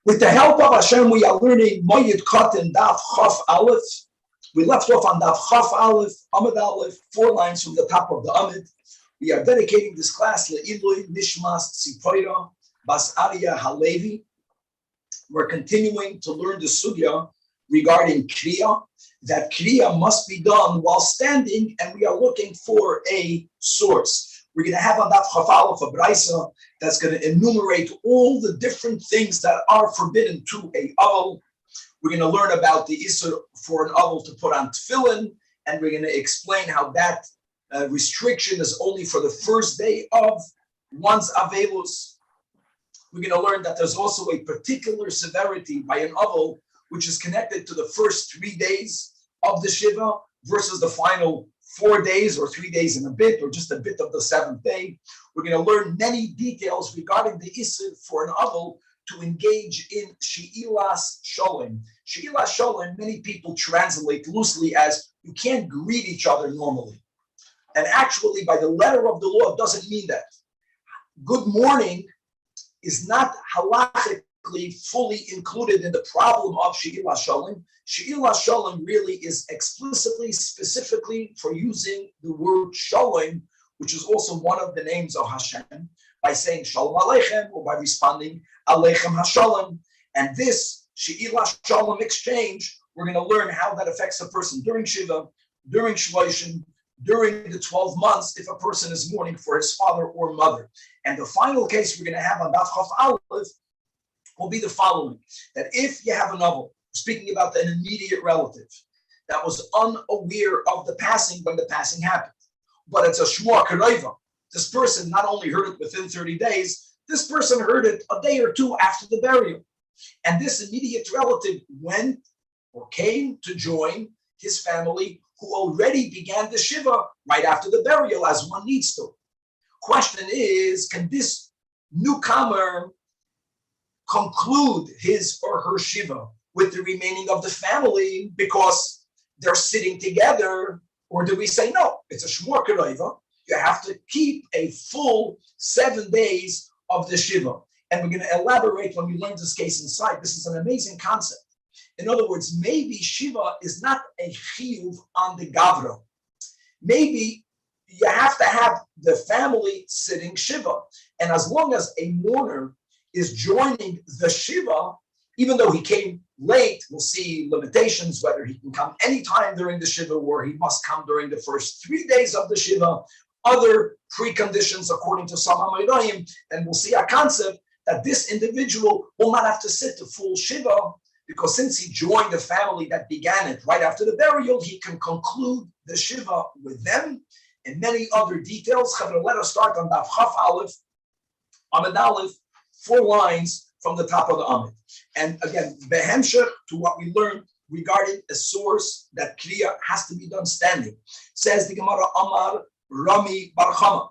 With the help of Hashem, we are learning Moed Katan Daf Chaf Aleph. We left off on Daf Chaf Aleph, Amud Aleph, 4 lines from the top of the Amud. We are dedicating this class Le'ilui Nishmas Tzipoira Bas Aliyah Halevi. We're continuing to learn the sugya regarding kriya, that kriya must be done while standing, and we are looking for a source. We're going to have on Daf Chaf Aleph a brisa that's going to enumerate all the different things that are forbidden to a aval. We're going to learn about the isur for an aval to put on tefillin, and we're going to explain how that restriction is only for the first day of one's avelus. We're going to learn that there's also a particular severity by an aval which is connected to the first 3 days of the shiva versus the final 4 days or 3 days and a bit, or just a bit of the 7th day. We're going to learn many details regarding the isur for an aval to engage in shi'ilas sholem. Shi'ilas sholem, many people translate loosely as you can't greet each other normally. And actually, by the letter of the law, it doesn't mean that. Good morning is not halachically fully included in the problem of shi'ilas sholem. Shi'ilas sholem really is explicitly, specifically for using the word sholem, which is also one of the names of Hashem, by saying shalom aleichem or by responding aleichem hashalom. And this shi'ilas sholem exchange, we're going to learn how that affects a person during Shiva, during Shloshim, during the 12 months if a person is mourning for his father or mother. And the final case we're going to have on Daf Chaf Aleph will be the following: that if you have an aval, speaking about an immediate relative that was unaware of the passing when the passing happened, but it's a shmua kareva. This person not only heard it within 30 days, this person heard it a day or two after the burial. And this immediate relative went or came to join his family who already began the shiva right after the burial, as one needs to. Question is, can this newcomer conclude his or her shiva with the remaining of the family because they're sitting together? Or do we say, no, it's a shmua kareva, you have to keep a full 7 days of the shiva? And we're going to elaborate when we learn this case inside. This is an amazing concept. In other words, maybe shiva is not a chiyuv on the gavra. Maybe you have to have the family sitting shiva. And as long as a mourner is joining the shiva, even though he came late, we'll see limitations, whether he can come anytime during the shiva or he must come during the first 3 days of the shiva, other preconditions according to some Hamayim, and we'll see a concept that this individual will not have to sit the full shiva, because since he joined the family that began it right after the burial, he can conclude the shiva with them. And many other details. Let us start on Daf Chaf Aleph, Amud Aleph, 4 lines from the top of the Amud. And again, behemshech to what we learned regarding a source that kriya has to be done standing. Says the Gemara, Amar Rami Bar Chama.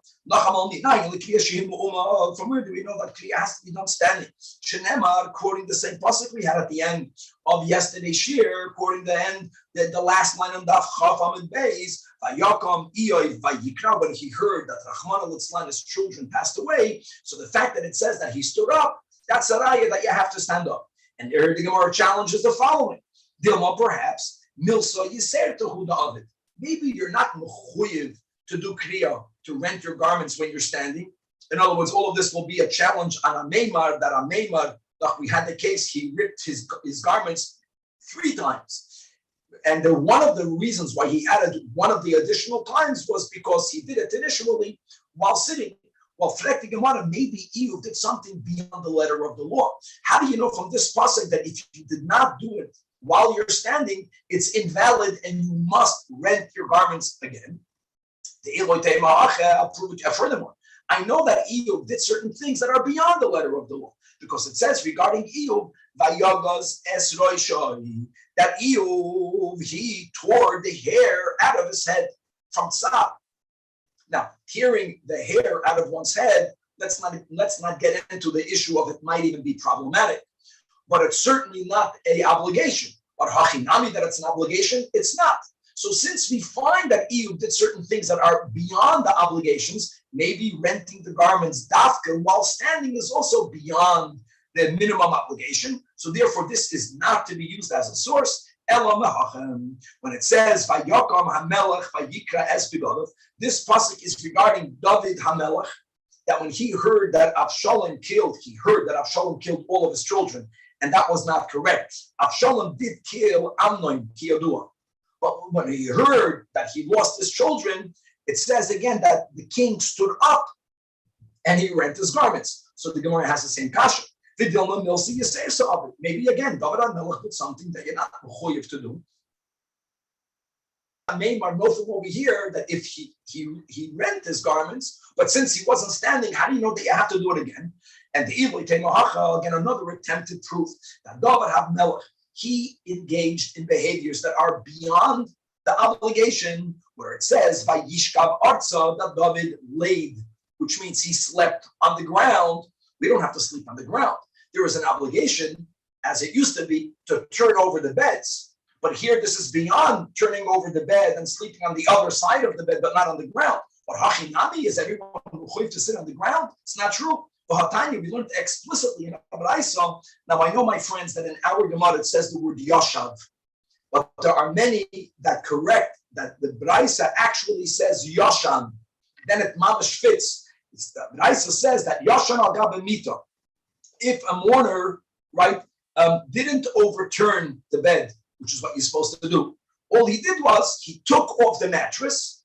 From where do we know that kriya has to be done standing? Shenemar, quoting the same pasuk we had at the end of yesterday's shiur, quoting the last line on Daf Chaf Amud Beis, Vayakam Iyoi Vayikra, when he heard that Rahman al his children passed away. So the fact that it says that he stood up, that's a raya that you have to stand up. And here the Gemara challenges the following: Dilma, perhaps Milsa Yiser Tehuda Avid. Maybe you're not mechuyev to do kriya, to rent your garments when you're standing. In other words, all of this will be a challenge on a meimar, that a meimar, like we had the case, he ripped his garments 3 times. And one of the reasons why he added one of the additional times was because he did it initially while sitting. Well, Frek the Gemara, maybe Iyuv did something beyond the letter of the law. How do you know from this pasuk that if you did not do it while you're standing, it's invalid and you must rent your garments again? Furthermore, I know that Iyuv did certain things that are beyond the letter of the law, because it says regarding Iyuv, Vayagas es roishai, that Iyuv, he tore the hair out of his head from tzad. Now, tearing the hair out of one's head, let's not get into the issue of it might even be problematic, but it's certainly not an obligation. But hachinami, that it's an obligation, it's not. So since we find that Iyuv did certain things that are beyond the obligations, maybe renting the garments dafka while standing is also beyond the minimum obligation. So therefore, this is not to be used as a source. When it says Vayakam Hamelech Vayikra Es Begodov, this pasuk is regarding David Hamelech, that when he heard that Absalom killed all of his children, and that was not correct. Absalom did kill Amnon Kiyadua, but when he heard that he lost his children, it says again that the king stood up and he rent his garments. So the Gemara has the same kasha. Maybe again, David HaMelech did something that you're not mechuyev to do. Neymar, nothing over here that if he rent his garments, but since he wasn't standing, how do you know that you have to do it again? And the Evil again, another attempted proof that David HaMelech, he engaged in behaviors that are beyond the obligation, where it says Vayishkav Arza, that David laid, which means he slept on the ground. We don't have to sleep on the ground. There is an obligation, as it used to be, to turn over the beds. But here, this is beyond turning over the bed and sleeping on the other side of the bed, but not on the ground. But Hachinami, is everyone mechuyev to sit on the ground? It's not true. But Hatanya, we learned explicitly in Abraisa. Now, I know, my friends, that in our Gemara it says the word Yashav. But there are many that correct that the Braisa actually says Yashan. Then it mamash fits. The Braisa says that Yashan al gabe mita. If a mourner, right, didn't overturn the bed, which is what you're supposed to do, all he did was he took off the mattress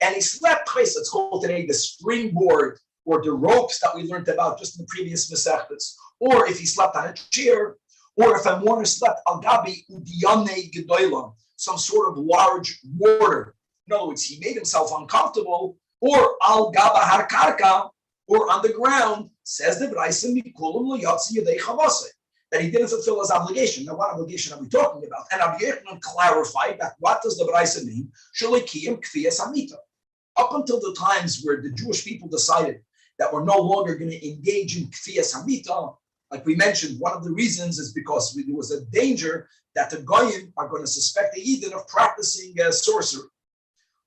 and he slept. It's called today the springboard or the ropes that we learned about just in the previous Masechtas. Or if he slept on a chair, or if a mourner slept al gabi udiyane gedoylam, some sort of large mortar. In other words, he made himself uncomfortable, or al gaba harkarka, or on the ground, says the Braisa mikulum lo yatsi yedei chavase, that he didn't fulfill his obligation. Now, what obligation are we talking about? And Rabbi Yochanan clarified that what does the Braisa mean? Shalekiyim kfiyas hamita. Up until the times where the Jewish people decided that we're no longer going to engage in kfiyas hamita, like we mentioned, one of the reasons is because there was a danger that the Goyim are going to suspect the Eden of practicing sorcery.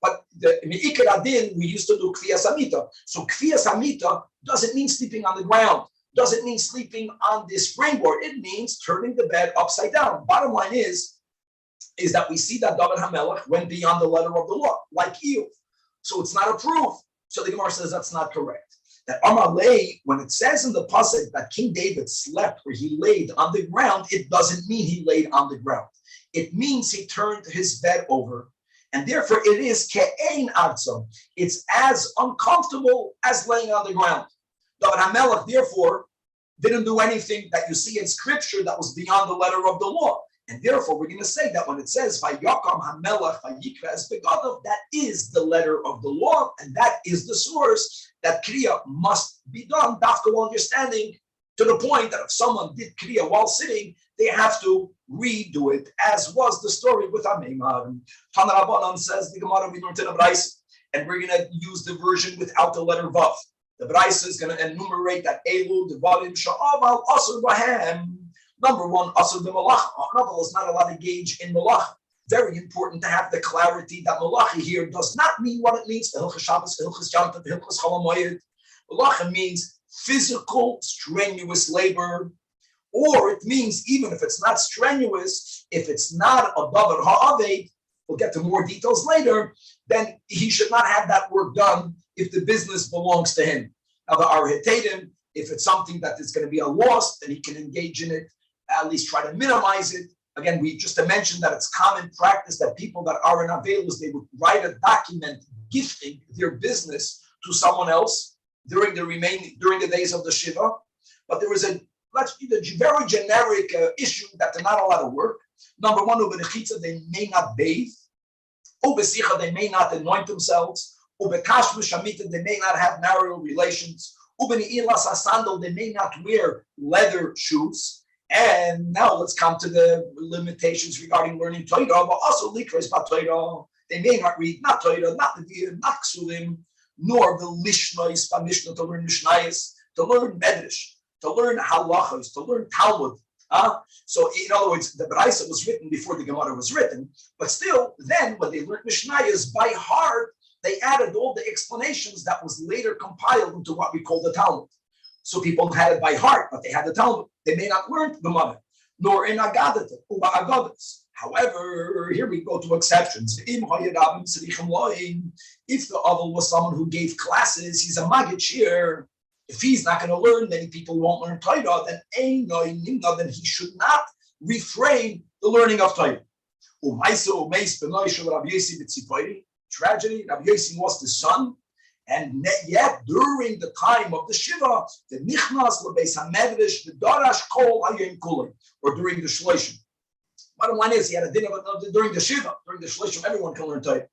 But the Me'ikar Adin, we used to do Kfiyas Hamita. So Kfiyas Hamita doesn't mean sleeping on the ground, doesn't mean sleeping on the springboard. It means turning the bed upside down. Bottom line is that we see that David HaMelech went beyond the letter of the law, like Eov. So it's not a proof. So the Gemara says that's not correct. That Amalei, when it says in the pasuk that King David slept or he laid on the ground, it doesn't mean he laid on the ground. It means he turned his bed over, and therefore it is ke'ein arzo. It's as uncomfortable as laying on the ground. David HaMelech, therefore, didn't do anything that you see in scripture that was beyond the letter of the law. And therefore, we're going to say that when it says Vayakam Hamelech Vayikra Es Begodov, that is the letter of the law, and that is the source that Kriya must be done. Dafka while you're standing, to the point that if someone did Kriya while sitting, they have to redo it, as was the story with Ameimar. Tana Rabbanan says the Gemara we learned in the Braisa, and we're going to use the version without the letter Vav. The Braisa is going to enumerate that Elu, the Vadim, Sha'aval, Asur Bahem. Number one, Asur the Malacha. Rabbi is not allowed to engage in Malacha. Very important to have the clarity that Malacha here does not mean what it means. Hilchas Shabbos, Hilchas Yantav, Hilchas Chol HaMoed. Malacha means physical, strenuous labor, or it means even if it's not strenuous, if it's not a davar ha'aved, we'll get to more details later, then he should not have that work done if the business belongs to him. Now the arhitatim, if it's something that is going to be a loss, then he can engage in it, at least try to minimize it. Again, we just mentioned that it's common practice that people that are in Avelus, they would write a document gifting their business to someone else during the days of the Shiva. But there is a very generic issue that they're not allowed to work. Number one, Ubechitza, they may not bathe. Ubesicha, they may not anoint themselves. Ubekashmu Shamita, they may not have marital relations. Ubeni'ilas Asandal, they may not wear leather shoes. And now let's come to the limitations regarding learning Torah, but also Likres Torah. They may not read not Torah, not the Vir, not Ksulim, nor the Lishnois, Mishnah, to learn Mishnayos, to learn Midrash, to learn Halachos, to learn Talmud. So in other words, the Braisa was written before the Gemara was written, but still, then when they learned Mishnayos by heart, they added all the explanations that was later compiled into what we call the Talmud. So people had it by heart, but they had the Talmud. They may not learn the Gemara, nor in Agadat, Uba Agadas. However, here we go to exceptions. If the Aval was someone who gave classes, he's a Magid shiur. If he's not going to learn, many people won't learn Torah, then then he should not refrain the learning of Torah. Tragedy, Rabbi Yossi lost his son, and yet during the time of the Shiva, the Nichnas lebeis hamedrash, the Darash kol hayom kulim, or during the Shloshim. Bottom line is, he had a dinner during the Shiva. During the Shloshim, everyone can learn Torah.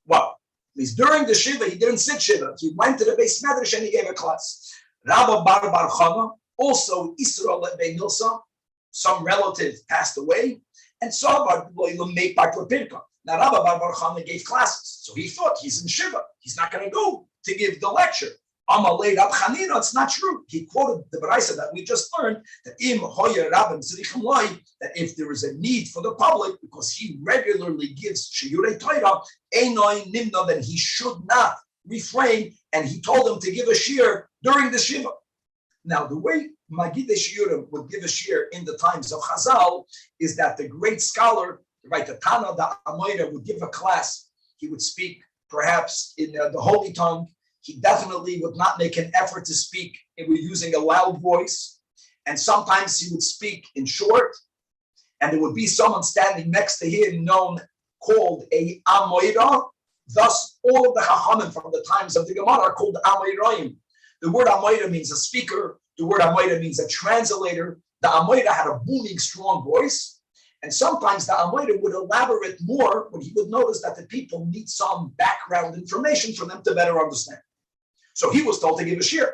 Well, means during the Shiva, he didn't sit Shiva. He went to the Beis Medrash and he gave a class. Rabba Bar Bar Chana, also Israel Ben Nilsa, some relative passed away, and Sabar made by Pirka. Now Rabba Bar Bar Chana gave classes, so he thought he's in Shiva. He's not going to go to give the lecture. Amalei Rab Chanina, it's not true. He quoted the Baraisa that we just learned, that Im Hoyer Rabim Tzrichim Loi, that if there is a need for the public, because he regularly gives shiurei Torah, Einoi Nimna, then he should not refrain, and he told him to give a shiur during the Shiva. Now, the way Magidei Shiurim would give a shiur in the times of Chazal is that the great scholar, right, the Tanach, the Amoira, would give a class. He would speak perhaps in the holy tongue. He definitely would not make an effort to speak using a loud voice. And sometimes he would speak in short. And there would be someone standing next to him called a Amoira. Thus, all of the Chachamim from the times of the Gemara are called Amoirayim. The word Amoira means a speaker. The word Amoira means a translator. The Amoira had a booming, strong voice. And sometimes the Amoira would elaborate more when he would notice that the people need some background information for them to better understand. So he was told to give a shiur.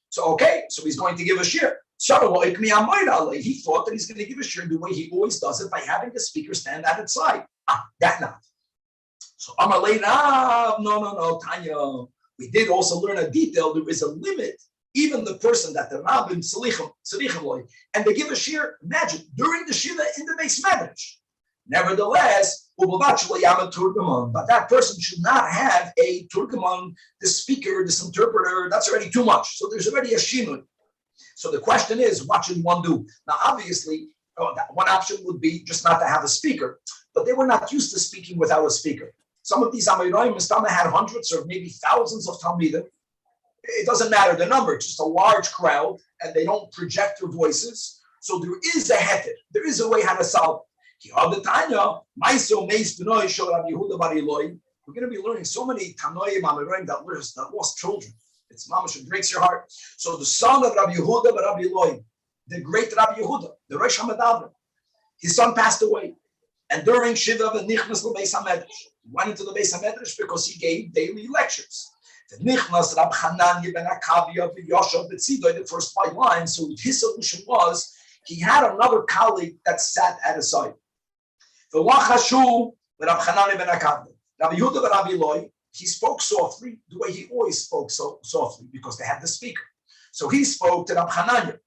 So he's going to give a shiur. He thought that he's going to give a shiur the way he always does it, by having the speaker stand at its side. That not. So Amalei Rav, no, Tanya. We did also learn a detail. There is a limit. Even the person that the Rabbim Tzrichim, and they give a shiur, imagine, during the Shiva in the Beis Medrash. Nevertheless, but that person should not have a turgaman, the speaker, this interpreter. That's already too much. So there's already a shinui. So the question is, what should one do? Now, obviously, one option would be just not to have a speaker, but they were not used to speaking without a speaker. Some of these Amoraim Mistama had hundreds or maybe thousands of Talmidim. It doesn't matter the number, just a large crowd, and they don't project their voices. So there is a heter. There is a way how to solve it. We're going to be learning so many Tanoim Amoraim that lost children. It's mamash, it breaks your heart. So the son of Rabbi Yehuda, Rabbi Eloi, the great Rabbi Yehuda, the Rosh Hamadavra, his son passed away. And during Shiva, the Nichnas lebeis hamedrash, he went into the Beis Hamedrash because he gave daily lectures. The Nichnas Rab Hananya ben Akavia v'Yosha b'Tzidoy, the first 5 lines. So his solution was, he had another colleague that sat at his side. The Wachashu Rab Hananya ben Akavia, Rabbi Yehuda ben Rabbi Eloi, he spoke softly, the way he always spoke so softly, because they had the speaker. So he spoke to Rab Hananya.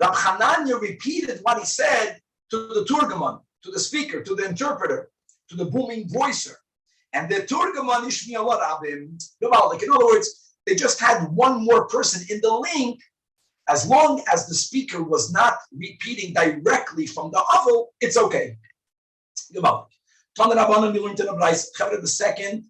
Rab Hananya repeated what he said to the Turgaman, to the speaker, to the interpreter, to the booming voicer. And the Turgaman Ishmiel Rabim, in other words, they just had one more person in the link. As long as the speaker was not repeating directly from the Aval, it's okay. The second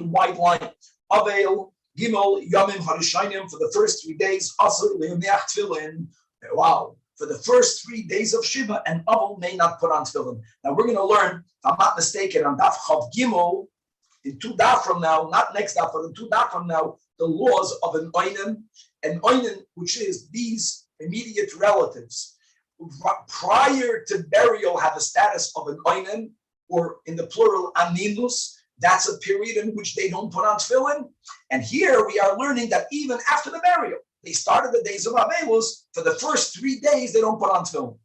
white line. Avel, Gimel, Yomim, Harishainim, for the first 3 days, Asur, Leoneach, Tefillin. Wow. For the first 3 days of Shiva, and Avel may not put on Tefillin. Now we're going to learn, if I'm not mistaken, on Daf Chav Gimel, in 2 daf from now, not next daf, but in 2 daf from now, the laws of an oinen, which is these immediate relatives, prior to burial have a status of an oinen, or in the plural, aninus. That's a period in which they don't put on tefillin. And here we are learning that even after the burial, they started the days of Avelus. For the first 3 days, they don't put on tefillin.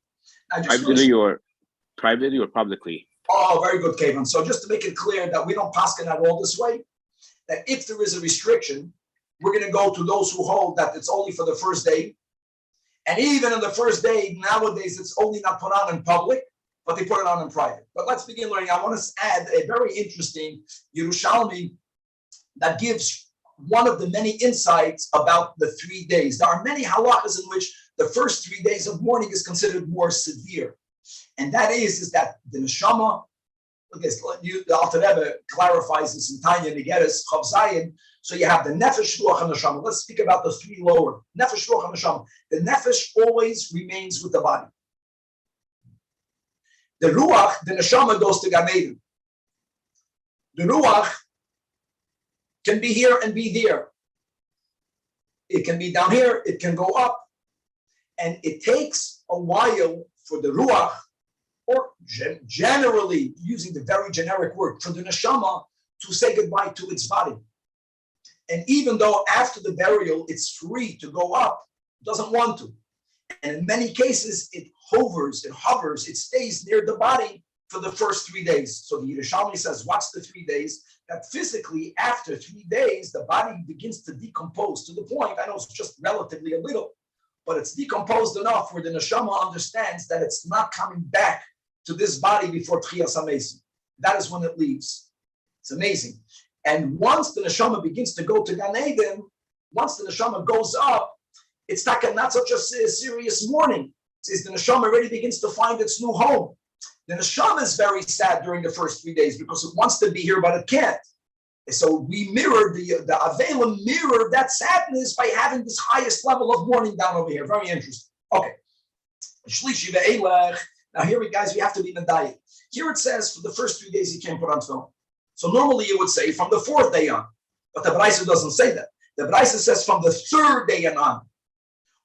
Privately or publicly? Oh, very good, Kevin. So just to make it clear that we don't paskin at all this way, that if there is a restriction, we're going to go to those who hold that it's only for the first day. And even in the first day, nowadays, it's only not put on in public, but they put it on in private. But let's begin learning. I want to add a very interesting Yerushalmi that gives one of the many insights about the 3 days. There are many halachas in which the first 3 days of mourning is considered more severe. And that is that the neshama, okay, the Alter Rebbe clarifies this in Tanya Nigeres, Chav Zayin. So you have the nefesh, ruach, and neshama. Let's speak about the 3 lower. Nefesh, ruach, and neshama. The nefesh always remains with the body. The ruach, the neshama goes to Gan Eden. The ruach can be here and be there. It can be down here, it can go up. And it takes a while for the ruach, or generally, using the very generic word, for the neshama to say goodbye to its body. And even though after the burial, it's free to go up, it doesn't want to. And in many cases, it hovers, it stays near the body for the first 3 days. So the Yerushalmi says, what's the 3 days? That physically, after 3 days, the body begins to decompose to the point, I know it's just relatively a little, but it's decomposed enough where the neshama understands that it's not coming back to this body before Tchiyas HaMesim. That is when it leaves. It's amazing. And once the neshama begins to go to Gan Eden, once the neshama goes up, it's not such a serious mourning. Since the neshama already begins to find its new home. The neshama is very sad during the first 3 days because it wants to be here, but it can't. And so we mirror, the Avelim mirror that sadness by having this highest level of mourning down over here. Very interesting. Okay. Now here, guys, we have to be in a diet. Here it says for the first 3 days you can't put on tefillin. So normally you would say from the 4th day on, but the Brisa doesn't say that. The Brisa says from the 3rd day and on.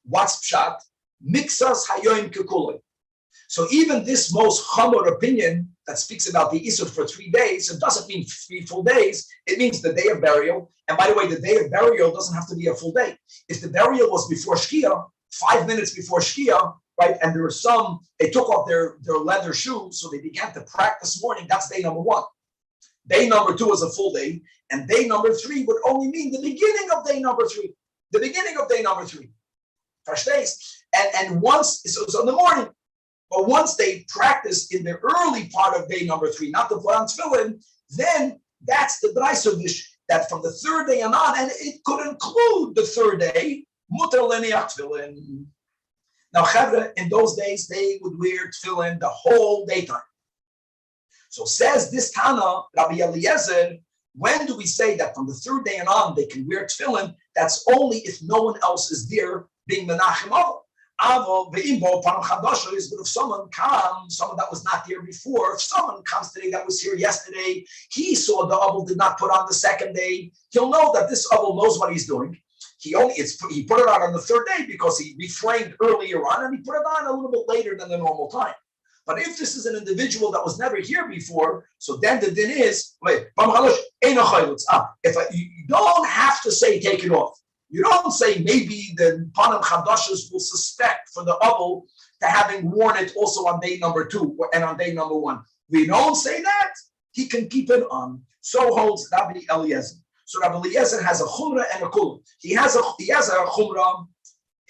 What's pshat? Mixas hayoim kekulei. So even this most chamor opinion that speaks about the Isur for 3 days, it doesn't mean 3 full days. It means the day of burial. And by the way, the day of burial doesn't have to be a full day. If the burial was before Shkia, 5 minutes before Shkia, right, and there were some, they took off their leather shoes, so they began to practice mourning, that's day number 1. Day number 2 is a full day, and day number 3 would only mean the beginning of day number 3. The beginning of day number 3. Verstehst? And once, so in the morning, but once they practice in the early part of day number 3, not the put on tefillin, then that's the Braisovish that from the 3rd day and on, and it could include the 3rd day, mutar leniach tefillin. Now, Chevra, in those days, they would wear tefillin the whole daytime. So says this Tana, Rabbi Eliezer, when do we say that from the 3rd day and on they can wear tefillin? That's only if no one else is there being Menachem Avol. But if someone comes, someone that was not there before, if someone comes today that was here yesterday, he saw the Avol did not put on the 2nd day, he'll know that this Avol knows what he's doing. He put it on the 3rd day because he refrained earlier on, and he put it on a little bit later than the normal time. But if this is an individual that was never here before, so then the din is, you don't have to say take it off. You don't say maybe the Panim Chadashas will suspect for the Avol to having worn it also on day number 2 and on day number 1. We don't say that. He can keep it on. So holds Rabbi Eliezer. So Rabbi Eliezer has a chumrah and a kul. He has a chumrah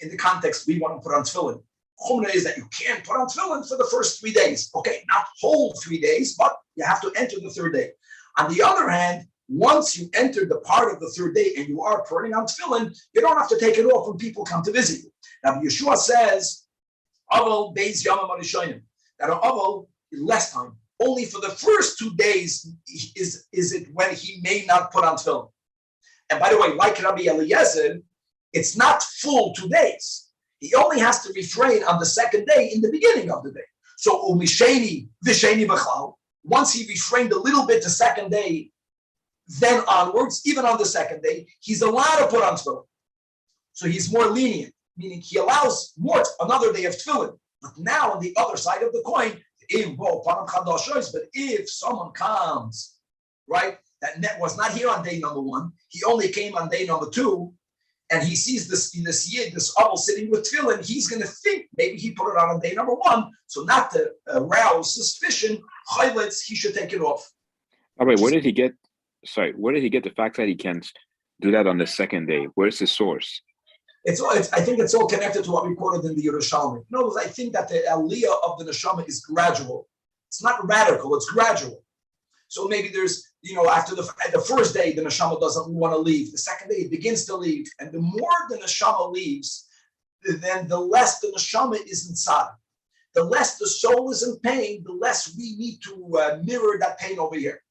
in the context we want to put on tefillin. Chumrah is that you can't put on tefillin for the first 3 days. Okay, not whole 3 days, but you have to enter the 3rd day. On the other hand, once you enter the part of the 3rd day and you are putting on tefillin, you don't have to take it off when people come to visit you. Now, Yeshua says, Aval beis yamim arishonim, that an Aval is less time. Only for the first 2 days is it when he may not put on tefillin. And by the way, like Rabbi Eliezer, it's not full 2 days. He only has to refrain on the 2nd day in the beginning of the day. So umisheni v'sheni b'chal, once he refrained a little bit the 2nd day, then onwards, even on the 2nd day, he's allowed to put on tefillin. So he's more lenient, meaning he allows more another day of tefillin. But now on the other side of the coin, but if someone comes, right, that was not here on day number 1, he only came on day number 2, and he sees this yid, this Avol sitting with tefillin, he's going to think maybe he put it on day number 1, so not to arouse suspicion, he should take it off. All right, where did he get the fact that he can't do that on the 2nd day? Where's the source? I think it's all connected to what we quoted in the Yerushalmi. In other words, I think that the Aliyah of the neshama is gradual. It's not radical, it's gradual. So maybe there's after the first day, the neshama doesn't want to leave. The second day, it begins to leave. And the more the neshama leaves, then the less the neshama is inside. The less the soul is in pain, the less we need to mirror that pain over here.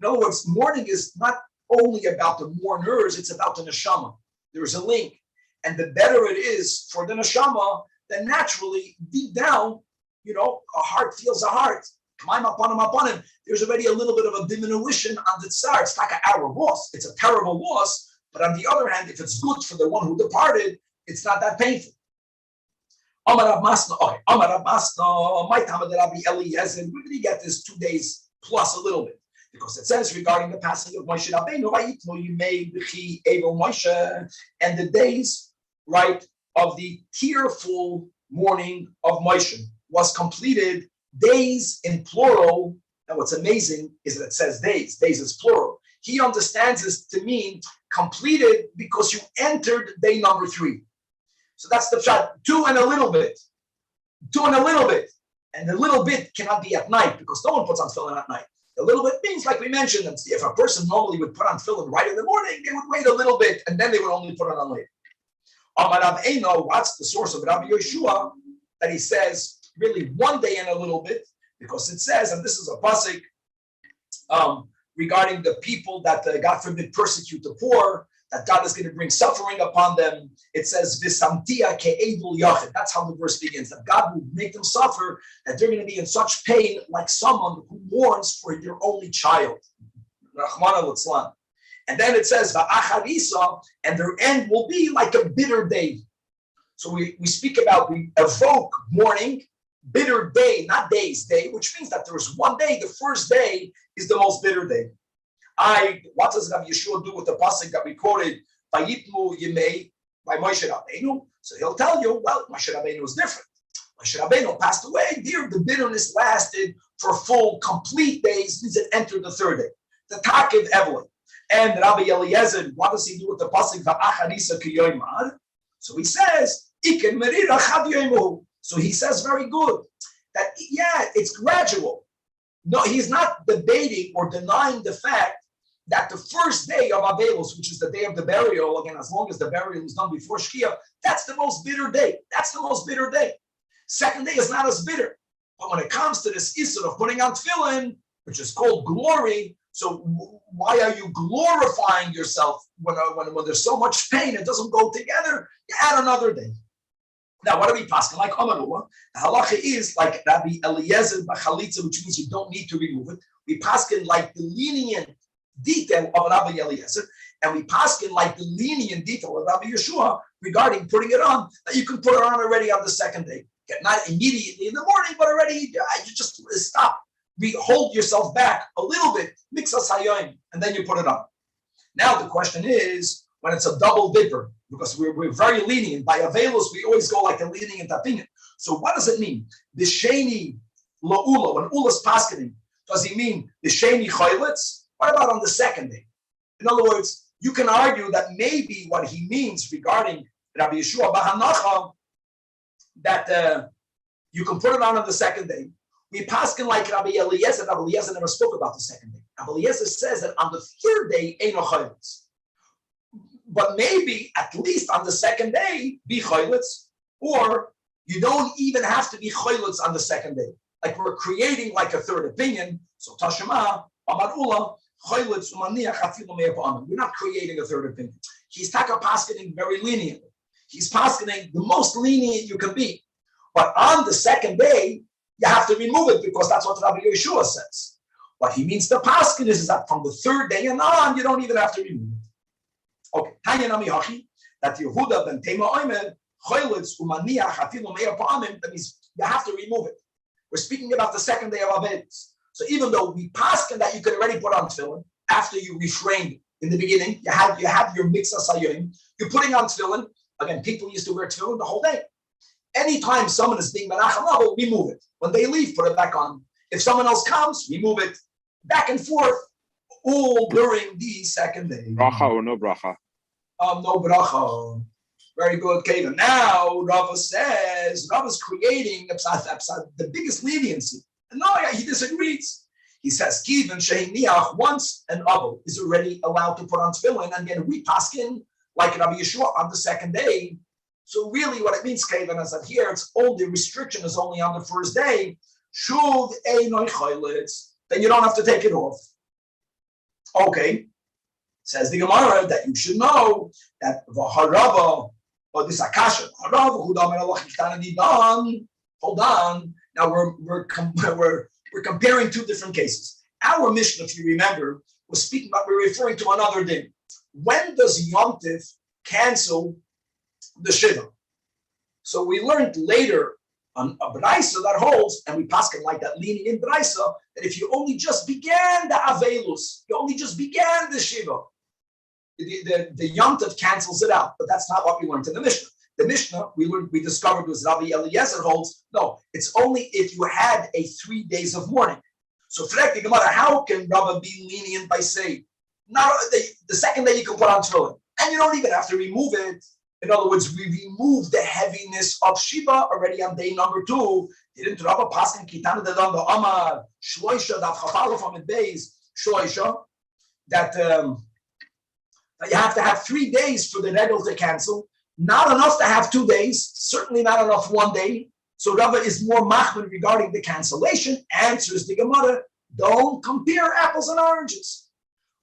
In other words, mourning is not only about the mourners, it's about the neshama. There's a link. And the better it is for the neshama, then naturally, deep down, a heart feels a heart. Climb upon him. There's already a little bit of a diminution on the tsar. It's like our loss. It's a terrible loss. But on the other hand, if it's good for the one who departed, it's not that painful. Amar Rav Masna, my time of Rabbi Eliezer, where did he get this 2 days plus a little bit? Because it says regarding the passing of Moshe Rabbeinu, you made Moshe, and the days, right, of the tearful mourning of Moshe was completed. Days in plural. And what's amazing is that it says days. Days is plural. He understands this to mean completed because you entered day number 3. So that's the shot. 2 and a little bit. 2 and a little bit. And the little bit cannot be at night because no one puts on tefillin at night. A little bit means, like we mentioned, if a person normally would put on tefillin right in the morning, they would wait a little bit and then they would only put it on later. What's the source of Rabbi Yeshua that he says really 1 day and a little bit? Because it says, and this is a pasuk regarding the people that God forbid persecute the poor, that God is going to bring suffering upon them. It says, "V'samtia ke'edul yachid." That's how the verse begins. That God will make them suffer, that they're going to be in such pain, like someone who mourns for their only child. Rahman al-Islam. And then it says, "Va'acharisa," and their end will be like a bitter day. So we evoke mourning, bitter day, not days, day, which means that there is 1 day. The first day is the most bitter day. What does Rabbi Yeshua do with the pasuk that we quoted, Vayitmu Yimei, by Moshe Rabbeinu? So he'll tell you, well, Moshe Rabbeinu is different. Moshe Rabbeinu passed away. There, the bitterness lasted for full, complete days, means it entered the 3rd day. The Takiv Evelyn. And Rabbi Eliezer, what does he do with the pasuk, Va'acharisa Kiyoimad? So he says, Iken Merira Chad Yoimu. So he says very good that, it's gradual. No, he's not debating or denying the fact that the first day of Avelos, which is the day of the burial, again, as long as the burial is done before Shkia, that's the most bitter day. That's the most bitter day. Second day is not as bitter. But when it comes to this issue of putting on tefillin, which is called glory, so why are you glorifying yourself when there's so much pain? It doesn't go together. You add another day. Now, what are we pasking? Like Amarullah, the halacha is like Rabbi Eliezer B'chalitza, which means you don't need to remove it. We paskin like the lenient detail of Rabbi Eliezer, and we paskin like the lenient detail of Rabbi Yeshua regarding putting it on, that you can put it on already on the 2nd day. Not immediately in the morning, but already you just stop. Hold yourself back a little bit, mix us hayoim, and then you put it on. Now the question is, when it's a double dipper, because we're very lenient. By Avelos, we always go like a lenient opinion. So what does it mean? The sheni la'ula, when ula's paskening, does he mean the sheni chaylitz? What about on the 2nd day? In other words, you can argue that maybe what he means regarding Rabbi Yeshua Bahanacha, that you can put it on the 2nd day. We paskin like Rabbi Eliezer. Rabbi Eliezer never spoke about the 2nd day. Rabbi Eliezer says that on the 3rd day, ain't no chaylitz. But maybe at least on the 2nd day, be chaylitz, or you don't even have to be chaylitz on the 2nd day. Like we're creating like a 3rd opinion. So Tashema, Amarullah, chaylitz, umaniach, afilu me'apa'amim. We're not creating a 3rd opinion. He's taka paskening very leniently. He's paskening the most lenient you can be. But on the 2nd day, you have to remove it because that's what Rabbi Yeshua says. What he means to paskin is that from the 3rd day and on, you don't even have to remove it. Okay, that Yehuda ben Tema Oimer, Choylitz, Umaniach, Afilu Meir Pa'amim, that means you have to remove it. We're speaking about the 2nd day of Avelis. So even though we paskin that you can already put on tefillin, after you refrained in the beginning, you have your mixah sayim, you're putting on tefillin. Again, people used to wear tefillin the whole day. Anytime someone is being menachem level, remove it. When they leave, put it back on. If someone else comes, remove it. Back and forth, all during the 2nd day. Bracha or no bracha? No bracha. Very good, Kevin. Now, Rava says, Rava's creating the biggest leniency. And no, he disagrees. He says, Kivan Shehiniach, once an Abel is already allowed to put on tefillin, and then we paskin like Rabbi Yeshua on the second day. So really what it means, Kivan, is that here it's only restriction is only on the first day. Shuv Einoi Choylitz, then you don't have to take it off. Okay. Says the Gemara that you should know that Vaharava or this Akasha, hold on. Now we're comparing two different cases. Our Mishnah, if you remember, was speaking about, we're referring to another din. When does Yom Tif cancel the Shiva? So we learned later on a Braisa that holds, and we pass it like that, leaning in Braisa, that if you only just began the Avelus, you only just began the Shiva, the Yom Tov cancels it out. But that's not what we learned in the Mishnah. The Mishnah we discovered was Rabbi Eliezer holds, no, it's only if you had a 3 days of mourning. So how can Rabbi be lenient by saying, now the second day you can put on tefillin, and you don't even have to remove it. In other words, we remove the heaviness of Shiva already on day number 2. Didn't Rabbi Paskin Kitana the Amar Shloisha that Chafalo from the days Shloisha that you have to have 3 days for the regel to cancel. Not enough to have 2 days. Certainly not enough 1 day. So Rabbi is more machmir regarding the cancellation. Answers the Gemara: don't compare apples and oranges.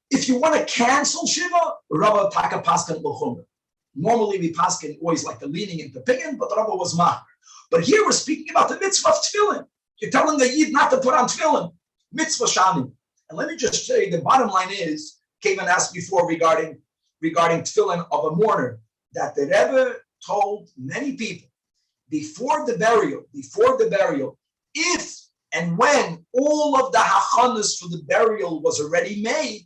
If you want to cancel Shiva, Rabbi taka paskan l'chumra. Normally we paskin always like the leaning into opinion, but Rabbi was machmir. But here we're speaking about the mitzvah of tefillin. You're telling the yid not to put on tefillin. Mitzvah shanim. And let me just say the bottom line is, Kevin asked before regarding tefillin of a mourner, that the Rebbe told many people before the burial, if and when all of the hachanas for the burial was already made,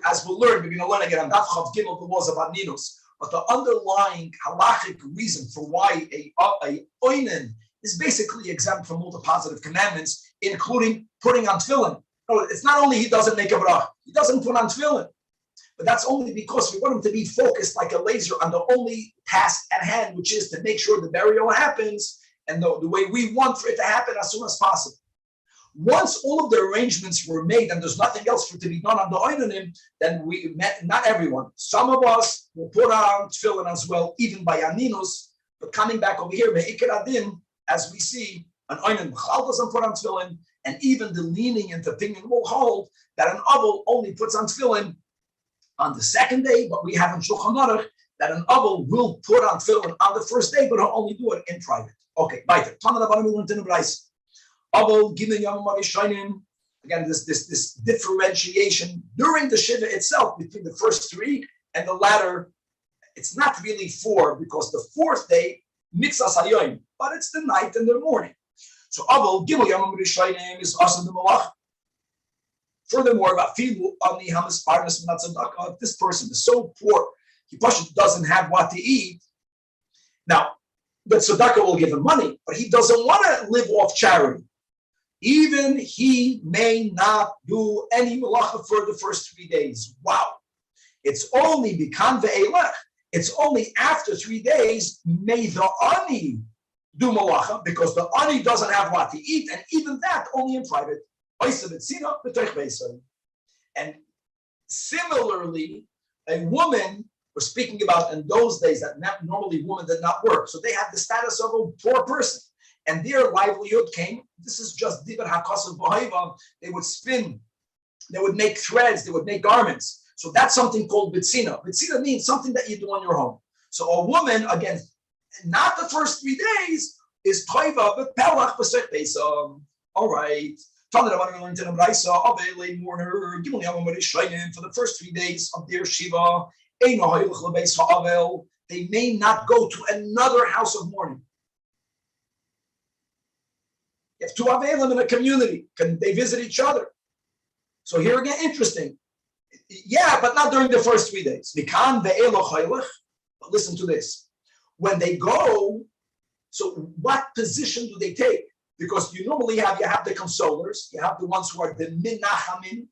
as we'll learn, we're going to learn again on Daf Chav Gimel the laws about Ninus, but the underlying halachic reason for why a oinen is basically exempt from all the positive commandments, including putting on tefillin. No, it's not only he doesn't make a brach, he doesn't put on tefillin. But that's only because we want him to be focused like a laser on the only task at hand, which is to make sure the burial happens and the way we want for it to happen as soon as possible. Once all of the arrangements were made and there's nothing else for it to be done on the Oinanim, then we met, not everyone. Some of us will put on tefillin as well, even by Aninus. But coming back over here, Me'ikar Adin, as we see, an Oinan Mechal doesn't put on tefillin, and even the leaning into opinion will hold that an Abel only puts on tefillin on the second day, but we have in Shulchan Aruch that an Abel will put on tefillin on the first day, but he'll only do it in private. Okay, weiter. Abel giving Yom Marishanim. Again, this differentiation during the Shiva itself between the first 3 and the latter. It's not really 4 because the 4th day mitzvah sayoim, but it's the night and the morning. So Abel giving Yom Marishanim is also the malach. Furthermore, if this person is so poor, he doesn't have what to eat. Now, the tzedakah will give him money, but he doesn't want to live off charity. Even he may not do any malacha for the first 3 days. Wow. It's only bikan ve'elech. It's only after 3 days may the ani do malacha, because the ani doesn't have what to eat, and even that only in private. And similarly, a woman, we're speaking about in those days that normally women did not work. So they had the status of a poor person. And their livelihood came, this is just Dibar HaKasav B'Haiva, they would spin, they would make threads, they would make garments. So that's something called Bitsina. Bitsina means something that you do on your home. So a woman, again, not the first 3 days, is Toiva, but Pelach B'Sech Beisam. All right. For the first 3 days of their Shiva, they may not go to another house of mourning. You have 2 Avelim in a community. Can they visit each other? So here again, interesting. Yeah, but not during the first 3 days. But listen to this. When they go, so what position do they take? Because you normally have the consolers, you have the ones who are the minachamin,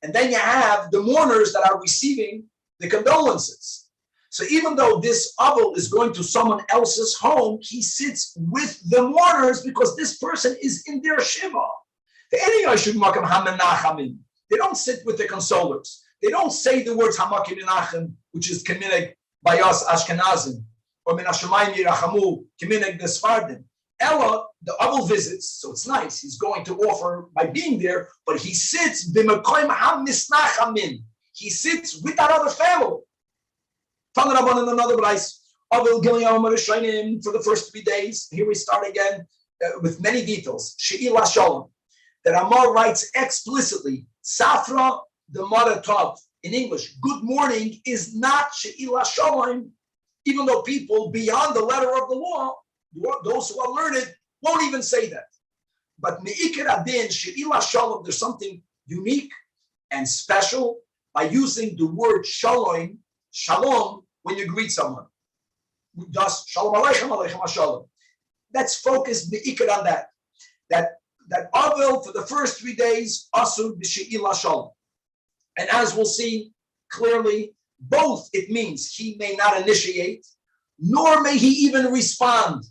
and then you have the mourners that are receiving the condolences. So even though this Abel is going to someone else's home, he sits with the mourners because this person is in their Shiva. They don't sit with the consolers. They don't say the words Hamakim Menachem, which is Keminig by us Ashkenazim, or Menashemayim Yirachamu, Keminig the Sfardim. Ella, the Abel visits, so it's nice. He's going to offer by being there, but he sits b'mekoyim hamisnachamin. He sits with that other family. Tanach in another place. Abel Giliyam for the first 3 days. Here we start again with many details. She'ilah Shalom. That Amar writes explicitly, Safra the Mother Tov in English. Good morning is not She'ilah Shalom, even though people beyond the letter of the law, those who are learned, won't even say that. But Me'ikir Adin, She'ilah Shalom, there's something unique and special by using the word Shalom, Shalom, when you greet someone. Just Shalom Aleichem, Aleichem HaShalom. Let's focus Me'ikir on that. That Avil for the first 3 days, Asur B'She'ilah Shalom. And as we'll see clearly, both it means he may not initiate, nor may he even respond.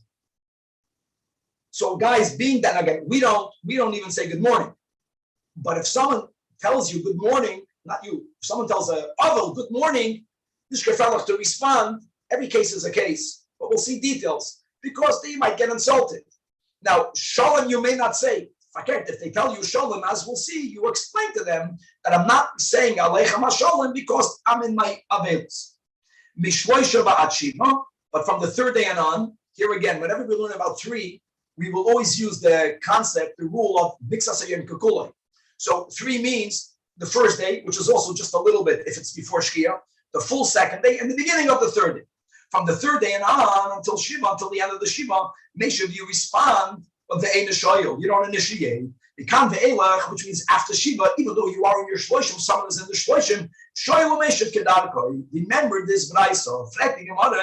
So guys, being that again, we don't even say good morning. But if someone tells you good morning, not you, if someone tells Avil good morning, this gefelach to respond. Every case is a case, but we'll see details because they might get insulted. Now, Shalom, you may not say. If they tell you Shalom, as we'll see, you explain to them that I'm not saying Aleichem HaShalom because I'm in my Avelis. Mishloisha va'ad Shiva, but from the 3rd day and on, here again, whenever we learn about 3, we will always use the concept, the rule of Mixasayim Kukulai. So 3 means the 1st day, which is also just a little bit if it's before Shkia, the full 2nd day, and the beginning of the 3rd day. From the 3rd day and on until Shiva, until the end of the Shiva, make sure you respond of the Ein Shoyel. You don't initiate. Become the Elach, which means after Shiva, even though you are in your Shloshim, someone is in the Shloshim, Shoyel Meshet Kedarko. Remember this Braisa, reflecting him on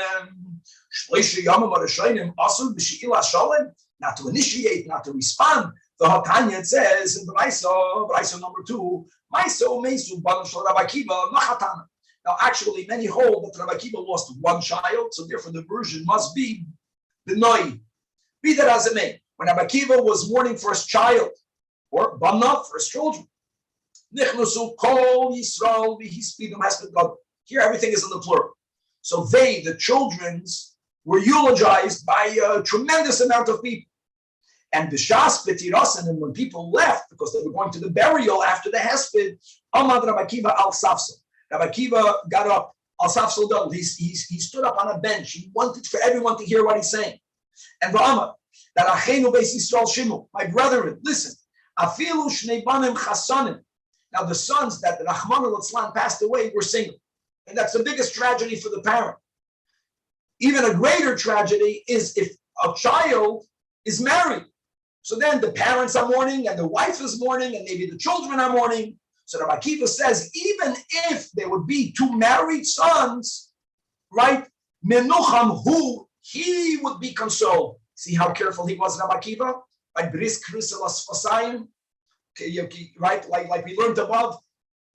Shloshim Yamam Arashayim, Asur B'She'ilah Shalom, not to initiate, not to respond. The Hatanya, it says in Braisa number 2, Maiso Mesu Balam Shal Rabbi Akiva Machatana. Now, actually, many hold that Rabbi Akiva lost 1 child, so therefore the version must be Benoi. Be that as it may, when Rabbi Akiva was mourning for his child, or Bana for his children, Nichnusu Kol Yisrael V'Hispidum Hesped God. Here, everything is in the plural. So they, the children's, were eulogized by a tremendous amount of people. And B'Shas B'Tirasan, and when people left because they were going to the burial after the Hesped, Amad Rabbi Akiva al Safsel. Rabbi Akiva got up, al Safsel Dal. He stood up on a bench. He wanted for everyone to hear what he's saying. And V'Amad, that Achenu Beis Yisrael Shimu, my brethren, listen. Afilu Shnei Banim Chasanim. Now the sons that Rahman al-Atzlan passed away were single. And that's the biggest tragedy for the parent. Even a greater tragedy is if a child is married. So then the parents are mourning and the wife is mourning and maybe the children are mourning. So Rabbi Akiva says, even if there would be 2 married sons, right? Menucham hu, he would be consoled. See how careful he was, Rabbi Akiva? Like Bris Kriselas Fasayim, right? Like we learned above,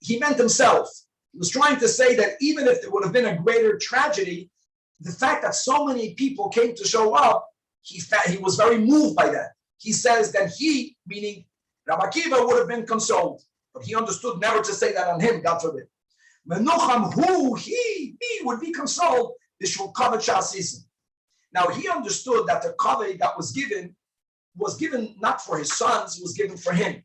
he meant himself. He was trying to say that even if there would have been a greater tragedy, the fact that so many people came to show up, he was very moved by that. He says that he, meaning Rabbi Akiva, would have been consoled. But he understood never to say that on him, God forbid. Menucham hu, he would be consoled. This will cover Chasisim. Now he understood that the kavod that was given not for his sons, it was given for him.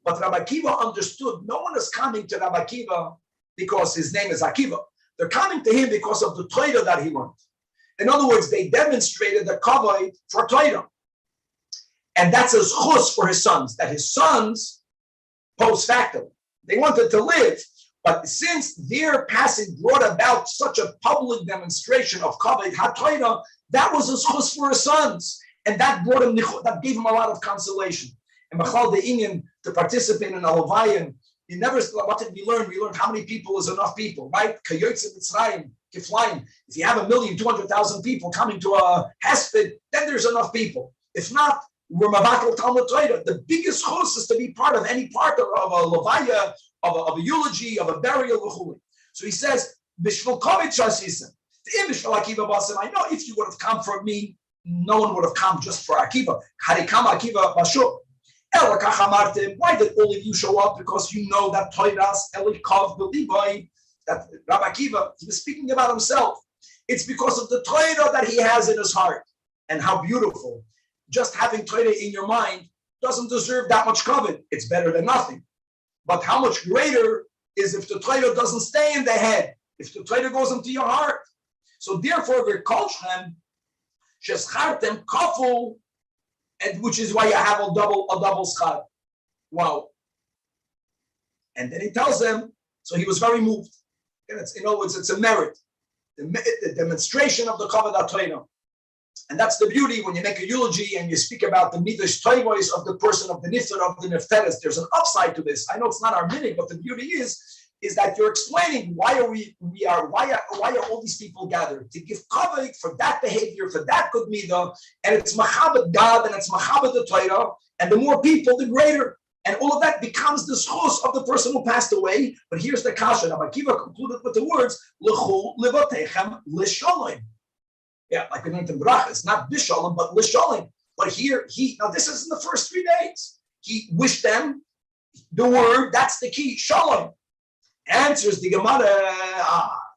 But Rabbi Akiva understood no one is coming to Rabbi Akiva because his name is Akiva. They're coming to him because of the Torah that he learned. In other words, they demonstrated the kavod for Torah. And that's a chus for his sons, that his sons, post facto, they wanted to live. But since their passing brought about such a public demonstration of kavod HaTorah, that was a chus for his sons. And that brought him, that gave him a lot of consolation. And Machal the Inyan, to participate in Alavayan, he never, what did we learn? We learned how many people is enough people, right? Kayotze Mitzrayim, Kiflayim. If you have 1,200,000 people coming to a Hesped, then there's enough people. If not, we're Mavakel Talmud Torah. The biggest chus is to be part of any part of a levaya, of a eulogy, of a burial, v'chuli. So he says, Bishvil Kovit Shasisem. I know if you would have come for me, no one would have come just for Akiva. Harikam Akiva Bashur. Why did all of you show up? Because you know that Toiras Elikav Beliboy, that Rabbi Akiva, he was speaking about himself. It's because of the Torah that he has in his heart. And how beautiful. Just having Torah in your mind doesn't deserve that much covet. It's better than nothing. But how much greater is if the Torah doesn't stay in the head, if the Torah goes into your heart. So therefore, we're kolchem, sheschartem kaful, and which is why you have a double schar. Wow. And then he tells them, so he was very moved. And it's, in other words, it's a merit, the demonstration of the kavod HaTorah. And that's the beauty when you make a eulogy and you speak about the midrash toivois of the person, of the nifter, of the nefteres. There's an upside to this. I know it's not our meaning, but the beauty is that you're explaining why are all these people gathered to give kavod for that behavior, for that good midah, and it's machabed God and it's machabed the Torah, and the more people, the greater. And all of that becomes the schus of the person who passed away. But here's the kasha. Rabbi Akiva concluded with the words, L'chu livotechem l'sholem. Yeah, like we learned in Bracha, it's not bisholem, but l'sholem. But here, now this is in the first 3 days. He wished them the word, that's the key, shalom. Answers the Gemara,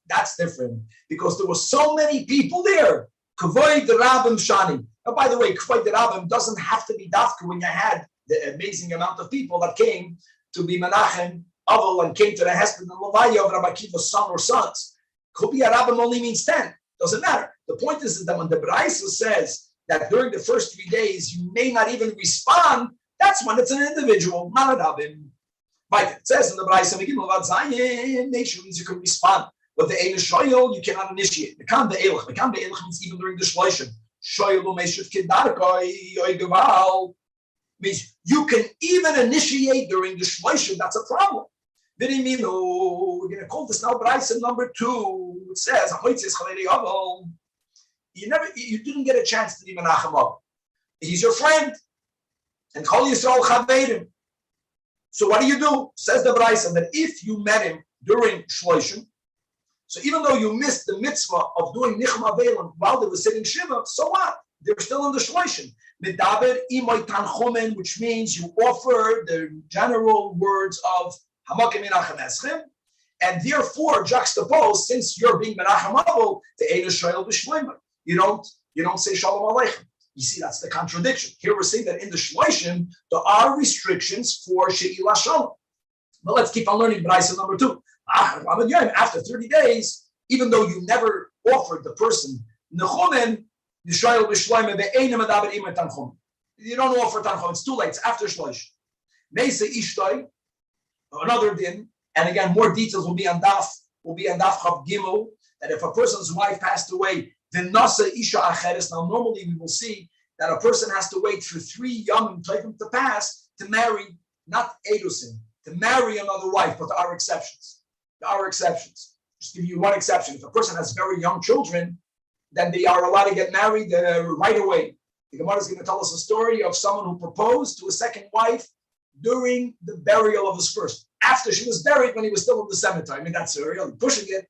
that's different. Because there were so many people there. Kavod the Rabbim Shani. Now, by the way, Kavod the Rabbim doesn't have to be dafka when you had the amazing amount of people that came to be Menachem, Aval, and came to the Hesped and Levaya of Rabbi Akiva's son or sons. Could be a Rabbim only means 10. Doesn't matter. The point is that when the Braisa says that during the first 3 days you may not even respond, that's when it's an individual, not a Rabbim. Right. It says in the Braisa, nations you can respond. But the Eina Shoyel, you cannot initiate. Mekan be'elach. Mekan be'elach means even during the Shloshim. Shoyel u'meshiv kedarkoi oigaval. Means you can even initiate during the Shloshim. That's a problem. We're going to call this now Braisa number 2. It says, you didn't get a chance to be Menachem Av. He's your friend. And Chol Yisrael Chaverim. So what do? Says the Braisa that if you met him during Shloshim, so even though you missed the mitzvah of doing Nichma Velim while they were sitting Shiva, so what? They're still in the Shloshim. Medaber imoy tanchomen, which means you offer the general words of Hamakim Menachem Eschem, and therefore juxtapose, since you're being Menachem Avol, the Eina Shoyel B'Shloimah. You don't say Shalom Aleichem. You see, that's the contradiction. Here we're saying that in the Shloshim, there are restrictions for She'ilah Shalom. But let's keep on learning Braisa number 2. After 30 days, even though you never offered the person Nechumen, you don't offer Tanchum. It's too late. It's after Shlosh. Meise Ishtoi, another din, and again, more details will be on Daf Chav Gimel, that if a person's wife passed away, then Nasa Isha Acheres. Now, normally we will see that a person has to wait for 3 Yomim to pass to marry, not Edusin, to marry another wife, but there are exceptions. There are exceptions. Just give you one exception. If a person has very young children, then they are allowed to get married right away. The Gemara is going to tell us a story of someone who proposed to a second wife during the burial of his first, after she was buried when he was still in the cemetery. I mean, that's really pushing it.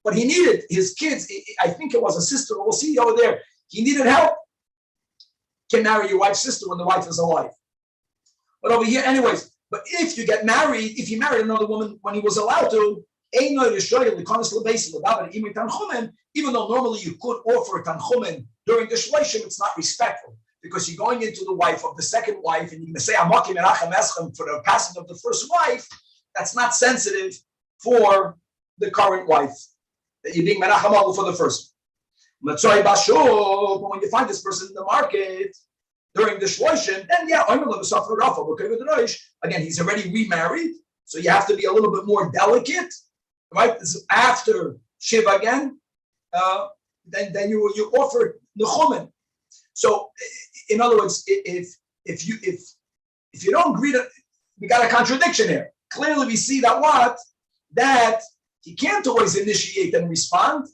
But he needed his kids. I think it was a sister. We'll see over there. He needed help. Can marry your wife's sister when the wife is alive. But over here, anyways. But if you get married, if you married another woman when he was allowed to, even though normally you could offer tanchumen during the shloshim, it's not respectful because you're going into the wife of the second wife and you're going to say Amakim Menachem Eschem for the passing of the first wife. That's not sensitive for the current wife. That you're being Menachem Avol for the first. But when you find this person in the market during the shloshim, then yeah, again, he's already remarried, so you have to be a little bit more delicate. Right, after Shiva again, then you offer Nechumen. So, in other words, if you don't agree, we got a contradiction here. Clearly, we see that he can't always initiate and respond.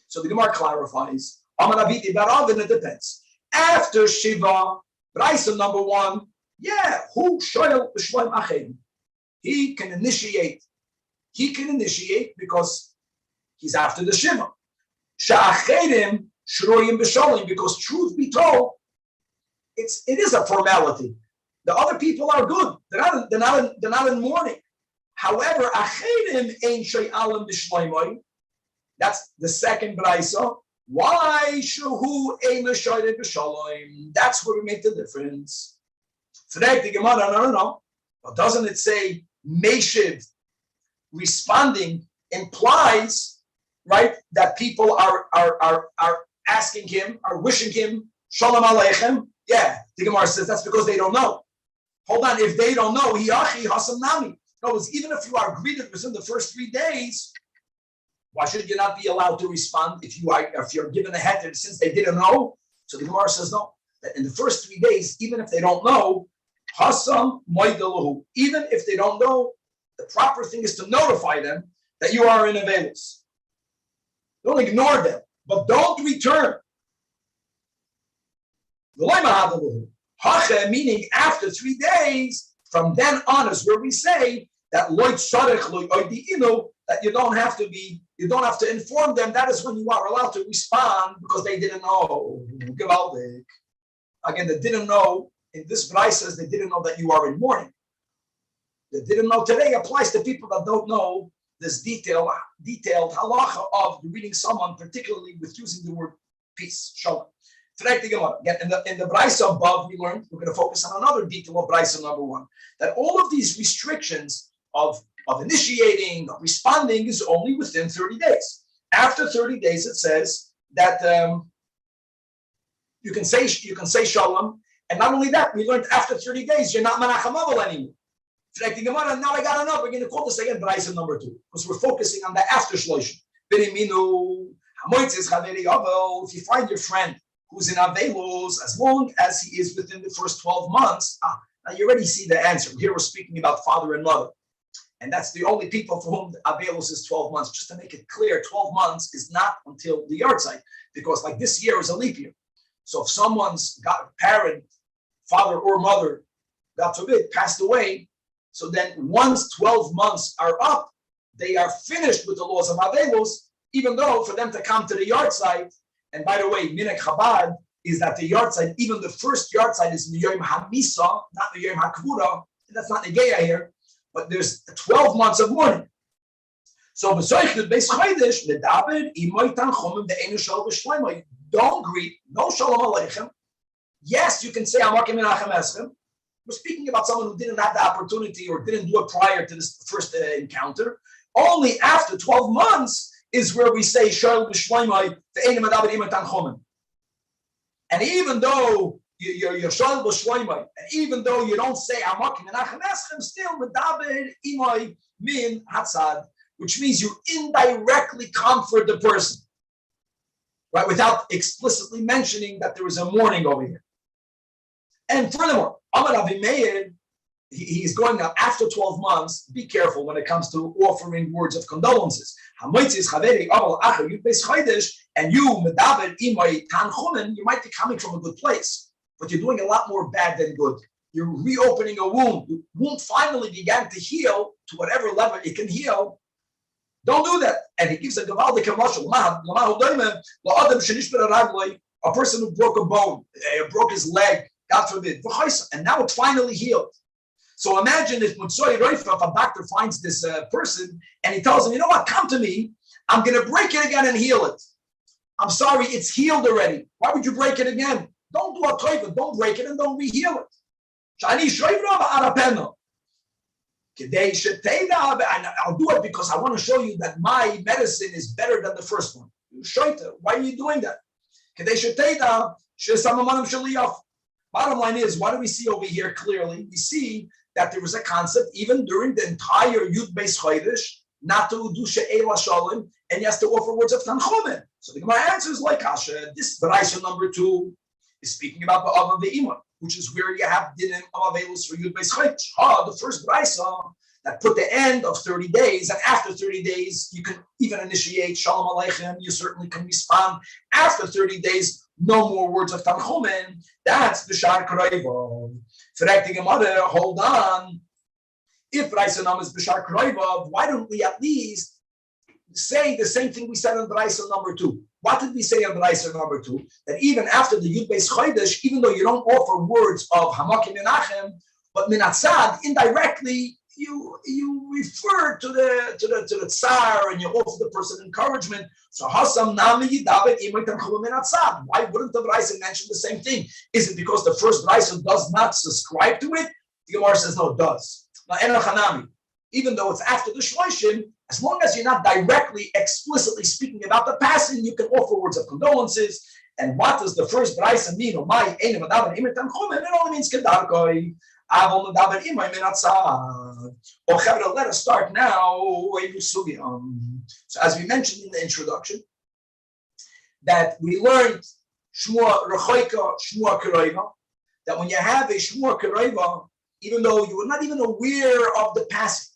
So the Gemara clarifies. It depends. After Shiva, Braisa number 1, yeah, who shoyel b'shloim achim? He can initiate. He can initiate because he's after the Shiva. Sha'achedim shroyim b'sholim, because truth be told, it is a formality. The other people are good. They're not in mourning. However, acherim ein she'alam b'shloimoi. That's the second braisa. Why shuhu ein l'shoyre b'shalom? That's where we make the difference. Today the Gemara, no. But doesn't it say Meshiv responding implies, right, that people are asking him, are wishing him Shalom Aleichem? Yeah, the Gemara says that's because they don't know. Hold on, if they don't know, Hiyachi Hassan Nami. No, even if you are greeted within the first 3 days, why should you not be allowed to respond if you're given a heter since they didn't know? So the Gemara says no. That in the first 3 days, even if they don't know, Hassan Moed Katan, even if they don't know, the proper thing is to notify them that you are in Avelis. Don't ignore them, but don't return. Meaning after 3 days, from then on is where we say that that you don't have to inform them. That is when you are allowed to respond because they didn't know. Again, they didn't know. In this Braisa says they didn't know that you are in mourning. They didn't know today applies to people that don't know this detailed halacha of greeting someone, particularly with using the word peace, shalom. Again, in the Braisa above, we learned, we're going to focus on another detail of Braisa number 1, that all of these restrictions of initiating, of responding is only within 30 days. After 30 days, it says that you can say shalom, and not only that, we learned after 30 days, you're not menachamavel anymore. Now I got enough. We're going to call this again Braisa number 2, because we're focusing on the after shloshim. If you find your friend who's in Avelos, as long as he is within the first 12 months, now you already see the answer. Here we're speaking about father and mother. And that's the only people for whom Avelos is 12 months. Just to make it clear, 12 months is not until the yahrzeit, because like this year is a leap year. So if someone's got parent, father or mother, God forbid, passed away, so then once 12 months are up, they are finished with the laws of Avelos, even though for them to come to the yahrzeit. And by the way, Minek Chabad is that the yahrzeit, even the first yahrzeit is Yom HaMisa, not the Yom HaKvura. That's not Negeya here, but there's 12 months of mourning. So don't greet, no Shalom Aleichem. Yes, you can say Amakim Menachem Eschem. We're speaking about someone who didn't have the opportunity or didn't do it prior to this first encounter. Only after 12 months is where we say Shalom B'Shloimai Ve'enim Adaber Imay Tanchomim. And even though you're Shalom B'Shloimai, and even though you don't say Amakim Menachem Eschem, still Medaber Imay Min Hatzad, which means you indirectly comfort the person, right? Without explicitly mentioning that there is a mourning over here. And furthermore, Amar Avi Meir, he's going now after 12 months. Be careful when it comes to offering words of condolences. And you, medaber imay tanchumen, you might be coming from a good place, but you're doing a lot more bad than good. You're reopening a wound. The wound finally began to heal to whatever level it can heal. Don't do that. And he gives a gavaldik mashal. A person who broke a bone, broke his leg, God forbid, and now it finally healed. So imagine if Mutsoy Roifa, if a doctor finds this person and he tells him, you know what, come to me, I'm going to break it again and heal it. I'm sorry, it's healed already. Why would you break it again? Don't do a toiva, don't break it and don't re-heal it. I'll do it because I want to show you that my medicine is better than the first one. Why are you doing that? Bottom line is, what do we see over here clearly? We see that there was a concept, even during the entire Yud Beis Chodesh, not to do She'ela Shalom, and yes, to offer words of Tanchumen. So the Gemara answers like Kasha. This Braisa number 2 is speaking about the Av Ve'ima, which is where you have Dinim of Avelus for Yud Beis Chodesh. The first Braisa that put the end of 30 days, and after 30 days, you can even initiate Shalom Aleichem. You certainly can respond. After 30 days, no more words of Tanchumen. That's the Shar Kroivov. Hold on. If Braisa Nam is B'Shar Kroivov, why don't we at least say the same thing we said on Braisa number 2? What did we say on Braisa number 2? That even after the Yud Beis Chodesh, even though you don't offer words of Hamakim Menachem, But minatzad, indirectly, you refer to the tsar and you offer the person encouragement. So Hassan nami yidavet imay tanchulu minatzad. Why wouldn't the Brisa mention the same thing? Is it because the first Brisa does not subscribe to it? The Gemara says no, it does. Now enochanami, even though it's after the shloshim, as long as you're not directly, explicitly speaking about the passing, you can offer words of condolences. And what does the first Brisa mean? It only means kedarkoi. Let us start now. So as we mentioned in the introduction, that we learned Shmua Rechoika, Shmua Keroiva, that when you have a Shmua Keroiva, even though you were not even aware of the passing,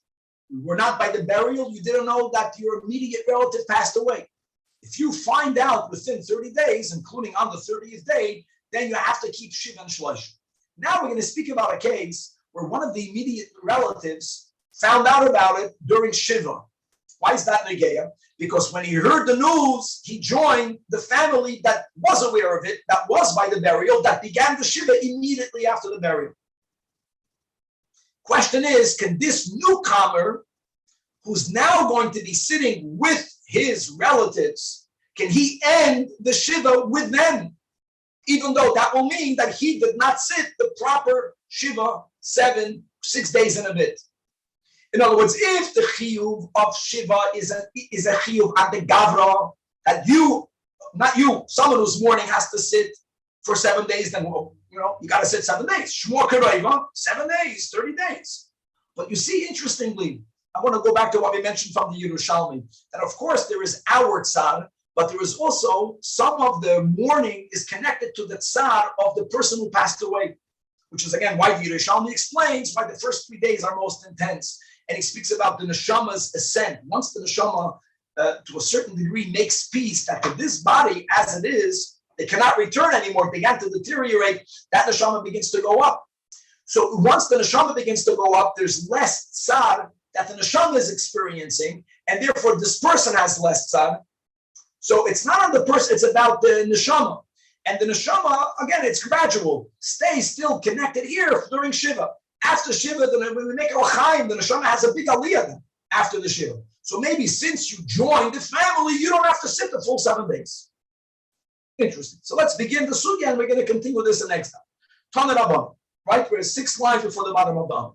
you were not by the burial, you didn't know that your immediate relative passed away. If you find out within 30 days, including on the 30th day, then you have to keep Shiva and Shlosh. Now we're going to speak about a case where one of the immediate relatives found out about it during Shiva. Why is that Negeya? Because when he heard the news, he joined the family that was aware of it, that was by the burial, that began the Shiva immediately after the burial. Question is, can this newcomer, who's now going to be sitting with his relatives, can he end the Shiva with them? Even though that will mean that he did not sit the proper Shiva 6 days and a bit. In other words, if the chiyuv of Shiva is a chiyuv at the Gavra, that not you, someone who's mourning has to sit for 7 days, then you got to sit 7 days. Shmua Kereva, 7 days, 30 days. But you see, interestingly, I want to go back to what we mentioned from the Yerushalmi, that of course there is our tzar, but there is also some of the mourning is connected to the tsar of the person who passed away, which is again why the Yerushalmi explains why the first 3 days are most intense. And he speaks about the neshama's ascent. Once the neshama, to a certain degree, makes peace that to this body as it is, they cannot return anymore, it began to deteriorate, that neshama begins to go up. So once the neshama begins to go up, there's less tsar that the neshama is experiencing, and therefore this person has less tsar. So it's not on the person, it's about the neshama. And the neshama, again, it's gradual, stays still connected here during Shiva. After Shiva, when we make it L'chaim, the neshama has a big Aliyah then, after the Shiva. So maybe since you joined the family, you don't have to sit the full 7 days. Interesting. So let's begin the sugya, and we're going to continue this the next time. Tanach Rabban, right? We're 6 lines before the bottom of the Am.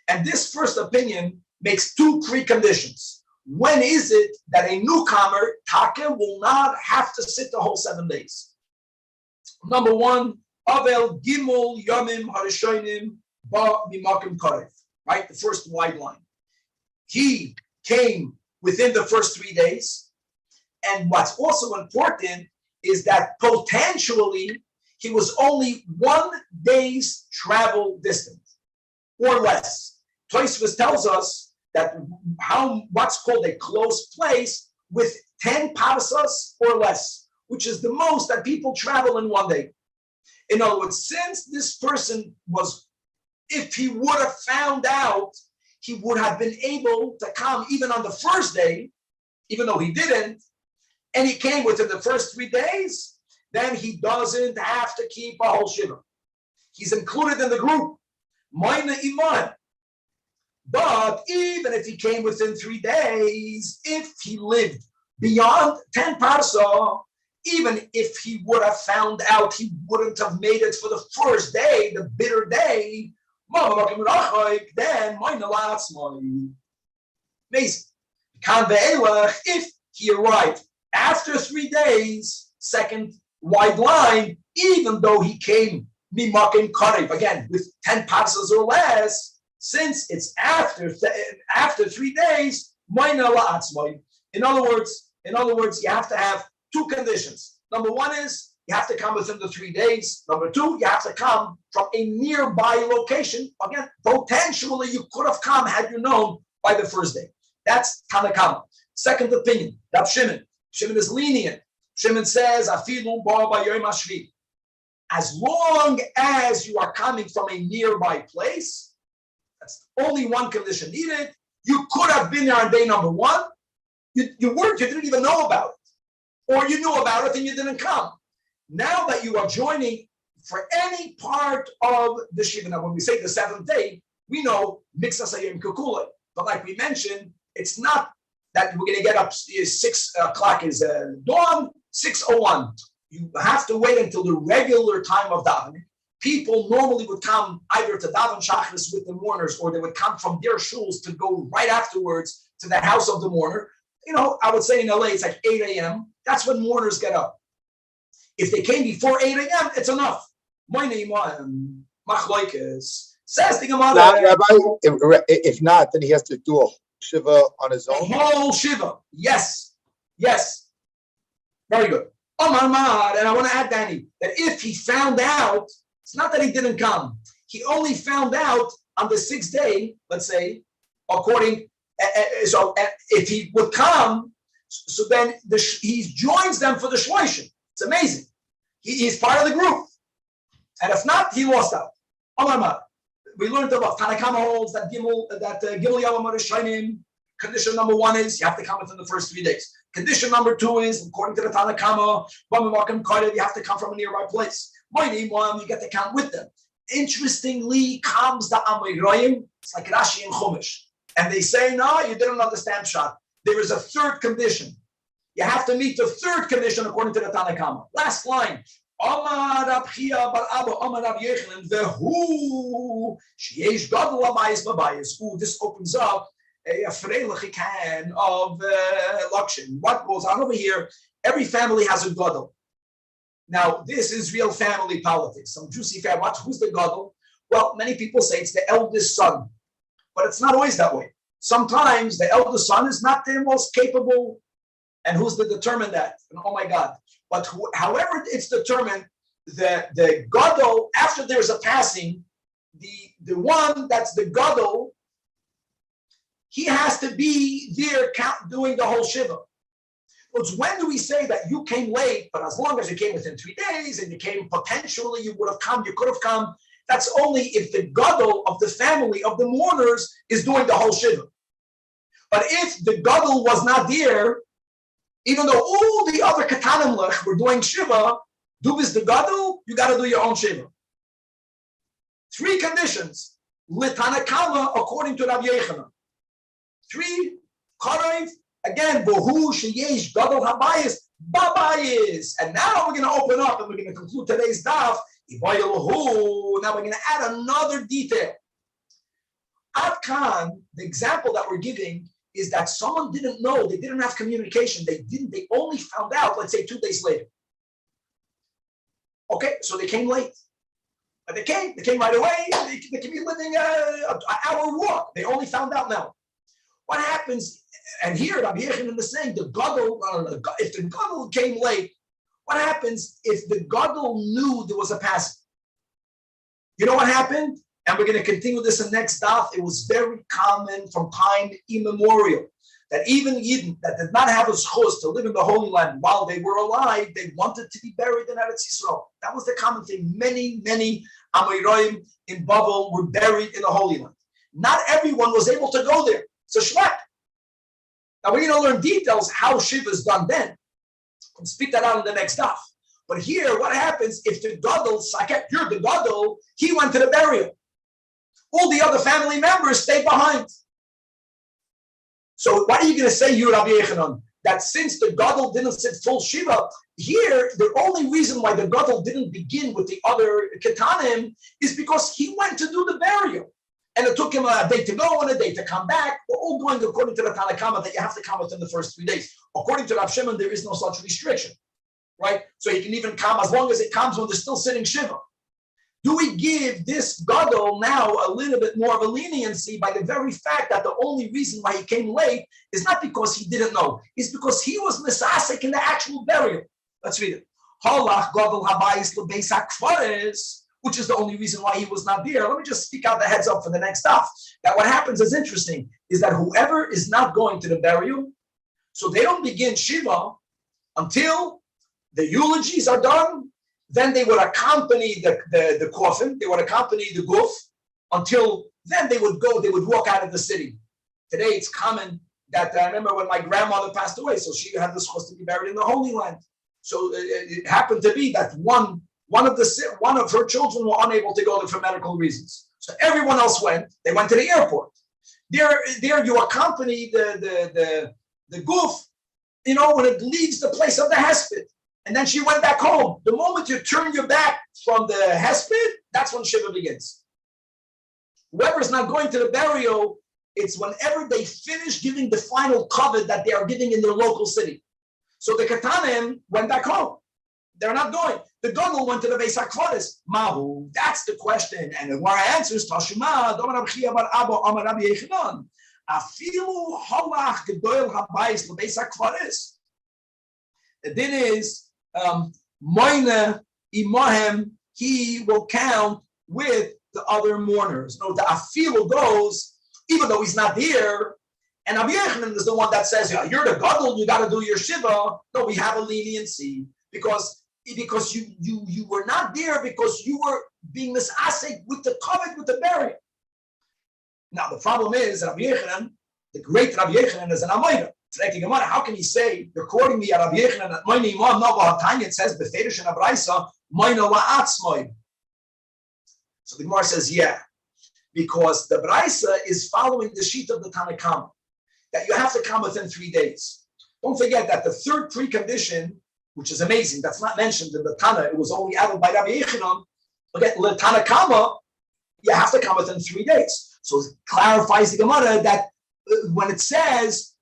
And this first opinion makes 2 preconditions. When is it that a newcomer, Taka, will not have to sit the whole 7 days? Number 1, Avel Gimel Yomim Harishonim Ba Mimakim Karev, right? The first wide line. He came within the first 3 days. And what's also important is that potentially he was only 1 day's travel distance or less. Tosfos tells us that what's called a close place with 10 parsas or less, which is the most that people travel in 1 day. In other words, since this person was, if he would have found out, he would have been able to come even on the first day, even though he didn't, and he came within the first 3 days, then he doesn't have to keep a whole Shiva. He's included in the group. Moina Iman. But even if he came within 3 days, if he lived beyond 10 parsa, even if he would have found out, he wouldn't have made it for the first day, the bitter day, then amazing. If he arrived after 3 days, second wide line, even though he came mimakim karev, again with 10 parsas or less, since it's after 3 days, in other words, you have to have 2 conditions. Number 1 is you have to come within the 3 days. Number 2, you have to come from a nearby location. Again, potentially you could have come had you known by the first day. That's Tanakama. Second opinion, Rab Shimon. Shimon is lenient. Shimon says, Afilu ba b'yom hashvi. As long as you are coming from a nearby place, that's only 1 condition needed. You could have been there on day number 1. You didn't even know about it. Or you knew about it and you didn't come. Now that you are joining for any part of the Shiva. Now, when we say the seventh day, we know Mixas Ayim Kukula. But like we mentioned, it's not that we're going to get up 6 o'clock is dawn, 6:01. You have to wait until the regular time of davening. People normally would come either to daven shachris with the mourners, or they would come from their shuls to go right afterwards to the house of the mourner. I would say in LA it's like 8 a.m. That's when mourners get up. If they came before 8 a.m., it's enough. My name Machloikes says the Gemara. Rabbi, if not, then he has to do a shiva on his own. A whole shiva. Yes. Very good. Omar Mad, and I want to add, Danny, that if he found out, it's not that he didn't come. He only found out on the 6th day, let's say, according. So if he would come, so then he joins them for the shloshim. It's amazing. He's part of the group. And if not, he lost out. We learned about Tanach holds that Gimel Yavam Shainim. Condition number 1 is you have to come within the first 3 days. Condition number 2 is, according to the Tanach, you have to come from a nearby place. You get to come with them. Interestingly, comes the Amoyroyim. It's like Rashi and Chumash. And they say, no, you didn't understand Pshat. There is a third condition. You have to meet the third condition according to the Tanakh. Last line. This opens up a freilich can of luxury. What goes on over here? Every family has a gadol. Now, this is real family politics. Some juicy family. Who's the gadol? Well, many people say it's the eldest son. But it's not always that way. Sometimes the eldest son is not the most capable. And who's to determine that? And oh my God. But however it's determined, the gadol, after there's a passing, the one that's the gadol, he has to be there doing the whole shiva. It's when do we say that you came late, but as long as you came within 3 days and you came potentially, you would have come, you could have come. That's only if the gadol of the family of the mourners is doing the whole shiva. But if the gadol was not there, even though all the other katanim lech were doing shiva, dubis the gadol, you got to do your own shiva. 3 conditions. Litanakama according to Rabbi Yechanan. 3 karev again. Bohu sheyesh gadol habayis babayis. And now we're going to open up and we're going to conclude today's daf. Now we're going to add another detail. Atkan, the example that we're giving is that someone didn't know, they didn't have communication, they only found out, let's say 2 days later. Okay, so they came late. But they came right away, they can be living an hour walk. They only found out now. What happens, and here Rabbi Yechanan is saying, if the gadol came late, what happens if the gadol knew there was a passing? You know what happened? And we're going to continue this in next daf. It was very common from time immemorial that even Yidden that did not have a zchus to live in the Holy Land while they were alive, they wanted to be buried in Eretz Yisrael. That was the common thing. Many Amoyroim in Bavel were buried in the Holy Land. Not everyone was able to go there. So shlep. Now we're going to learn details how Shiva is done then. We'll speak that out in the next daf. But here, what happens if the gadol, Saket, you're the gadol, he went to the burial. All the other family members stayed behind. So what are you going to say, you Rabbi Yechanan? That since the gadol didn't sit full shiva, here, the only reason why the gadol didn't begin with the other ketanim is because he went to do the burial. And it took him a day to go and a day to come back. We're all going according to the Tanakh that you have to come within the first 3 days. According to Rav Shimon, there is no such restriction, right? So you can even come as long as it comes when they're still sitting shiva. Do we give this gadol now a little bit more of a leniency by the very fact that the only reason why he came late is not because he didn't know, it's because he was misasek in the actual burial. Let's read it. Halach gadol habayis lebeis hakfares, which is the only reason why he was not there. Let me just speak out the heads up for the next stuff. That what happens is interesting, is that whoever is not going to the burial, so they don't begin Shiva until the eulogies are done. Then they would accompany the coffin, they would accompany the guf, until then they would walk out of the city. Today it's common that, I remember when my grandmother passed away, so she had the chance to be buried in the Holy Land. So it happened to be that one one of her children were unable to go there for medical reasons. So everyone else went. They went to the airport. There you accompany the goof, when it leaves the place of the hesped. And then she went back home. The moment you turn your back from the hesped, that's when Shiva begins. Whoever's not going to the burial, it's whenever they finish giving the final covet that they are giving in their local city. So the Katanim went back home. They're not going. The Gadol went to the Beis HaKvaris. Mahu, that's the question. And the Gemara answers, Tashima, Domar Rabbi Chia bar Abba, Amar Rabbi Yechanan. Afilu halach gedoil habayis lebeis HaKvaris. The din is, Moine imahem, he will count with the other mourners. No, the afilu goes, even though he's not here, and Rabbi Yechanan is the one that says, you're the Gadol, you got to do your Shiva. No, we have a leniency because you were not there because you were being misasek with the covet, with the burial. Now the problem is Rabbi Yechanan, the great Rabbi Yechanan, is an Amayra. How can he say you're quoting me at Rabbi Yechanan at Moine Imam Nava Hatanya? It says Beferish and Abraisa Moine La'atzmoy. So the Gemara says, yeah, because the Braisa is following the sheet of the Tanach that you have to come within 3 days. Don't forget that the third precondition, which is amazing, that's not mentioned in the Tana, it was only added by Rabbi Yechanan. Again, the Tanach, you have to come within 3 days. So it clarifies the Gemara that when it says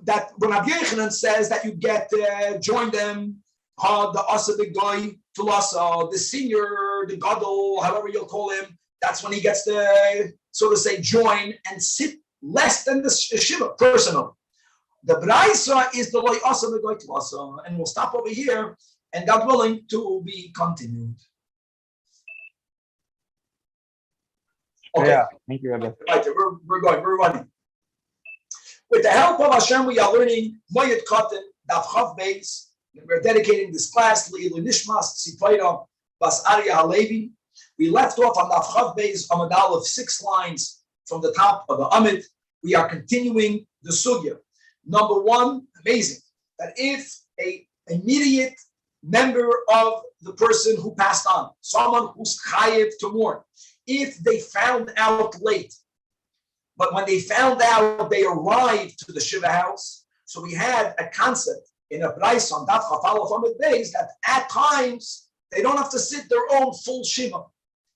that when Rabbi Yechanan says that you get join them, the Asa the Goy to Lasa, the senior, the Gadol, however you'll call him, that's when he gets to, so to say, join and sit less than the Shiva, personal. The Braisa is the Loy Asa the Goy to Lasa, and we'll stop over here, and God willing, to be continued. Okay. Yeah, thank you, Rabbi. Right, we're running. With the help of Hashem, we are learning Moed Katan, Daf Chav Beis. We're dedicating this class to Le'ilu Nishmas Tzipayra Bas Arya Halevi. We left off on Daf Chav Beis Amud Aleph 6 lines from the top of the Amid. We are continuing the sugya. Number 1, amazing, that if a immediate member of the person who passed on, someone who's chayiv to mourn, if they found out late, but when they found out, they arrived to the Shiva house. So we had a concept in a Brais on Daf Chafal from the days that at times they don't have to sit their own full Shiva,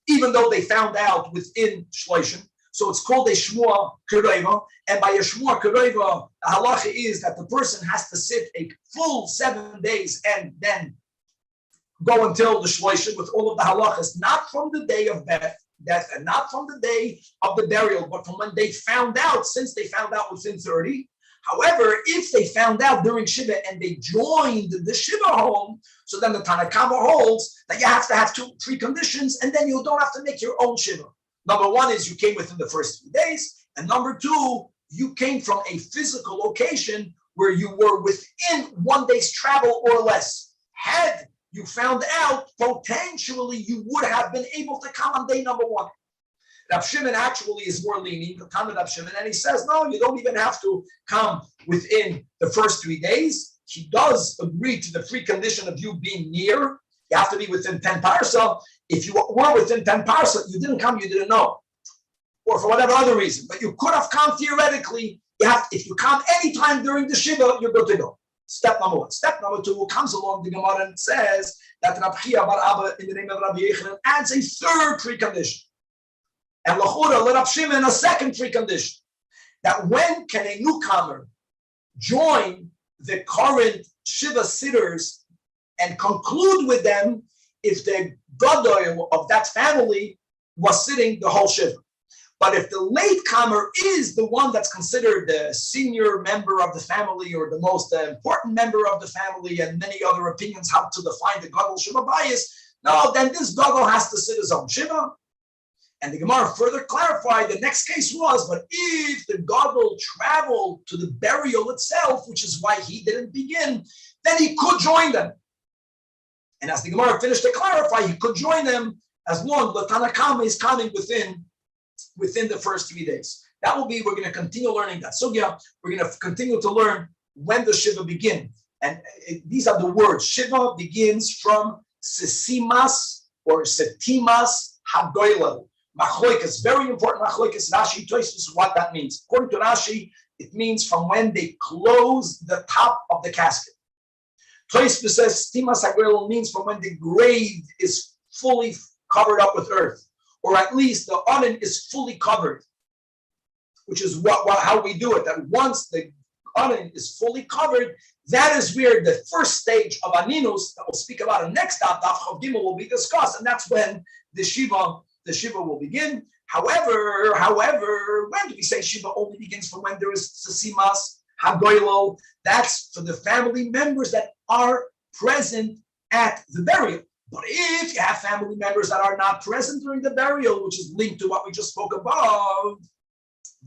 even though they found out within Shloshim. So it's called a Shmua Kereva. And by a Shmua Kereva, the halacha is that the person has to sit a full 7 days and then go until the Shloshim with all of the halachas, not from the day of death, and not from the day of the burial, but from when they found out, since they found out within 30. However, if they found out during Shiva and they joined the Shiva home, so then the Tanach holds that you have to have 3 conditions, and then you don't have to make your own Shiva. Number 1 is you came within the first 3 days, and number 2, you came from a physical location where you were within 1 day's travel or less. Had you found out, potentially you would have been able to come on day number 1. Rav Shimon actually is more lenient, the Talmud Rav Shimon, and he says, no, you don't even have to come within the first 3 days. He does agree to the precondition of you being near. You have to be within 10 parsa. If you were within 10 parsa, you didn't come, you didn't know. Or for whatever other reason. But you could have come theoretically. If you come anytime during the Shiva, you're good to go. Step number 1. Step number 2 comes along the Gemara and says that Rabbi Chia bar Abba, in the name of Rabbi Yechanan, adds a 3rd precondition. And L'chura, let Rabbi Shimon a 2nd precondition. That when can a newcomer join the current Shiva sitters and conclude with them if the Gadol of that family was sitting the whole Shiva? But if the latecomer is the one that's considered the senior member of the family or the most important member of the family, and many other opinions how to define the Gadol Shiva bias, no, then this Gadol has to sit his own Shiva. And the Gemara further clarified the next case was, but if the Gadol traveled to the burial itself, which is why he didn't begin, then he could join them. And as the Gemara finished to clarify, he could join them as long as the Tanach is coming within the first 3 days. That will be, we're going to continue learning that sugya. We're going to continue to learn when the Shiva begin. And these are the words. Shiva begins from sesimas or setimas hagoylel. Machloikas, very important machloikas. Rashi Tosfos what that means. According to Rashi, it means from when they close the top of the casket. Tosfos says setimas hagoylel means from when the grave is fully covered up with earth, or at least the oven is fully covered, which is how we do it. That once the oven is fully covered, that is where the first stage of aninus that we'll speak about in next daf Chav Gimel will be discussed, and that's when the shiva will begin. However, when do we say shiva only begins from when there is sesimas hagoylo? That's for the family members that are present at the burial. But if you have family members that are not present during the burial, which is linked to what we just spoke above,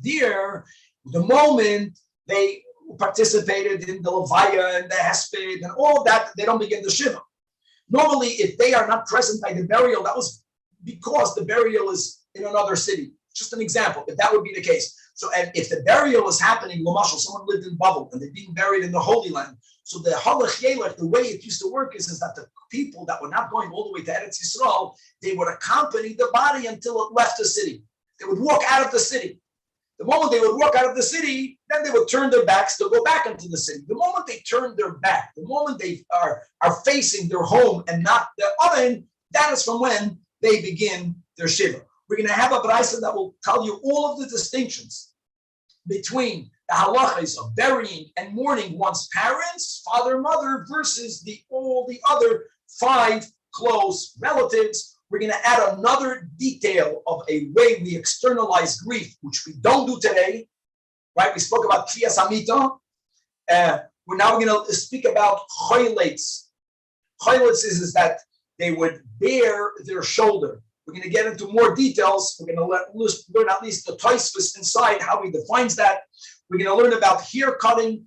there, the moment they participated in the levaya and the hesped and all of that, they don't begin the shiva. Normally, if they are not present by the burial, that was because the burial is in another city. Just an example, if that would be the case. So, and if the burial is happening, Lamashal, someone lived in Babel and they're being buried in the Holy Land. So the halach yelech, the way it used to work is that the people that were not going all the way to Eretz Yisrael, they would accompany the body until it left the city. They would walk out of the city. The moment they would walk out of the city, then they would turn their backs to go back into the city. The moment they turn their back, the moment they are facing their home and not the oven, that is from when they begin their shiva. We're going to have a brayso that will tell you all of the distinctions between the halachas of burying and mourning one's parents, father, mother, versus all the other 5 close relatives. We're going to add another detail of a way we externalize grief, which we don't do today, right? We spoke about kriyas hamita. We're now going to speak about choylets. Choylets is that they would bear their shoulder. We're going to get into more details. We're going to learn at least the Tosfos inside, how he defines that. We're going to learn about hair cutting,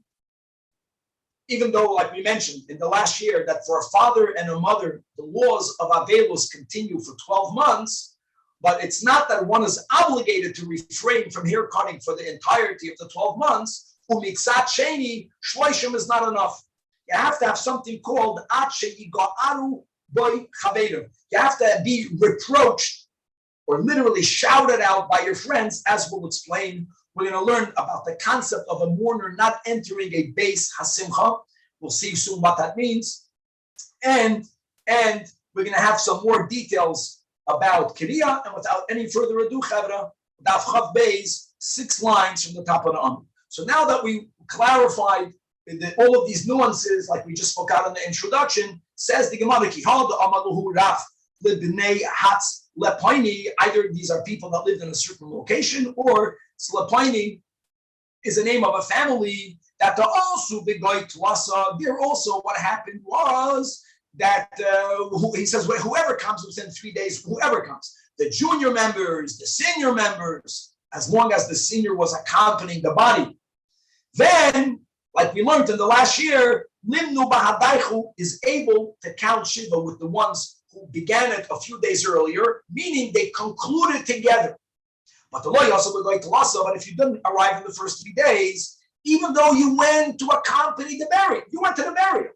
even though, like we mentioned in the last year, that for a father and a mother, the laws of Avelus continue for 12 months, but it's not that one is obligated to refrain from hair cutting for the entirety of the 12 months. Umitzat sheni, shloishim is not enough. You have to have something called ad sheyigaru boy chaverim. You have to be reproached or literally shouted out by your friends, as we'll explain. We're going to learn about the concept of a mourner not entering a base hasimcha. We'll see soon what that means. And we're going to have some more details about Kriya. And without any further ado, Chavra, Daf Chav Beis, 6 lines from the top of the Amud. So now that we clarified all of these nuances, like we just spoke out in the introduction, says the Gemara, Kihal the Amaluhu Raf Libnei Hatz Lepaini. Either these are people that lived in a certain location, or Slepaini is the name of a family that the also big guy Tuasa. There also what happened was that he says whoever comes within 3 days, whoever comes, the junior members, the senior members, as long as the senior was accompanying the body, then, like we learned in the last year, Limnu Bahadaichu is able to count Shiva with the ones who began it a few days earlier, meaning they concluded together. But the law also would like to also, but if you didn't arrive in the first 3 days, even though you went to accompany the burial, you went to the burial.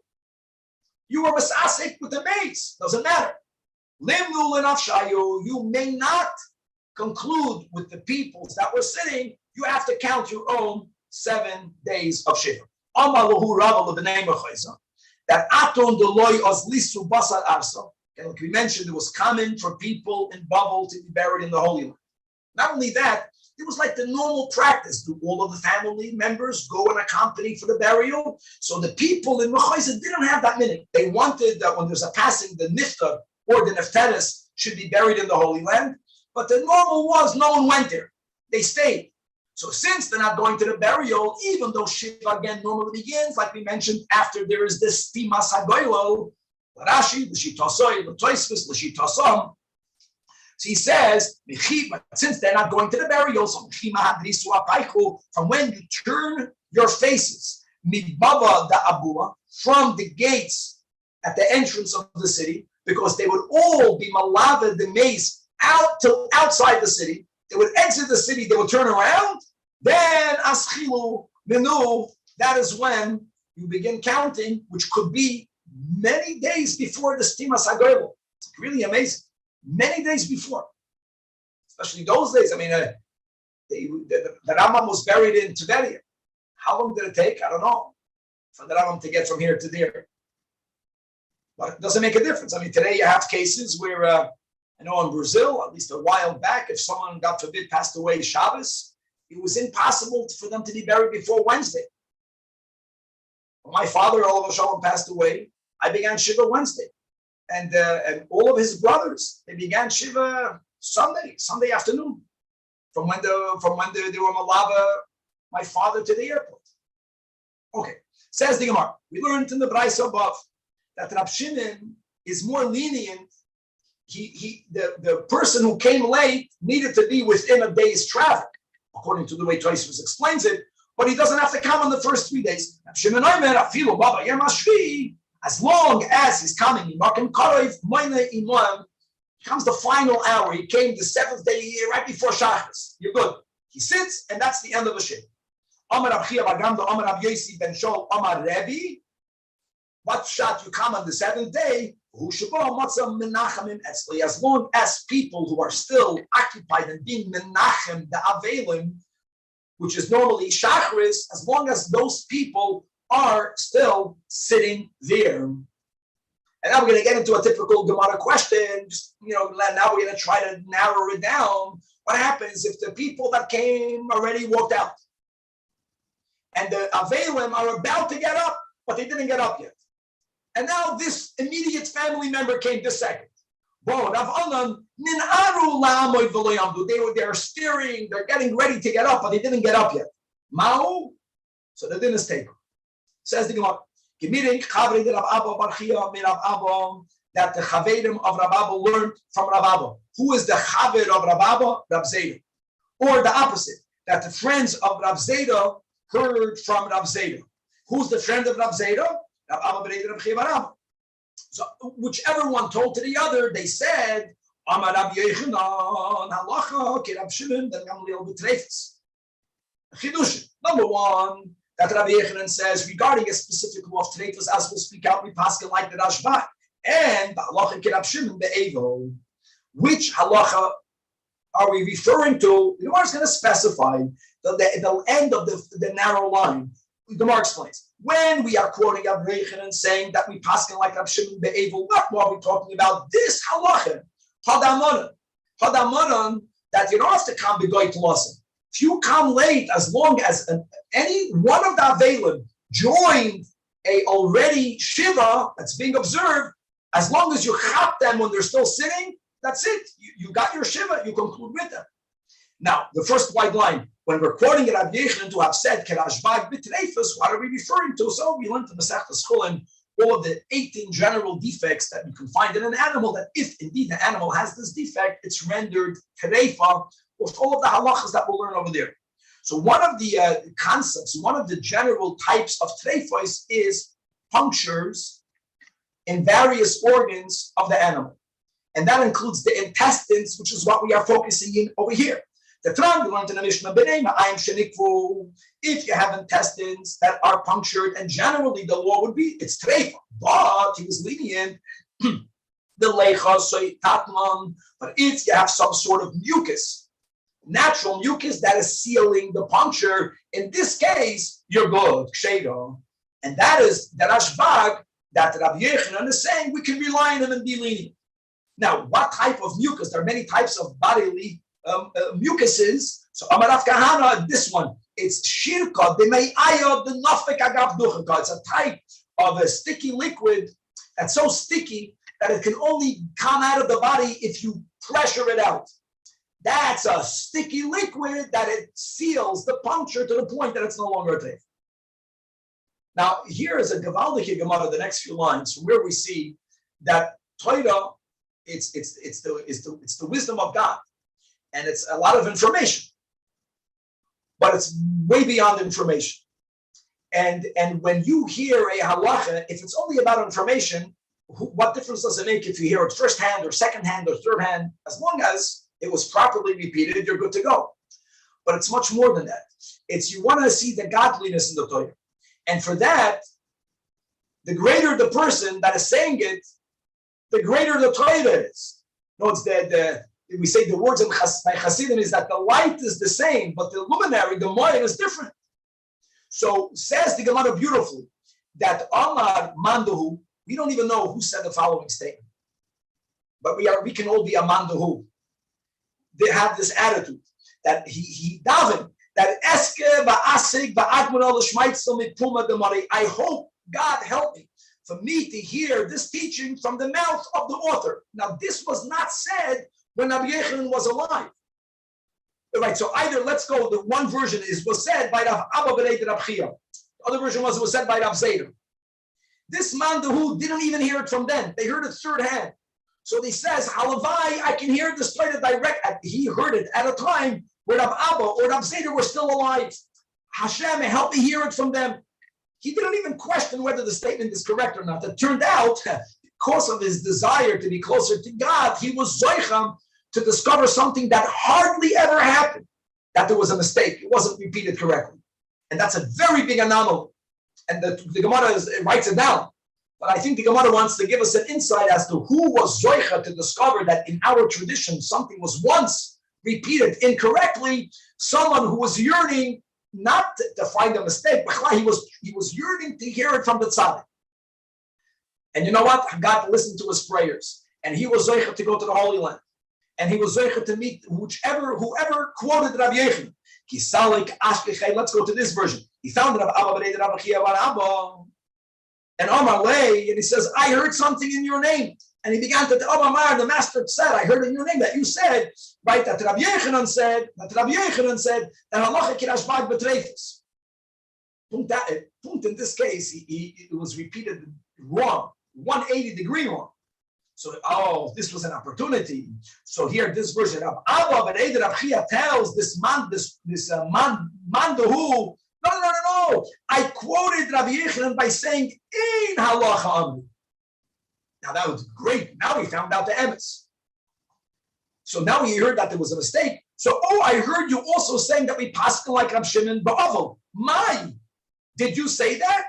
You were masasik with the base, doesn't matter. Limnu lenafshayu, you may not conclude with the peoples that were sitting, you have to count your own 7 days of Shiva. Amalahu Rav the name of that Aton Deloy os Lisu Basar Arsa. And like we mentioned, it was common for people in Babel to be buried in the Holy Land. Not only that, it was like the normal practice. Do all of the family members go and accompany for the burial? So the people in Mechayza didn't have that many. They wanted that when there's a passing, the Nifta or the Nefteris should be buried in the Holy Land. But the normal was no one went there. They stayed. So since they're not going to the burial, even though Shiva again normally begins, like we mentioned, after there is this Timas Hagoylo, Rashi, L'Shitosoi, L'Toisvis, L'Shitosam. So he says, since they're not going to the burial, so from when you turn your faces, Midbava da Abua, from the gates at the entrance of the city, because they would all be Malava the maze out to outside the city. They would exit the city, they would turn around, then Aschilu Minu, that is when you begin counting, which could be many days before the Stimas HaGoyel. It's really amazing. Many days before. Especially those days. I mean, the Rambam was buried in Tiberia. How long did it take? I don't know. For the Rambam to get from here to there. But it doesn't make a difference. I mean, today you have cases where, I know in Brazil, at least a while back, if someone, God forbid, passed away Shabbos, it was impossible for them to be buried before Wednesday. When my father, all of a sudden, passed away, I began Shiva Wednesday. And all of his brothers, they began Shiva Sunday afternoon. From when they were Malava, my father to the airport. Okay, says the Gemara. We learned in the Brayso above that Rab Shimon is more lenient. The person who came late needed to be within a day's travel, according to the way Tosfos explains it. But he doesn't have to come on the first 3 days. Rab Shimon Omer afilu baba yom hashvi, as long as he's coming, comes the final hour. He came the 7th day, right before Shabbos. You're good. He sits, and that's the end of the shiur. Amar Rab Chia bar Gamda, Amar Rab Yosi ben Shaul, Amar Rebbe. What shot you come on the 7th day? As long as people who are still occupied and being menachem, the avelim, which is normally shachris, as long as those people are still sitting there. And now we're going to get into a typical Gemara question. Just, now we're going to try to narrow it down. What happens if the people that came already walked out? And the Avelim are about to get up, but they didn't get up yet. And now this immediate family member came this second. They're steering, they're getting ready to get up, but they didn't get up yet. Mao? So the din is taken. Says the Gemara, that the Chavedim of Rab Abba learned from Rab Abba. Who is the Chaved of Rab Abba? Rab Zeda. Or the opposite, that the friends of Rab Zeda heard from Rab Zeda. Who's the friend of Rab Zeda? Rab Abba b'nei Rab Chia bar Abba. So whichever one told to the other, they said, Amar Rab Yochanan, halacha ki Rab Shimon ben Gamliel b'treifus. Chidush. Number one, that Rabbi Yochanan says regarding a specific law of treifus, as we'll speak out, we pass like the Rashba. And the halacha ki Rab Shimon be'evo. Which halacha are we referring to? The Gemara is going to specify the end of the narrow line. The Gemara explains. When we are quoting Rabbi Yochanan saying that we paskin like Rab Shimon be'evo, what are we talking about? This halacha, hadamonon, that you don't have to come begoy to listen. If you come late, as long as any one of the Avelim joined a already Shiva that's being observed, as long as you chap them when they're still sitting, that's it. You got your Shiva, you conclude with them. Now, the first white line, when we're quoting Rabbi Yochanan to have said, Kerashbag b'treifus, what are we referring to? So we learned in Masechtas Chulin all of the 18 general defects that you can find in an animal, that if indeed the animal has this defect, it's rendered treifa, with all of the halachas that we'll learn over there. So one of the concepts, one of the general types of treifos is punctures in various organs of the animal. And that includes the intestines, which is what we are focusing in over here. The Tran, we learned in the Mishnah, if you have intestines that are punctured, and generally the law would be, it's treifa, but he was lenient, the leicha, soy tatman, but if you have some sort of mucus, natural mucus that is sealing the puncture, in this case, you're good, ksheira. And that is the Rashbag that Rabbi Yochanan is saying, we can rely on him and be lenient. Now, what type of mucus? There are many types of bodily mucuses. So Amarav Kahana, this one, it's shirka, the me'aya, the nafek agav duchaka. It's a type of a sticky liquid that's so sticky that it can only come out of the body if you pressure it out. That's a sticky liquid that it seals the puncture to the point that it's no longer a teif. Now, here is a Gavaldik Gemara, the next few lines, from where we see that Torah, it's the wisdom of God, and it's a lot of information, but it's way beyond information. And when you hear a halacha, if it's only about information, what difference does it make if you hear it first hand or second hand or third hand? As long as it was properly repeated, you're good to go. But it's much more than that. It's you want to see the godliness in the Torah. And for that, the greater the person that is saying it, the greater the Torah is. No, it's we say the words by Hasidim is that the light is the same, but the luminary, the Moed, is different. So says the Gemara beautifully that Amar Mandahu, we don't even know who said the following statement, but we can all be a Mandahu. They have this attitude that he davened that Eske ba'asik ba'atmon l'shmaitzil mipuma demari. I hope God help me for me to hear this teaching from the mouth of the author. Now, this was not said when Rabbi Yochanan was alive. Right, so either let's go, the one version was said by Rav Abba B'nei Rav Chia. The other version was said by Rav Zeder. This man who didn't even hear it from them. They heard it third hand. So he says, Halavai, I can hear this Torah direct. He heard it at a time where Rav Abba or Rav Zeder were still alive. Hashem, help me hear it from them. He didn't even question whether the statement is correct or not. It turned out, because of his desire to be closer to God, he was zoicham to discover something that hardly ever happened, that there was a mistake. It wasn't repeated correctly. And that's a very big anomaly. And the Gemara writes it down. But I think the Gemara wants to give us an insight as to who was zoicha to discover that in our tradition, something was once repeated incorrectly, someone who was yearning not to find a mistake, but he was yearning to hear it from the tzaddik. And you know what? God listened to his prayers. And he was zoicha to go to the Holy Land. And he was zoicha to meet whoever quoted Rabbi Yochanan. Let's go to this version. He found Rav Abba B'nei Rav Chia Bar Abba. And Omar lay, and he says, I heard something in your name. And he began to tell Omar, the master said, I heard in your name that you said, right, that Rabbi Yochanan said, that halacha kirash bag betreifus. In this case, it was repeated wrong, 180-degree wrong. So, this was an opportunity. So here, this version of Abba B'nei Rav Chia tells this man who, no. I quoted Rabbi Yochanan by saying, "Ein halacha amri." Now that was great. Now we found out the emes. So now we heard that there was a mistake. So, I heard you also saying that we paskin like Rab Shimon ba'avel. Did you say that?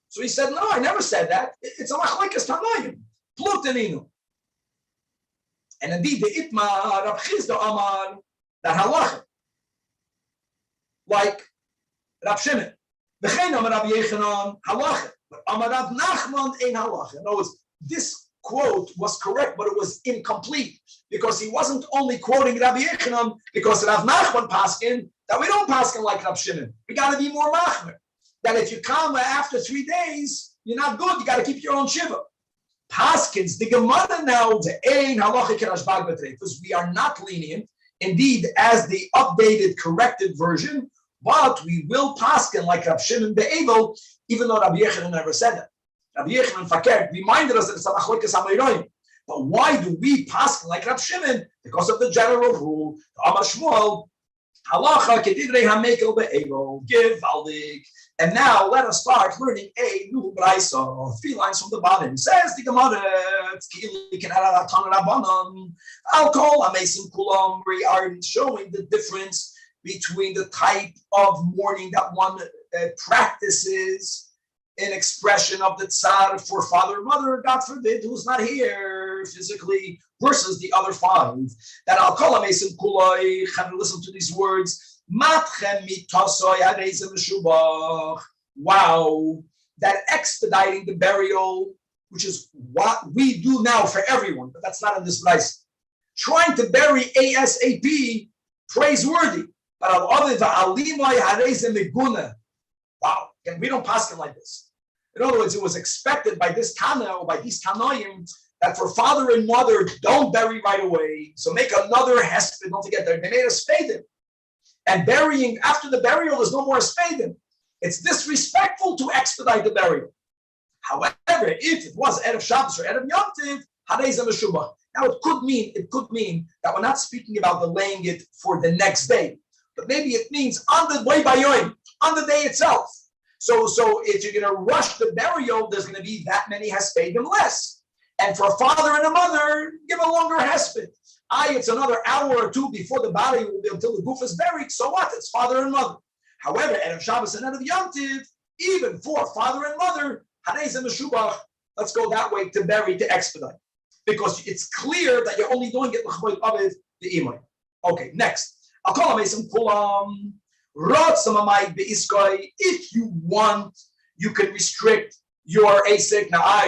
So he said, no, I never said that. It's a machlekes tanoim. Plutaninu. And indeed, the Itma Rab Chizda Amar that halacha, like Rab Shimon, v'chein Amar Rabbi Yochanan halacha, but Amar Rav Nachman ein halacha. In other words, this quote was correct, but it was incomplete because he wasn't only quoting Rabbi Yochanan because Rav Nachman paskin that we don't paskin like Rab Shimon. We got to be more machmer. That if you come after 3 days, you're not good. You got to keep your own shiva. Paskins, the Gemara now, the ein halacha kirash bag betreifus. We are not lenient, indeed, as the updated, corrected version, but we will paskin like Rab Shimon be'evel, even though Rabbi Yochanan never said that. Rabbi Yochanan Fakir reminded us that it's a machlekes hamayroim. But why do we paskin like Rab Shimon? Because of the general rule, Amar Shmuel, halacha kedidrei hamekel be'evel, give aldik. And now let us start learning a new brayso, 3 lines from the bottom. It says the Gemara, I'll call Amesim Kulam. We are showing the difference between the type of mourning that one practices in expression of the tsar for father and mother, God forbid, who's not here physically, versus the other 5. That I'll call Amesim Kulai. Listen to these words. Wow, that expediting the burial, which is what we do now for everyone, but that's not in this place. Trying to bury ASAP, praiseworthy. But wow, and we don't pass it like this. In other words, it was expected by this Tana or by these Tanoim that for father and mother, don't bury right away. So make another hesped. Don't forget, they made a spadim. And burying, after the burial, there's no more spadim. It's disrespectful to expedite the burial. However, if it was Erev Shabbos or Erev Yom Tov, Harei Meshubach. Now it could mean that we're not speaking about delaying it for the next day, but maybe it means on the way by Yoim, on the day itself. So if you're going to rush the burial, there's going to be that many hespedim less. And for a father and a mother, give a longer hesped. It's another hour or 2 before the body will be until the goof is buried. So what? It's father and mother. However, Erev Shabbos and Erev Yom Tov, even for father and mother, Let's go that way to bury, to expedite. Because it's clear that you're only doing it the imoy. Okay, next. If you want, you can restrict your ASIC. Now,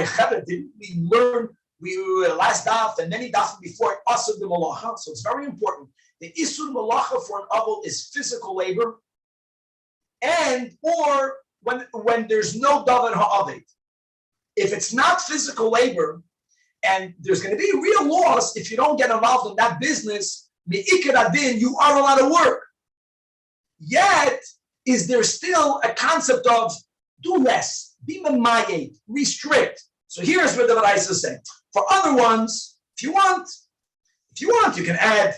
we last daf and many daf before asur the malacha, so it's very important. The isur malacha for an avel is physical labor, and or when there's no davar ha'aved. If it's not physical labor, and there's going to be real loss if you don't get involved in that business, mi'ikar adin, you are allowed to work. Yet, is there still a concept of do less, be mamayed, restrict? So here's what the Baraisa is saying. For other ones, if you want, you can add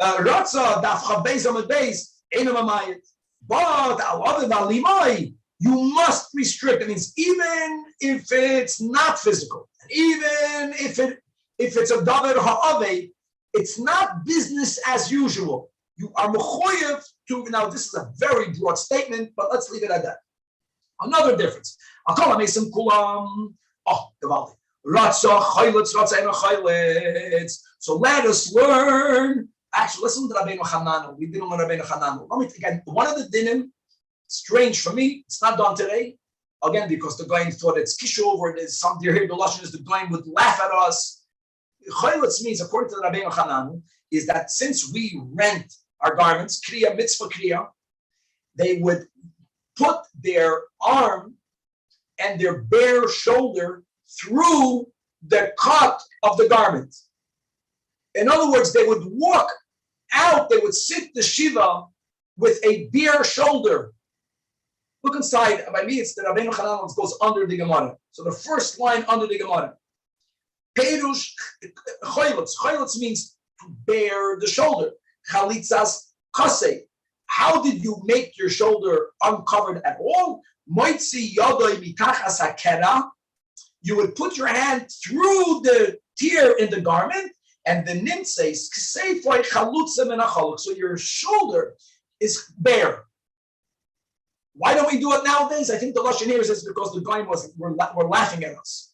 ratza daf chav beis amud beis ena mamayed. But you must restrict. It means even if it's not physical, even if it's a davar ha'aved, it's not business as usual. You are mechoyev to. Now this is a very broad statement, but let's leave it at that. Another difference. So let us learn. Actually, listen to Rabbeinu Hananu. We didn't learn Rabbeinu Hananu. Let me again. One of the dinim, strange for me. It's not done today. Again, because the goyim thought it's kishuv, or there's some here. The lashon is the goyim would laugh at us. Chaylitz means, according to the Rabbeinu Hananu, is that since we rent our garments, kriya mitzvah kriya, they would put their arm and their bare shoulder through the cut of the garment. In other words, they would walk out, they would sit the shiva with a bare shoulder. Look inside. By me, it's the Rabbeinu Hanan goes under the Gemara. So the first line under the Gemara. Perush choylitz. Choylitz means to bare the shoulder. Chalitzas kase. How did you make your shoulder uncovered at all? Moitzi yodoi mitachas hakera. You would put your hand through the tear in the garment, and the nim says, so your shoulder is bare. Why don't we do it nowadays? I think the lashon here is because the goyim were laughing at us.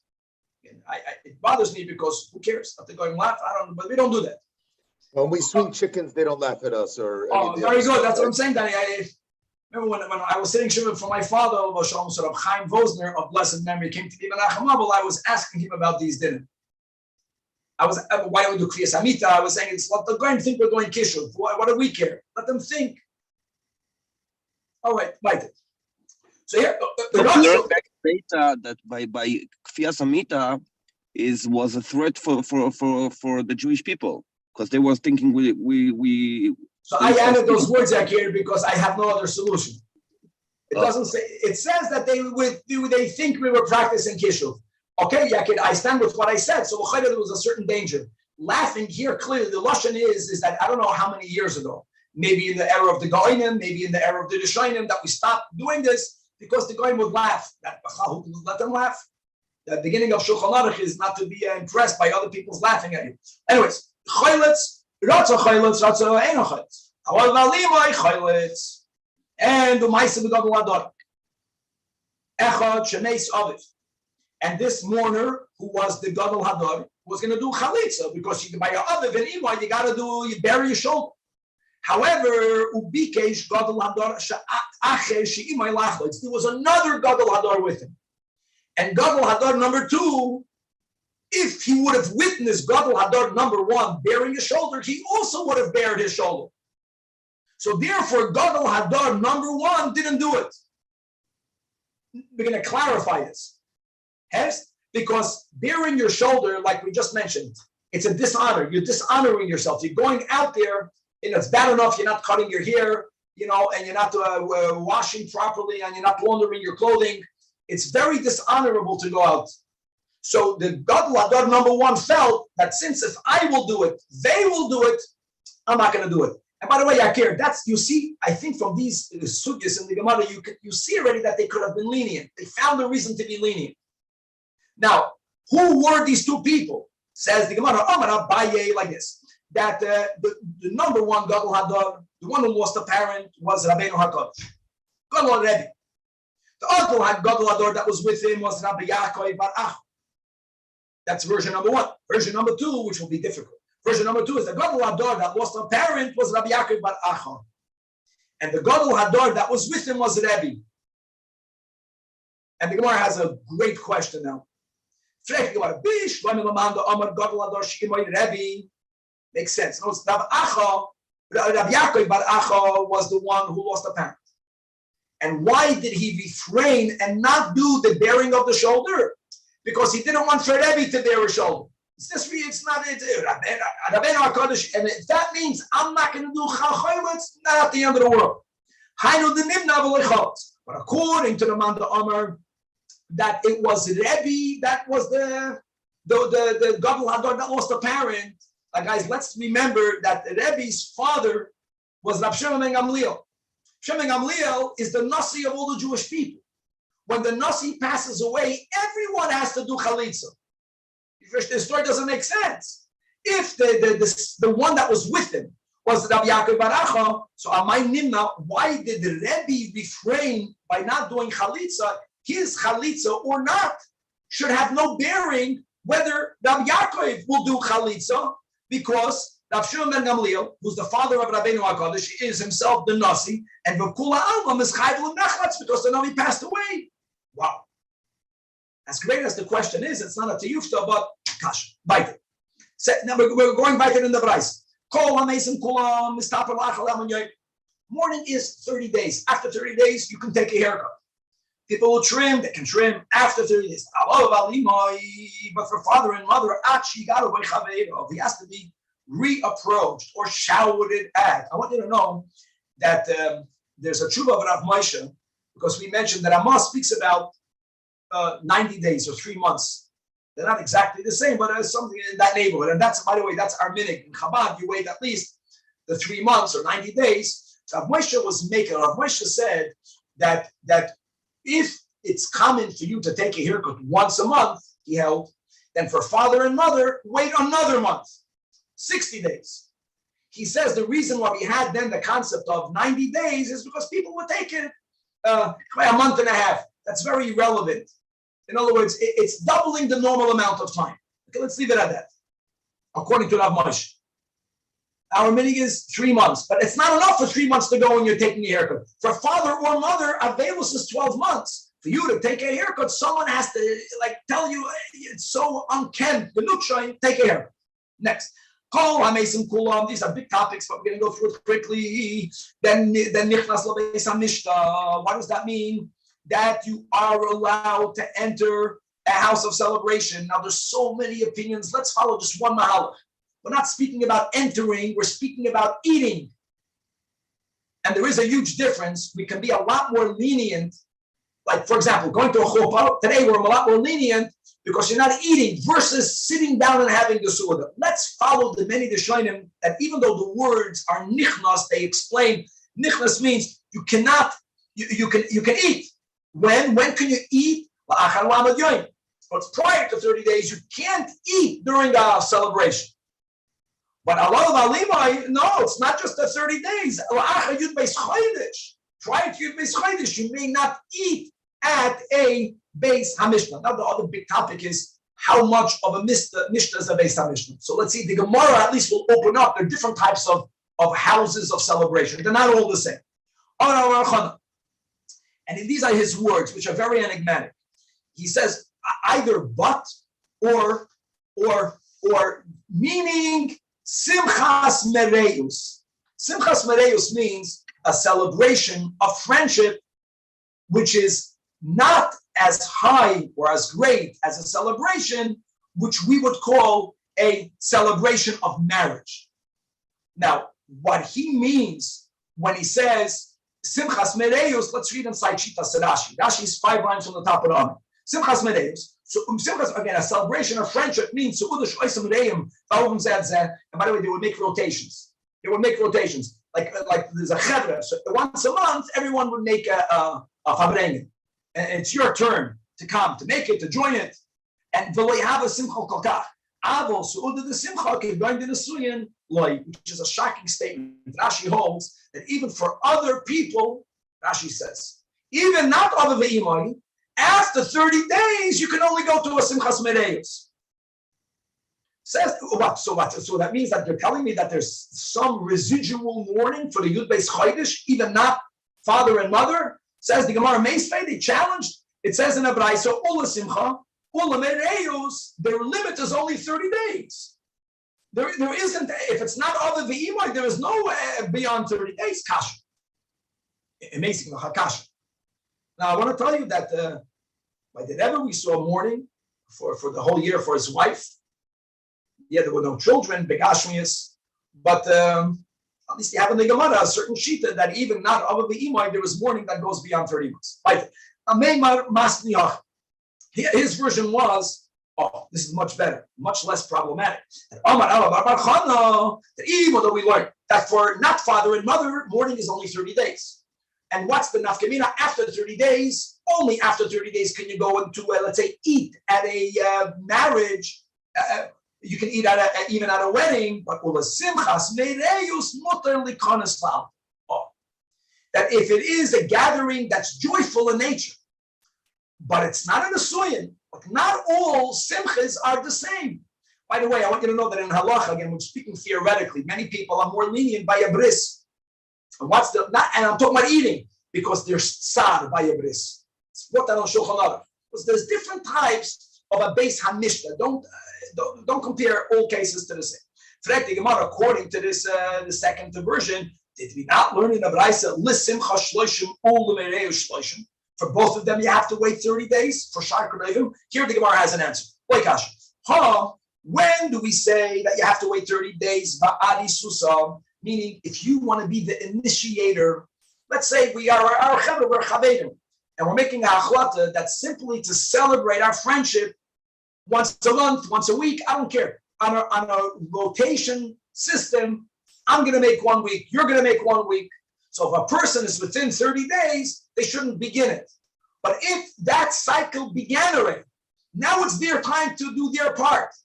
It bothers me because who cares? If the goyim laugh, I don't. But we don't do that. When we swing chickens, they don't laugh at us. Or very good. That's what I'm saying, Danny. I remember when I was sitting shiva for my father, Chaim Vosner of blessed memory, came to me. I was asking him about these dinim. Why don't we do Kriyas Hamita? I was saying, it's let the goyim think we're doing Kishuv. What do we care? Let them think. All right, right. So here, that by Kriyas Hamita was a threat for the Jewish people, because they were thinking we. So I added those words here because I have no other solution. It doesn't say. It says that they think we were practicing Kishuv. Okay, Yakid, I stand with what I said. So there was a certain danger. Laughing here, clearly, the lashon is that I don't know how many years ago, maybe in the era of the Goinim, maybe in the era of the Rishonim, that we stopped doing this because the Goyim would laugh. Let them laugh. The beginning of Shulchan Aruch is not to be impressed by other people's laughing at you. Anyways, choylitz, ratza choylitz, ratza eino choylitz. However, valimai choylitz, and the ma'aseh b'gadol hador. Echad shemeis aviv. And this mourner, who was the Gadol Hadar, was going to do chalitza because you by your other than imay, you bury your shoulder. However, ubikesh Gadol Hadar acher sheimay lachloitz. There was another Gadol Hadar with him, and Gadol Hadar number 2. If he would have witnessed Gadol Hadar number 1 bearing his shoulder, he also would have bared his shoulder. So therefore, Gadol Hadar number 1 didn't do it. We're going to clarify this. Because bearing your shoulder, like we just mentioned, it's a dishonor. You're dishonoring yourself. You're going out there, it's bad enough you're not cutting your hair, and you're not washing properly, and you're not laundering your clothing. It's very dishonorable to go out. So the Gadol Hadar number 1 felt that since if I will do it, they will do it, I'm not going to do it. And by the way, Yakir, you see, I think from these sugyas in the Gemara, you see already that they could have been lenient. They found a reason to be lenient. Now, who were these 2 people? Says the Gemara, like this, that the number 1 Gadol Hadar, the one who lost a parent, was Rabbeinu HaKadosh, Gadol Rebbe. The other Gadol Hador that was with him was Rabbi Yaakov bar Acha. That's version number 1. Version number 2, which will be difficult. Version number 2 is the Gadol Hador that lost a parent was Rabbi Yaakov bar Acha. And the Gadol Hador that was with him was Rebbe. And the Gemara has a great question now. Makes sense. No, Rabbi Yaakov bar Acha was the one who lost a parent. And why did he refrain and not do the bearing of the shoulder? Because he didn't want for Rebbe to bear a shoulder. It's just it's not and if that means I'm not going to do chachayim, it's not at the end of the world. But according to the man the Amar, that it was Rebbe that was the Gadol Hador that lost a parent. Guys, let's remember that Rebbe's father was Rab Shimon ben Gamliel. Shimon ben Gamliel is the Nasi of all the Jewish people. When the Nasi passes away, everyone has to do chalitza. The story doesn't make sense. If the one that was with him was Rabbi Yaakov bar Acha, so Amay Nimna, why did the Rebbe refrain by not doing chalitza? His chalitza or not should have no bearing whether Rabbi Yaakov will do chalitza, because Rav Shimon ben Gamliel, who's the father of Rabbeinu HaKadosh, is himself the Nasi, and V'kula Alma is chayv l'nachlatz because the Navi passed away. Wow. As great as the question is, it's not a tiyufta, but kasha. Baita. Now we're going back in the Brais. Morning is 30 days. After 30 days, you can take a haircut. People will trim, they can trim after 30 days. But for father and mother, he has to be reapproached or shouted at. I want you to know that there's a tshuva of Rav Moshe, because we mentioned that Ramah speaks about 90 days or 3 months. They're not exactly the same, but there's something in that neighborhood. And that's, by the way, that's our minhag. In Chabad, you wait at least the 3 months or 90 days. Rav Moshe was making. Rav Moshe said that if it's common for you to take a haircut once a month, he held, then for father and mother, wait another month, 60 days. He says the reason why we had then the concept of 90 days is because people would take it a month and a half. That's very relevant. In other words, it's doubling the normal amount of time. Okay, let's leave it at that. According to Rav Moshe, our minhag is 3 months, but it's not enough for 3 months to go when you're taking a haircut. For father or mother, Avelus is 12 months. For you to take a haircut, someone has to tell you it's so unkempt. The nukshay, take a haircut. Next. These are big topics, but we're going to go through it quickly. Then nichnas l'beis Mishnah. What does that mean? That you are allowed to enter a house of celebration. Now, there's so many opinions. Let's follow just one mahal. We're not speaking about entering. We're speaking about eating. And there is a huge difference. We can be a lot more lenient. Like, for example, going to a chuppah. Today, we're a lot more lenient because you're not eating versus sitting down and having the suda. Let's follow the many Rishonim that even though the words are nichnas, they explain nichnas means you cannot, you can eat. When can you eat? But prior to 30 days, you can't eat during the celebration. But Allah of Alimai, no, it's not just the 30 days. Prior to Yud Beis Chodesh, you may not eat at a Beis HaMishnah. Now, the other big topic is how much of a Mishnah is a Beis HaMishnah. So let's see, the Gemara at least will open up. There are different types of houses of celebration. They're not all the same. And these are his words, which are very enigmatic. He says either but or meaning simchas mereus. Simchas mereus means a celebration of friendship, which is not as high or as great as a celebration, which we would call a celebration of marriage. Now, what he means when he says Simchas Mereus, let's read inside Shitas Rashi. Rashi is 5 lines from the top of the Amud. Simchas Mereus. So Simchas, again, a celebration of friendship means and by the way, they would make rotations. Like there's a chevra. So once a month, everyone would make a fabrengen. And it's your turn to come, to make it, to join it. And have a simcha kolkach. Avol su'uda the simcha going to the suyin loy, which is a shocking statement. Rashi holds that even for other people, Rashi says, even not Ava Ve'imai, after 30 days, you can only go to a Simchas Mereus. Says what? So what? So that means that you're telling me that there's some residual mourning for the Yud Beis Chodesh, even not father and mother. Says the Gemara Meisvei, they challenged. It says in Hebraic, so Ula Simcha, Ula Mereus, their limit is only 30 days. There isn't, if it's not Ava Ve'imai, there is no beyond 30 days. Kasha. Amazing, Kasha. Now, I want to tell you that by the Rebbe, we saw mourning for the whole year for his wife. Yeah, there were no children, Begashmias, but at least you have in the Gemara a certain shita that even not Ava Ve'imai, there was mourning that goes beyond 30 months. Right. His version was, oh, this is much better, much less problematic. That even though we learned that for not father and mother, mourning is only 30 days. And what's the nafkamina? After 30 days, only after 30 days can you go into, let's say, eat at a marriage. You can eat even at a wedding, but that if it is a gathering that's joyful in nature, but it's not an asuyin, but not all simchas are the same. By the way, I want you to know that in halacha, again, we're speaking theoretically, many people are more lenient by a bris. And and I'm talking about eating, because there's tsar by a bris. It's what I don't show halal. Because there's different types of a base hamishta. Don't compare all cases to the same. Frek the Gemara, according to this the second version, did we not learn in the Braisa l'simcha shloishim u'lemereu shloishim? For both of them, you have to wait 30 days for Shar Kodevim. Here the Gemara has an answer. When do we say that you have to wait 30 days? Ba'adi susam, meaning if you want to be the initiator, let's say we are our chavre, we're chavedim, and we're making a achlata that's simply to celebrate our friendship once a month, once a week, I don't care. On a rotation system, I'm going to make 1 week, you're going to make 1 week. So if a person is within 30 days, they shouldn't begin it. But if that cycle began already, now it's their time to do their part,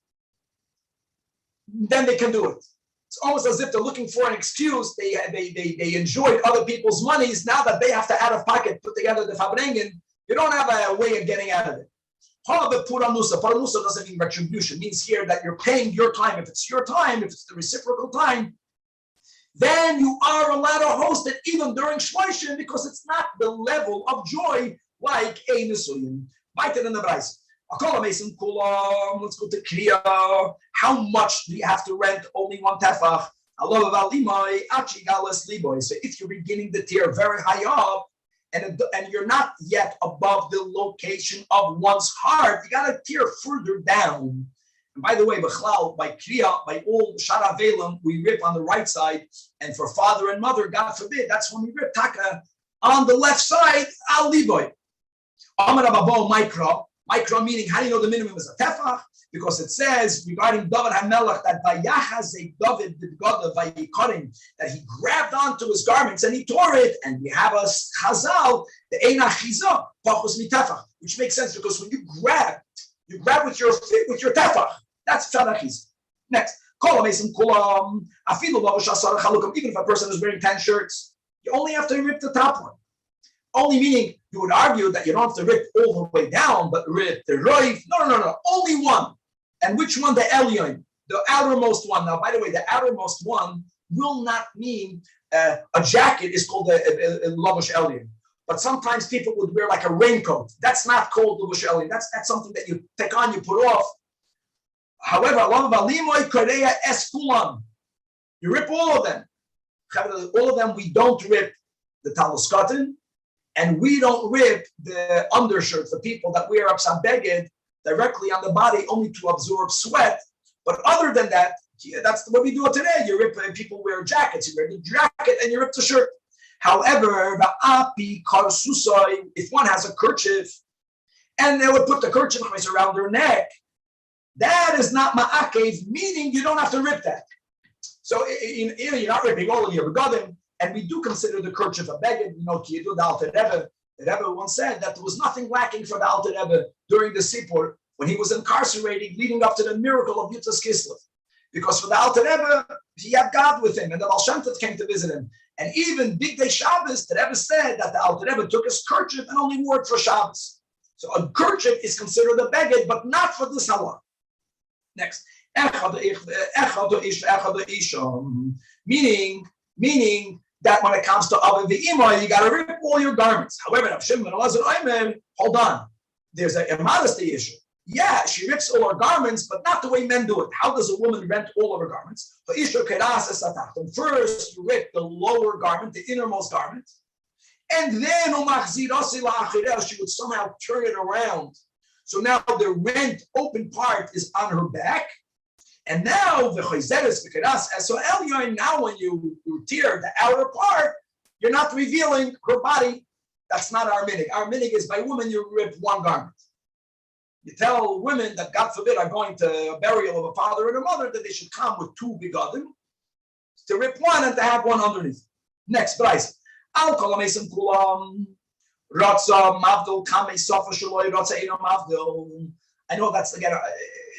then they can do it. It's almost as if they're looking for an excuse. They enjoyed other people's monies. Now that they have to out of pocket put together the fabrengen, you don't have a way of getting out of it. Paranusa doesn't mean retribution. It means here that you're paying your time. If it's your time, if it's the reciprocal time, then you are allowed to host it even during Shloshim, because it's not the level of joy like a Nisuyim. Weiter in the Braisa. Let's go to Kriya. How much do you have to rent? Only one tefach. So if you're beginning the tier very high up, and you're not yet above the location of one's heart, you got to tier further down. And by the way, by Kriya, by all Shara Velam, we rip on the right side, and for father and mother, God forbid, that's when we rip Taka on the left side, Al Liboy. Amar Ababo Micro meaning, how do you know the minimum is a tefach? Because it says regarding David HaMelech that Vayachazei David B'Gadav Vayikorim, that he grabbed onto his garments and he tore it, and we have a chazal, the Ein Achiza Pachos Mitefach, which makes sense because when you grab with your tefach. That's Tzadachiz. Next, even if a person is wearing 10 shirts, you only have to rip the top one. Only meaning you would argue that you don't have to rip all the way down, but rip the roif. No. Only one. And which one? The Elyahu, the outermost one. Now, by the way, the outermost one will not mean a jacket is called a lavush Elyahu. But sometimes people would wear like a raincoat. That's not called lavush Elyahu. That's something that you take on, you put off. However, you rip all of them. All of them, we don't rip the talus cotton. And we don't rip the undershirts, the people that wear upside beged directly on the body only to absorb sweat. But other than that, that's what we do today. You rip, people wear jackets, you rip the jacket and you rip the shirt. However, if one has a kerchief and they would put the kerchief around their neck, that is not ma'akev, meaning you don't have to rip that. So you're not ripping all of your begadim. And we do consider the kerchief a beged. You know, Kiyidu, the Alter Rebbe. The Rebbe once said that there was nothing lacking for the Alter Rebbe during the Sipur when he was incarcerated, leading up to the miracle of Yutas Kislev. Because for the Alter Rebbe, he had God with him, and the Baal Shem Tov came to visit him. And even Big Day Shabbos, the Rebbe said that the Alter Rebbe took his kerchief and only wore it for Shabbos. So a kerchief is considered a beged, but not for this halach. Next, meaning that when it comes to Ava V'Ima, you got to rip all your garments. However, hold on, there's a modesty issue. Yeah, she rips all her garments, but not the way men do it. How does a woman rent all of her garments? First, you rip the lower garment, the innermost garment, and then she would somehow turn it around. So now the rent open part is on her back, and now the so Elyahu, now when you tear the outer part, you're not revealing her body. That's not our minig. Our minig is by women you rip one garment. You tell women that, God forbid, are going to a burial of a father and a mother that they should come with two begadim, to rip one and to have one underneath. Next, Bryce. I know that's again,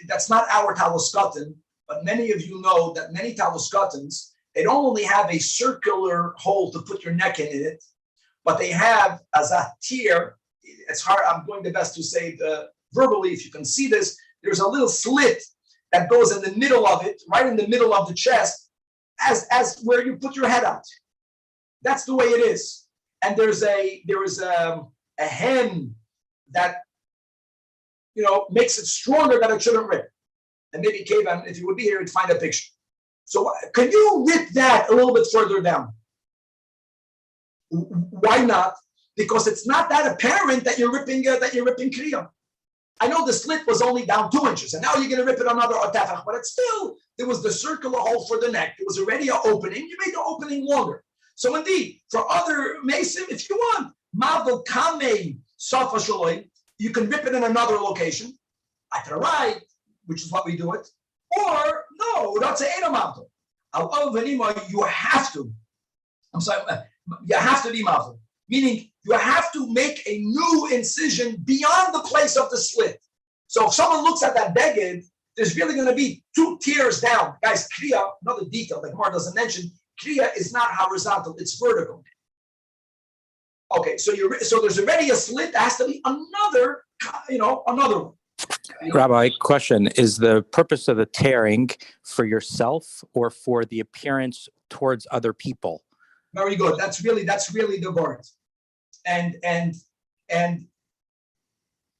that's not our Talmud Katan, but many of you know that many Talmud Katans, they don't only have a circular hole to put your neck in it, but they have as a tier. It's hard. I'm doing the best to say the verbally. If you can see this, there's a little slit that goes in the middle of it, right in the middle of the chest, as where you put your head out. That's the way it is. And there is a hem that makes it stronger that it shouldn't rip. And maybe Kevan, if you would be here, you'd find a picture. So can you rip that a little bit further down? Why not? Because it's not that apparent that you're ripping kriya. I know the slit was only down 2 inches, and now you're going to rip it another otefach, but it's still, there was the circular hole for the neck. There was already an opening. You made the opening longer. So indeed, for other mesim, if you want, mavel kamei safa shaloi, you can rip it in another location, at the right, which is what we do it, or no, that's a mavel. You have to. I'm sorry, you have to be mavel, meaning you have to make a new incision beyond the place of the slit. So if someone looks at that beged, there's really going to be 2 tiers down. Guys, kriya, another detail that Gemara doesn't mention, kriya is not horizontal, it's vertical. Okay, so there's already a slit, there has to be another one. Rabbi, question, is the purpose of the tearing for yourself or for the appearance towards other people? Very good. That's really the word. And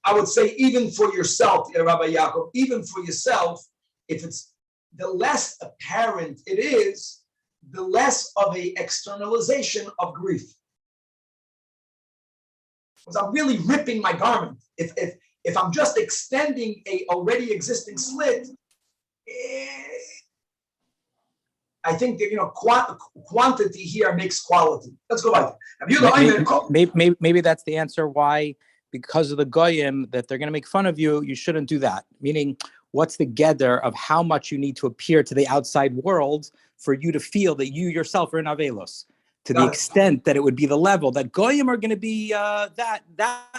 I would say even for yourself, Rabbi Yaakov, even for yourself, if it's the less apparent it is, the less of a externalization of grief. Because I'm really ripping my garment. If I'm just extending a already existing slit, I think that quantity here makes quality. Let's go back. Maybe that's the answer why, because of the goyim that they're going to make fun of you, you shouldn't do that. Meaning, what's the gather of how much you need to appear to the outside world for you to feel that you yourself are in avelos, to the extent that it would be the level that goyim are going to be that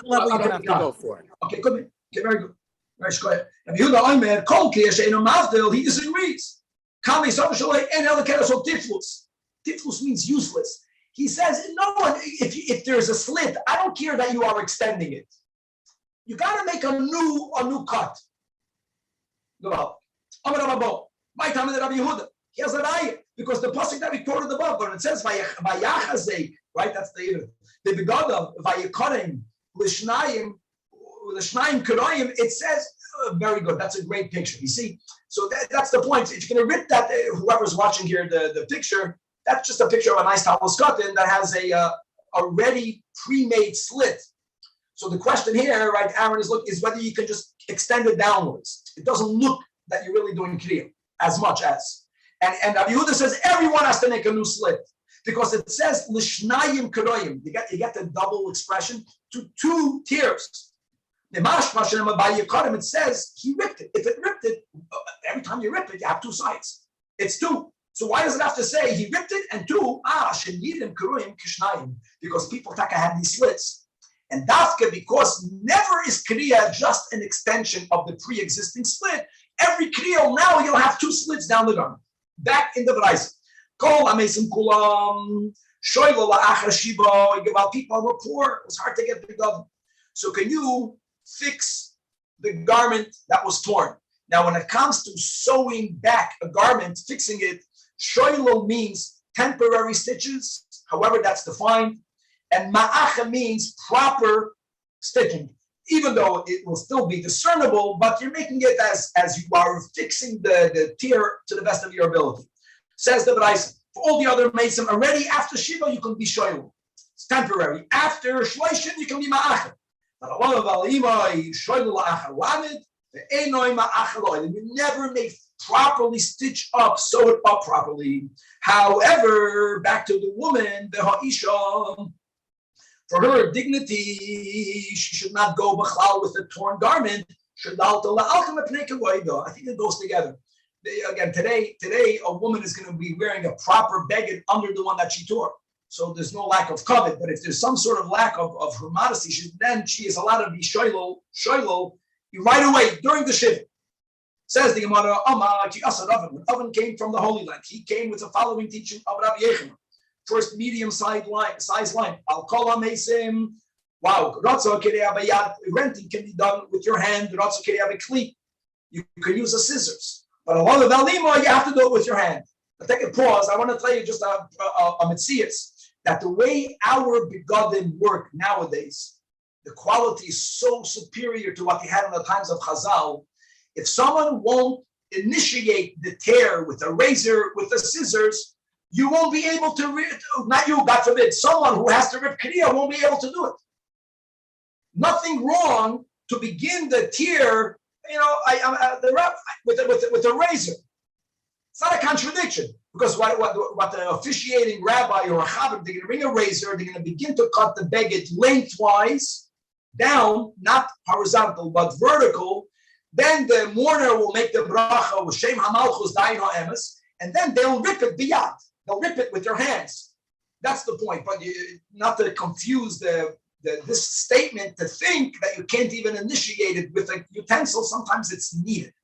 level you're going to have to go for. Okay, good. Okay, very good. Very good. He disagrees. Tiflus means useless. He says, no, if there's a slit, I don't care that you are extending it. You got to make a new cut. Here's an ayah, because the pasuk that we quoted above, when it says Vayachazei, right? That's the begodav Vayakoren Lishnayim Karayim. It says very good. That's a great picture. You see, so that's the point. If you're going to rip that, whoever's watching here, the picture, that's just a picture of a nice Talmud Katan that has a already pre-made slit. So the question here, right, Aaron, is whether you can just extend it downwards. It doesn't look that you're really doing kriya as much as. And Rabbi Yehuda says everyone has to make a new slit because it says lishnayim karoyim. You get the double expression to 2 tiers. It says he ripped it. If it ripped it, every time you rip it, you have 2 sides. It's 2. So why does it have to say he ripped it and 2? Sheyidim karoyim kishnayim, because people taka have these slits. And dafka, because never is kriya just an extension of the pre-existing slit. Every kriya now you'll have 2 slits down the garment. Back in the Bryce. Kol amesim kulam People were poor. It was hard to get the government. So can you fix the garment that was torn? Now, when it comes to sewing back a garment, fixing it, shoilo means temporary stitches, however that's defined, and ma'acha means proper stitching, even though it will still be discernible, but you're making it as you are fixing the tear to the best of your ability. Says the B'rais, for all the other mesim, already after Shiva, you can be shoilo. It's temporary. After Shloishin, you can be ma'acha. But Allah of Aliyah, shoilo la'acha lamid, you never make properly stitch up, sew it up properly. However, back to the woman, the ha'isha, for her dignity, she should not go b'chlal with a torn garment. I think it goes together. Again, today, a woman is going to be wearing a proper beged under the one that she tore. So there's no lack of covet. But if there's some sort of lack of her modesty, then she is allowed to be shoilo right away during the shift. Says the Gemara, when Oven came from the Holy Land, he came with the following teaching of Rabbi Yechon. First medium-sized line. I'll call on Mesim. Wow, renting can be done with your hand. You can use the scissors. But a lot of Alima, you have to do it with your hand. I'll take a pause. I want to tell you just a mitzias, that the way our begadim work nowadays, the quality is so superior to what they had in the times of Chazal. If someone won't initiate the tear with a razor, with the scissors, you won't be able to not you, God forbid, someone who has to rip kriya won't be able to do it. Nothing wrong to begin the tear, with a razor. It's not a contradiction, because what the officiating rabbi or a chabad, they're going to bring a razor, they're going to begin to cut the beged lengthwise, down, not horizontal, but vertical. Then the mourner will make the bracha with Shem HaMalchus Dayin HaEmes, and then they'll rip it biyad. They'll rip it with their hands. That's the point. But not to confuse this statement to think that you can't even initiate it with a utensil. Sometimes it's needed.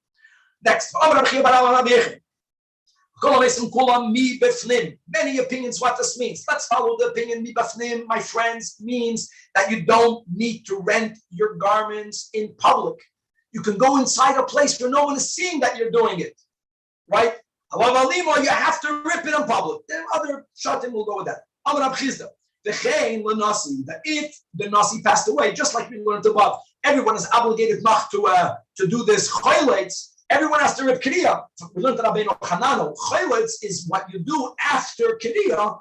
Next. Many opinions what this means. Let's follow the opinion mi bafnim, my friends, means that you don't need to rent your garments in public. You can go inside a place where no one is seeing that you're doing it, right? You have to rip it in public. Then other shatim will go with that. That if the nasi passed away, just like we learned above, everyone is obligated not to do this choyletz. Everyone has to rip kriya. We learned that Rabbeinu Hanano. Choyletz is what you do after kriya.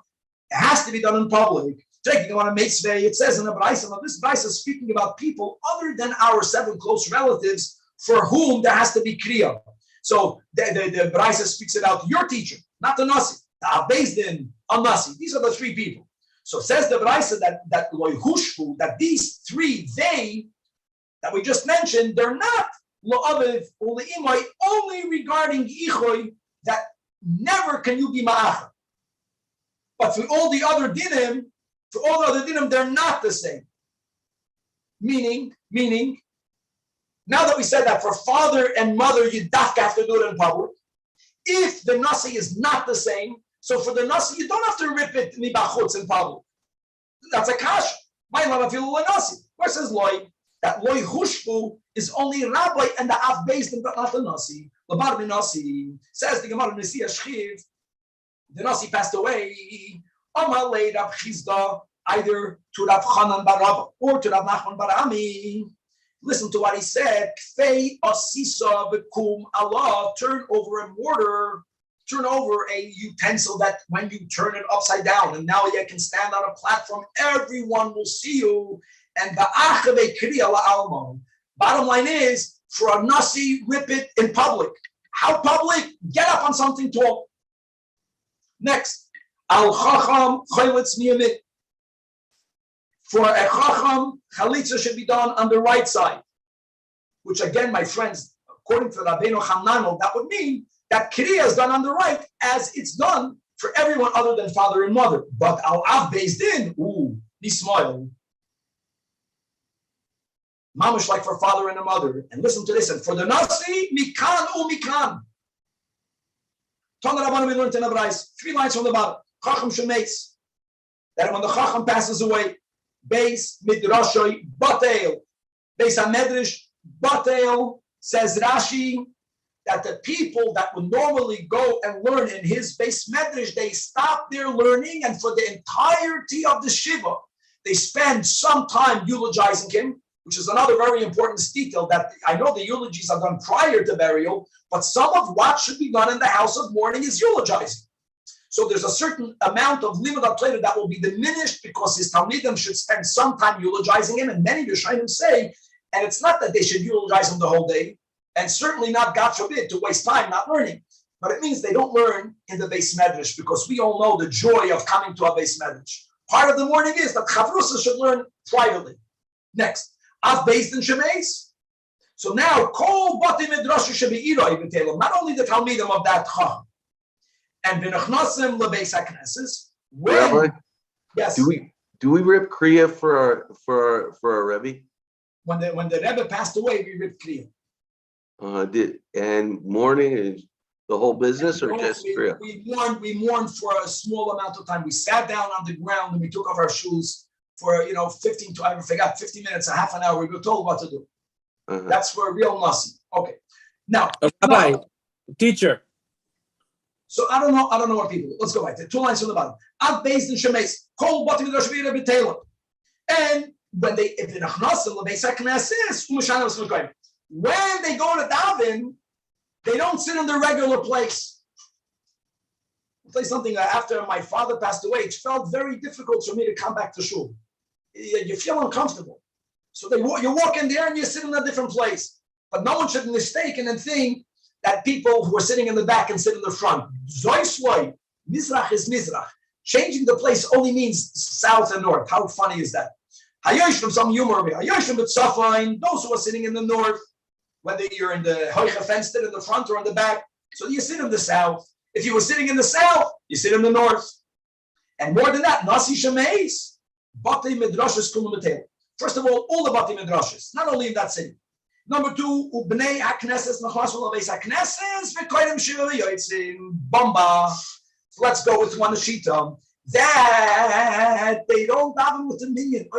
It has to be done in public. Taking on a mitzvah, it says in the B'rais, this B'rais is speaking about people other than our 7 close relatives for whom there has to be kriya. So the B'rais speaks about your teacher, not the nasi. The Abbezdin, al-nasi. These are the 3 people. So says the B'rais that loyhushfu, that these 3, they that we just mentioned, they're not lo'aviv or le'imai, only regarding ichoy, that never can you be ma'acha. But for all the other dinim, they're not the same. Meaning, now that we said that for father and mother, you have to do it in public. If the nasi is not the same, so for the nasi, you don't have to rip it mibachutz in public. That's a kash. My lama filu nasi. Where says loy? That loy hushbu is only rabbi and the av based but not the nasi. Labar nasi says the Gemara Nesiya Shchiv. The nasi passed away. Amar leid Rab Chizda, either to Rav Chanan bar Rava or to Rav Nachman bar Ami. Listen to what he said. Kfei asisa v'kum Allah. Turn over a mortar. Turn over a utensil that when you turn it upside down, and now you can stand on a platform, everyone will see you. And ba'achave kriya la'almon. Bottom line is, for a nasi, rip it in public. How public? Get up on something tall. Next, al chacham chaylitz miyamit. For a chacham, chalitza should be done on the right side. Which again, my friends, according to Rabbeinu Hanano, that would mean that kriya is done on the right, as it's done for everyone other than father and mother. But al-av based in, be smile. Mamish like for father and a mother. And listen to this. And for the nasi, mikan mikan. Tana Rabbanim we learned in the B'rais, 3 lines from the bottom. Chacham shemeis. that when the Chacham passes away, Beis Midrashay Batel, Beis HaMedrash Batel, says Rashi, that the people that would normally go and learn in his Beis Medrash, they stop their learning, and for the entirety of the Shiva, they spend some time eulogizing him, which is another very important detail, that I know the eulogies are done prior to burial, but some of what should be done in the house of mourning is eulogizing. So there's a certain amount of limud Torah that will be diminished because his Talmidim should spend some time eulogizing him, and many Rishonim say, and it's not that they should eulogize him the whole day, and certainly not, God forbid, to waste time not learning. But it means they don't learn in the Beis Medrash, because we all know the joy of coming to a Beis Medrash. Part of the morning is that Chavrusa should learn privately. Next, Av Beis Din Shemeis. So now, Kol Bati Midrash should be Iroi B'Telem, not only the Talmidim of that Chacham, and V'Nechnasim LeBeis HaKnesses. Rabbi, Yes. do we rip Kriya for a Rebbe? When the Rebbe passed away, we ripped Kriya. And mourning is the whole business, or just Kriya? We mourned for a small amount of time. We sat down on the ground and we took off our shoes for 15 minutes, a half an hour. We were told what to do. That's for a real nasi. Okay. Now, Rabbi, teacher. So I don't know what people do. Let's go back to 2 lines from the bottom. Av Beis Din Shemeis, Kol Bati Midrash V'Ira B'Telem. And when they when they go to daven, they don't sit in their regular place. I'll tell you something. After my father passed away, it felt very difficult for me to come back to shul. You feel uncomfortable. So you walk in there and you sit in a different place. But no one should mistake and think that people who are sitting in the back and sit in the front. Zoisloy, Mizrach is Mizrach. Changing the place only means south and north. How funny is that? Hayoshim, some humor. Hayoshim with Safine, those who are sitting in the north, whether you're in the Hoicha fenced in the front or in the back. So you sit in the south. If you were sitting in the south, you sit in the north. And more than that, Nasi Shemeis, Bati Midrashis Kulum. First of all the Bati Midrashis, not only in that city. Number 2, Ubnei HaKnesses, Nachlasul Beis HaKnesses, V'koyim Shiva Yotzim, Bomba. Let's go with one Shita. That they don't daven with the minyan.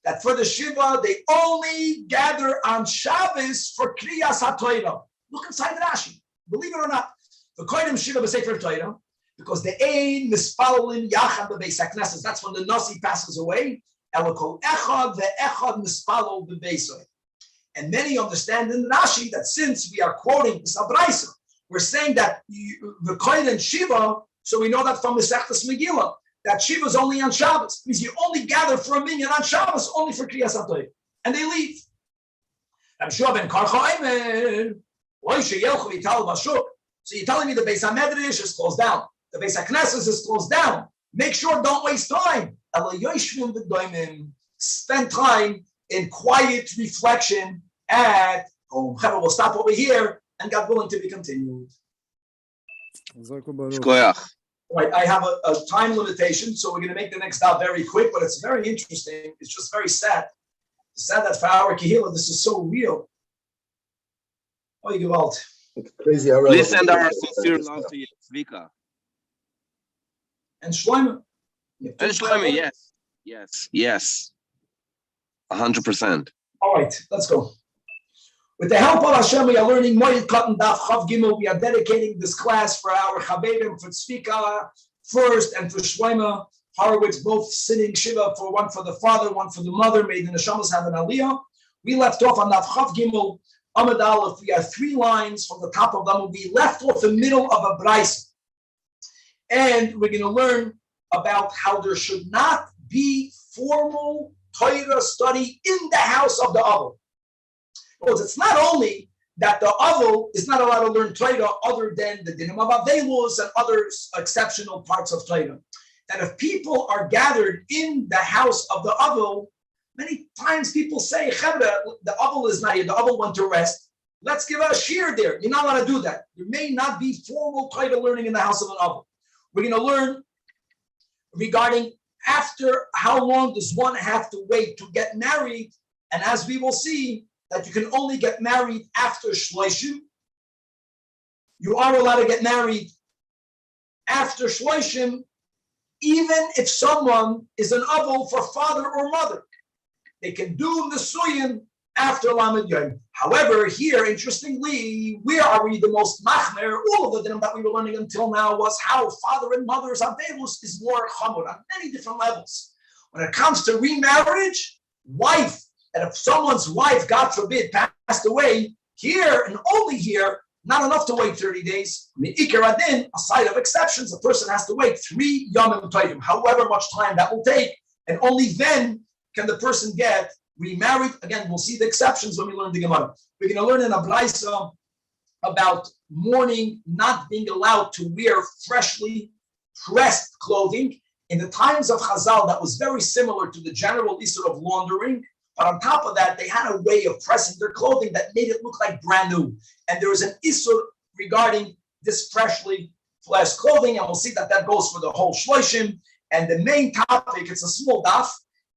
That for the Shiva, they only gather on Shabbos for Kriyas HaTorah. Look inside Rashi. Believe it or not. The Koren Shiva B'Sefer Torah, because the Ein Mispalin Yachad B'Beis HaKnesses. That's when the Nasi passes away. Elokol Echad Ve'echad Mispalol B'Beisoi. And many understand in Rashi that since we are quoting this Abraisa, we're saying that the Koren Shiva, so we know that from Masechtas Megillah, that Shiva is only on Shabbos. It means you only gather for a minyan on Shabbos, only for Kriyas HaTorah. And they leave. So you're telling me the Beis HaMedrash is closed down. The Beis HaKnesses is closed down. Make sure, don't waste time. Spend time in quiet reflection at home. We'll stop over here, and God willing to be continued. Right, I have a time limitation, so we're going to make the next stop very quick, but it's very interesting. It's just very sad. It's sad that for our Kehillah, this is so real. Oh, you Gewalt. It's crazy how Please send our sincere love to you, Zvika. And Shlomo. And Shlomo, yes. 100%. All right, let's go. With the help of Hashem, we are learning Moed Katan Daf Chav Gimel. We are dedicating this class for our Chaverim, for Tzvika first, and for Shlomo Horowitz, both sitting Shiva, for one for the father, one for the mother. May the neshamot have an Aliyah. We left off on Daf Chav Gimel, Amud Aleph. We have 3 lines from the top of them. We left off the middle of a Braisa. And we're going to learn about how there should not be formal Torah study in the house of the Avel. Because it's not only that the Avel is not allowed to learn Torah other than the Dinim of Avelus and other exceptional parts of Torah. That if people are gathered in the house of the Avel, many times people say, the Avel is not here, the Avel went to rest. Let's give a shiur there. You're not allowed to do that. There may not be formal Torah learning in the house of an Avel. We're going to learn regarding after how long does one have to wait to get married, and as we will see, that you can only get married after Shloshim. You are allowed to get married after Shloshim, even if someone is an avol for father or mother. They can do Nesuyim after Lamed Yom. However, here, interestingly, where are we the most machmer? All of the dinim that we were learning until now was how father and mother's avelus is more chamor on many different levels. When it comes to remarriage, wife, and if someone's wife, God forbid, passed away, here and only here, not enough to wait 30 days. Aside of exceptions, a person has to wait 3 yomim tovim, however much time that will take, and only then can the person get remarried. Again, we'll see the exceptions when we learn the Gemara. We're going to learn in a brayso about mourning, not being allowed to wear freshly pressed clothing. In the times of Chazal, that was very similar to the general issur of laundering. But on top of that, they had a way of pressing their clothing that made it look like brand new. And there was an issur regarding this freshly pressed clothing, and we'll see that that goes for the whole shloshim. And the main topic, it's a small daf,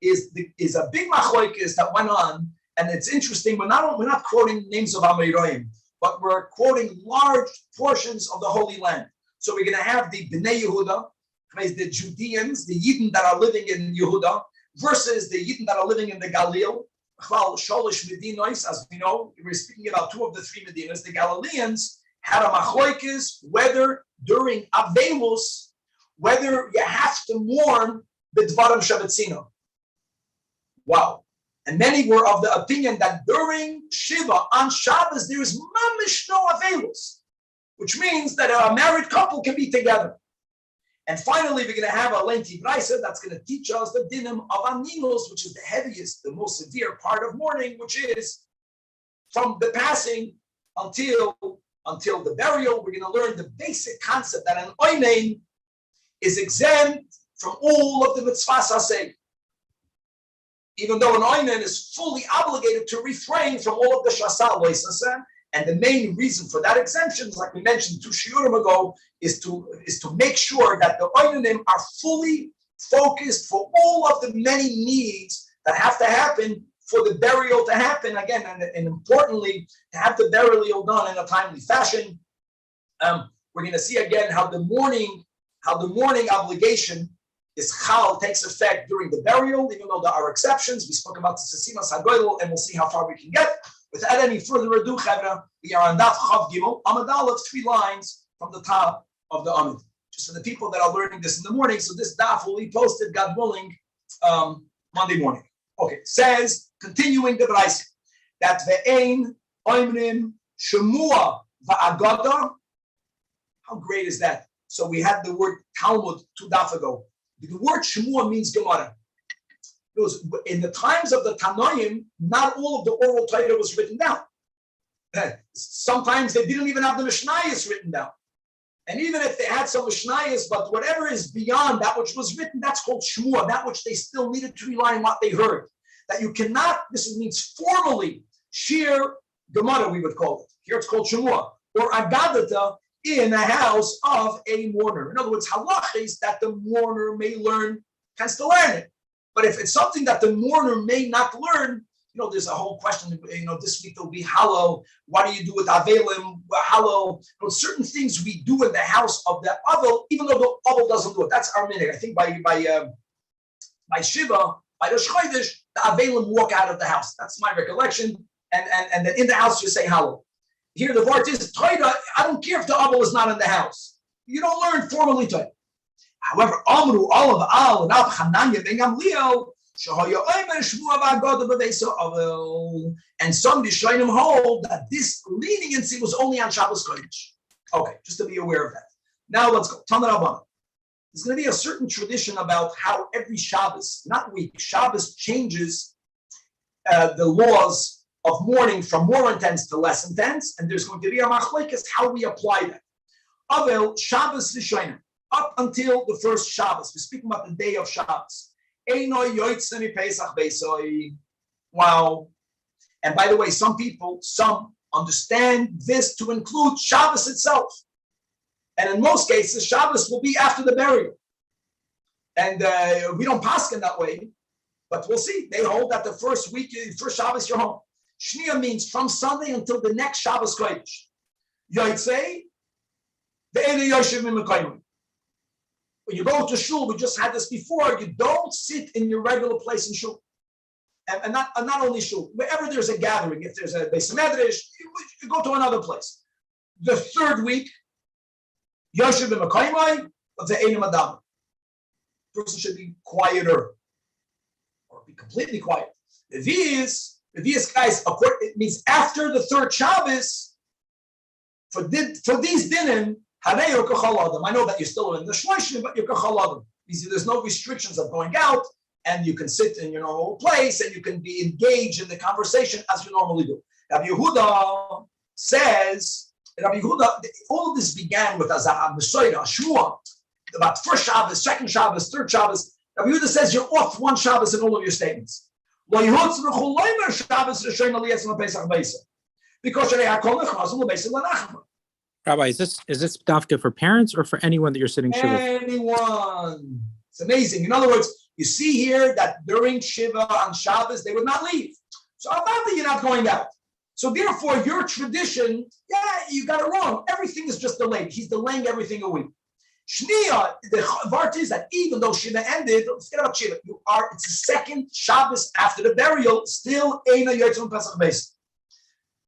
is a big machlokes that went on. And it's interesting, we're not quoting names of Amoraim, but we're quoting large portions of the Holy Land. So we're going to have the Bnei Yehuda, the Judeans, the Yidden that are living in Yehuda, versus the Yidden that are living in the Galil. Sholish Medinos, as we know, we're speaking about 2 of the 3 Medinas. The Galileans had a machlokes whether during Avelus, whether you have to mourn B'dvarim Shabbos. Wow. And many were of the opinion that during Shiva, on Shabbos, there is mamish no Avelus, which means that a married couple can be together. And finally, we're going to have a lengthy brayso that's going to teach us the dinim of aninos, which is the heaviest, the most severe part of mourning, which is from the passing until the burial. We're going to learn the basic concept that an oinen is exempt from all of the mitzvahs haseh, even though an oinen is fully obligated to refrain from all of the shasal loisaseh. And the main reason for that exemption, like we mentioned 2 shiurim ago, is to make sure that the oinanim are fully focused for all of the many needs that have to happen for the burial to happen again, and importantly, to have the burial done in a timely fashion. We're going to see again how the mourning obligation is chal, takes effect during the burial, even though there are exceptions. We spoke about the sesimas hagoydel, and we'll see how far we can get. Without any further ado, Chevra, we are on Daf Chav Gimel, Amud Aleph, 3 lines from the top of the Amud. Just for the people that are learning this in the morning, so this Daf will be posted, God willing, Monday morning. Okay, says, continuing the Brayse, that ve'ein oimrim shemua va'agada. How great is that? So we had the word Talmud 2 daf ago. The word shemua means Gemara. In the times of the Tanoim, not all of the oral Torah was written down. Sometimes they didn't even have the Mishnayos written down. And even if they had some Mishnayos, but whatever is beyond that which was written, that's called Shmua, that which they still needed to rely on what they heard. That you cannot, this means formally, shiur Gemara, we would call it. Here it's called Shmua, or Agadata in a house of a mourner. In other words, halachis that the mourner may learn, can still learn it. But if it's something that the mourner may not learn, there's a whole question, this week there'll be hallow. What do you do with avelim, hallow? Certain things we do in the house of the avel, even though the avel doesn't do it. That's our minhag. I think by Shiva, by the Chodesh, the avelim walk out of the house. That's my recollection. And then in the house you say hallow. Here the word is, Torah, I don't care if the avel is not in the house. You don't learn formally Torah. However, Amru, Olav, Al, and Ab Hananya, Ben Gamliel, and some Rishonim hold that this leniency was only on Shabbos Kodesh. Okay, just to be aware of that. Now let's go. Tanach Rabbanan. There's going to be a certain tradition about how every Shabbos, not week, Shabbos changes the laws of mourning from more intense to less intense, and there's going to be a machlokes how we apply that. Avel Shabbos Rishonim, up until the first Shabbos. We're speaking about the day of Shabbos. Wow. And by the way, some understand this to include Shabbos itself. And in most cases, Shabbos will be after the burial. And we don't paskin that way, but we'll see. They hold that the first Shabbos you're home. Shnia means from Sunday until the next Shabbos Kodesh. Yotzei, the Ene Yoshev Mimekayim. When you go to shul, we just had this before, you don't sit in your regular place in shul. And not only shul, wherever there's a gathering, if there's a Beis Midrash, you go to another place. The third week, Yoshev b'Mekaymai, but the Einim Adam. Person should be quieter or be completely quiet. The Vias guys, it means after the third Shabbos, for these dinim, I know that you're still in the shloshim, but you're kachal adam. There's no restrictions of going out, and you can sit in your normal place, and you can be engaged in the conversation as you normally do. Rabbi Yehuda says, all of this began with a shmua, about first Shabbos, second Shabbos, third Shabbos. Rabbi Yehuda says you're off one Shabbos in all of your statements. Because Rabbi, is this dafka for parents or for anyone that you're sitting shiva? Anyone. It's amazing. In other words, you see here that during Shiva on Shabbos, they would not leave. So obviously you're not going out. So therefore, your tradition, you got it wrong. Everything is just delayed. He's delaying everything a week. Shnia, the vart is that even though Shiva ended, let's get about Shiva. It's the second Shabbos after the burial, still Eina Yotzim Pesach Beis.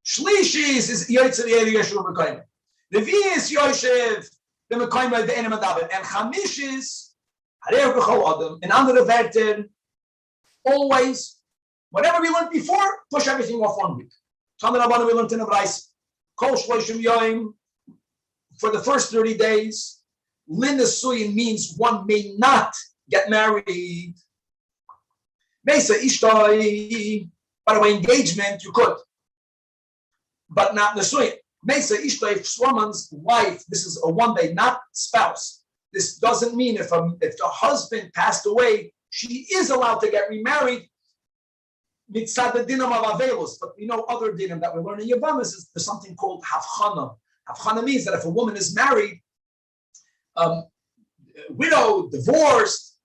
Shlishis is Yotzim Yeshua B'Kayim. Levi's Yoshev, the Mekayim the Enem Adavet, and Chamishis, Harei B'Chol Adam, and under the Verten, always, whatever we learned before, push everything off 1 week. Tanach we learned in the Bryce, Kol Shloshim Yoim, for the first 30 days, Lin Nesuyin means one may not get married. Mesa Ishtoi, by the way, engagement, you could, but not Nesuyin. Mesa Ishtoi, if someone's wife, this is a 1 day, not spouse. This doesn't mean if the husband passed away, she is allowed to get remarried. Mitzad the dinam of avelus, but we know other dinam that we learn in Yavamas is there's something called havchana. Havchana means that if a woman is married, widowed, divorced,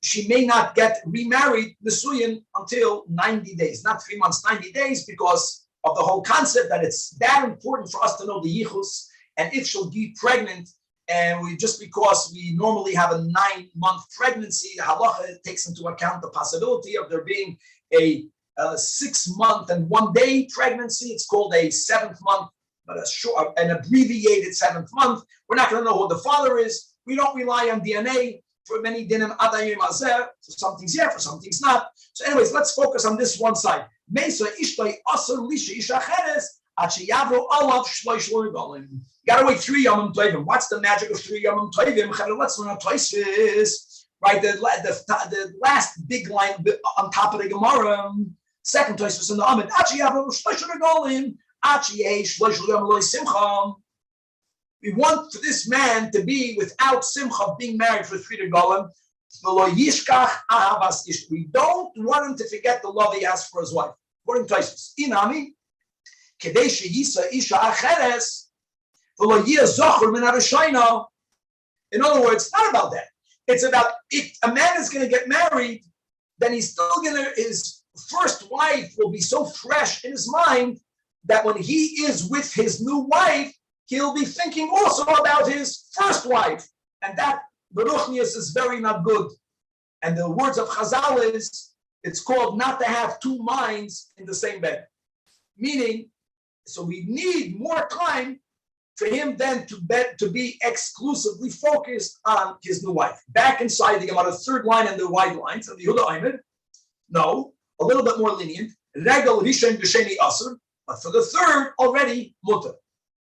she may not get remarried nesuyin until 90 days, not 3 months, 90 days, because of the whole concept that it's that important for us to know the yichus, and if she'll be pregnant, and because we normally have a 9-month pregnancy, halacha takes into account the possibility of there being a 6-month and 1 day pregnancy. It's called a 7th month, but an abbreviated 7th month. We're not going to know who the father is. We don't rely on DNA for many dinim adayim azer. So something's here, for something's not. So anyways, let's focus on this one side. Mesa ishtoi asur lisha isha cheres achi yavro alav shloish loigalim. You gotta wait 3 yomim tovim. What's the magic of 3 yomim tovim? Let's learn a toisis. Right, the last big line on top of the Gemara. Second toisis in the Amid. Achi yavro shloish loigalim. Achi yesh shloish loigalim loy simcha. We want for this man to be without simcha, being married for 3 regalim. We don't want him to forget the love he has for his wife. According to Taisus, Inami, Kadesh Yisa Isha Acheres, in other words, it's not about that. It's about if a man is going to get married, then he's still his first wife will be so fresh in his mind that when he is with his new wife, he'll be thinking also about his first wife. And that Beruchnius is very not good. And the words of Chazal is, it's called not to have 2 minds in the same bed. Meaning, so we need more time for him then to be exclusively focused on his new wife. Back inside the Gemara, 3rd line and the wide lines of the Yehuda Aimed. No, a little bit more lenient. Regal Rishon B'Sheni Asur, but for the 3rd already mutter.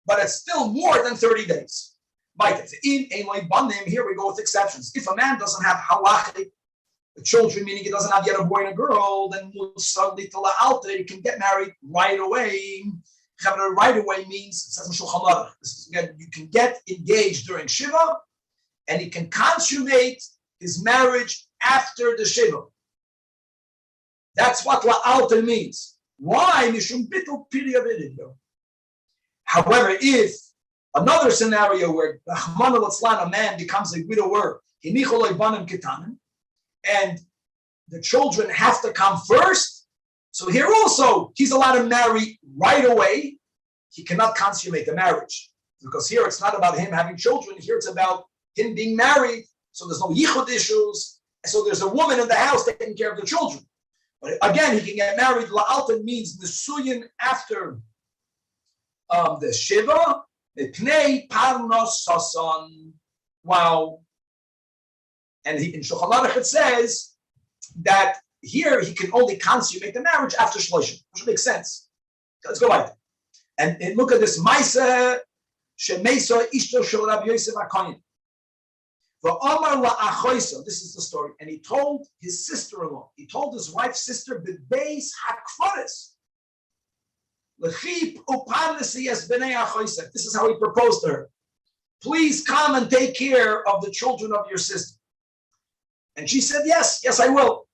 But it's still more than 30 days. Here we go with exceptions. If a man doesn't have halachic children, meaning he doesn't have yet a boy and a girl, then he can get married right away. Right away means, it says in Shulchan Aruch, you can get engaged during Shiva, and he can consummate his marriage after the Shiva. That's what la'alter means. Why? However, if another scenario where a man becomes a widower, and the children have to come first, so here also he's allowed to marry right away. He cannot consummate the marriage, because here it's not about him having children. Here it's about him being married so there's no yichud issues. So there's a woman in the house taking care of the children. But again, he can get married. La'alta means nesuyin after the shiva. Mipnei parnos sasan. Wow. And in Shulchan Aruch it says that here he can only consummate the marriage after shloshim, which makes sense. Let's go right. And look at this. Maisa shemeisa ishto shel Rabbi Yosef HaKohen. V'omar la'achoisa. This is the story. And he told his sister-in-law. He told his wife's sister, b'beis hakvaris. L'chip uparnesi es b'nei achoisa. This is how he proposed to her. Please come and take care of the children of your sister. And she said, yes, I will.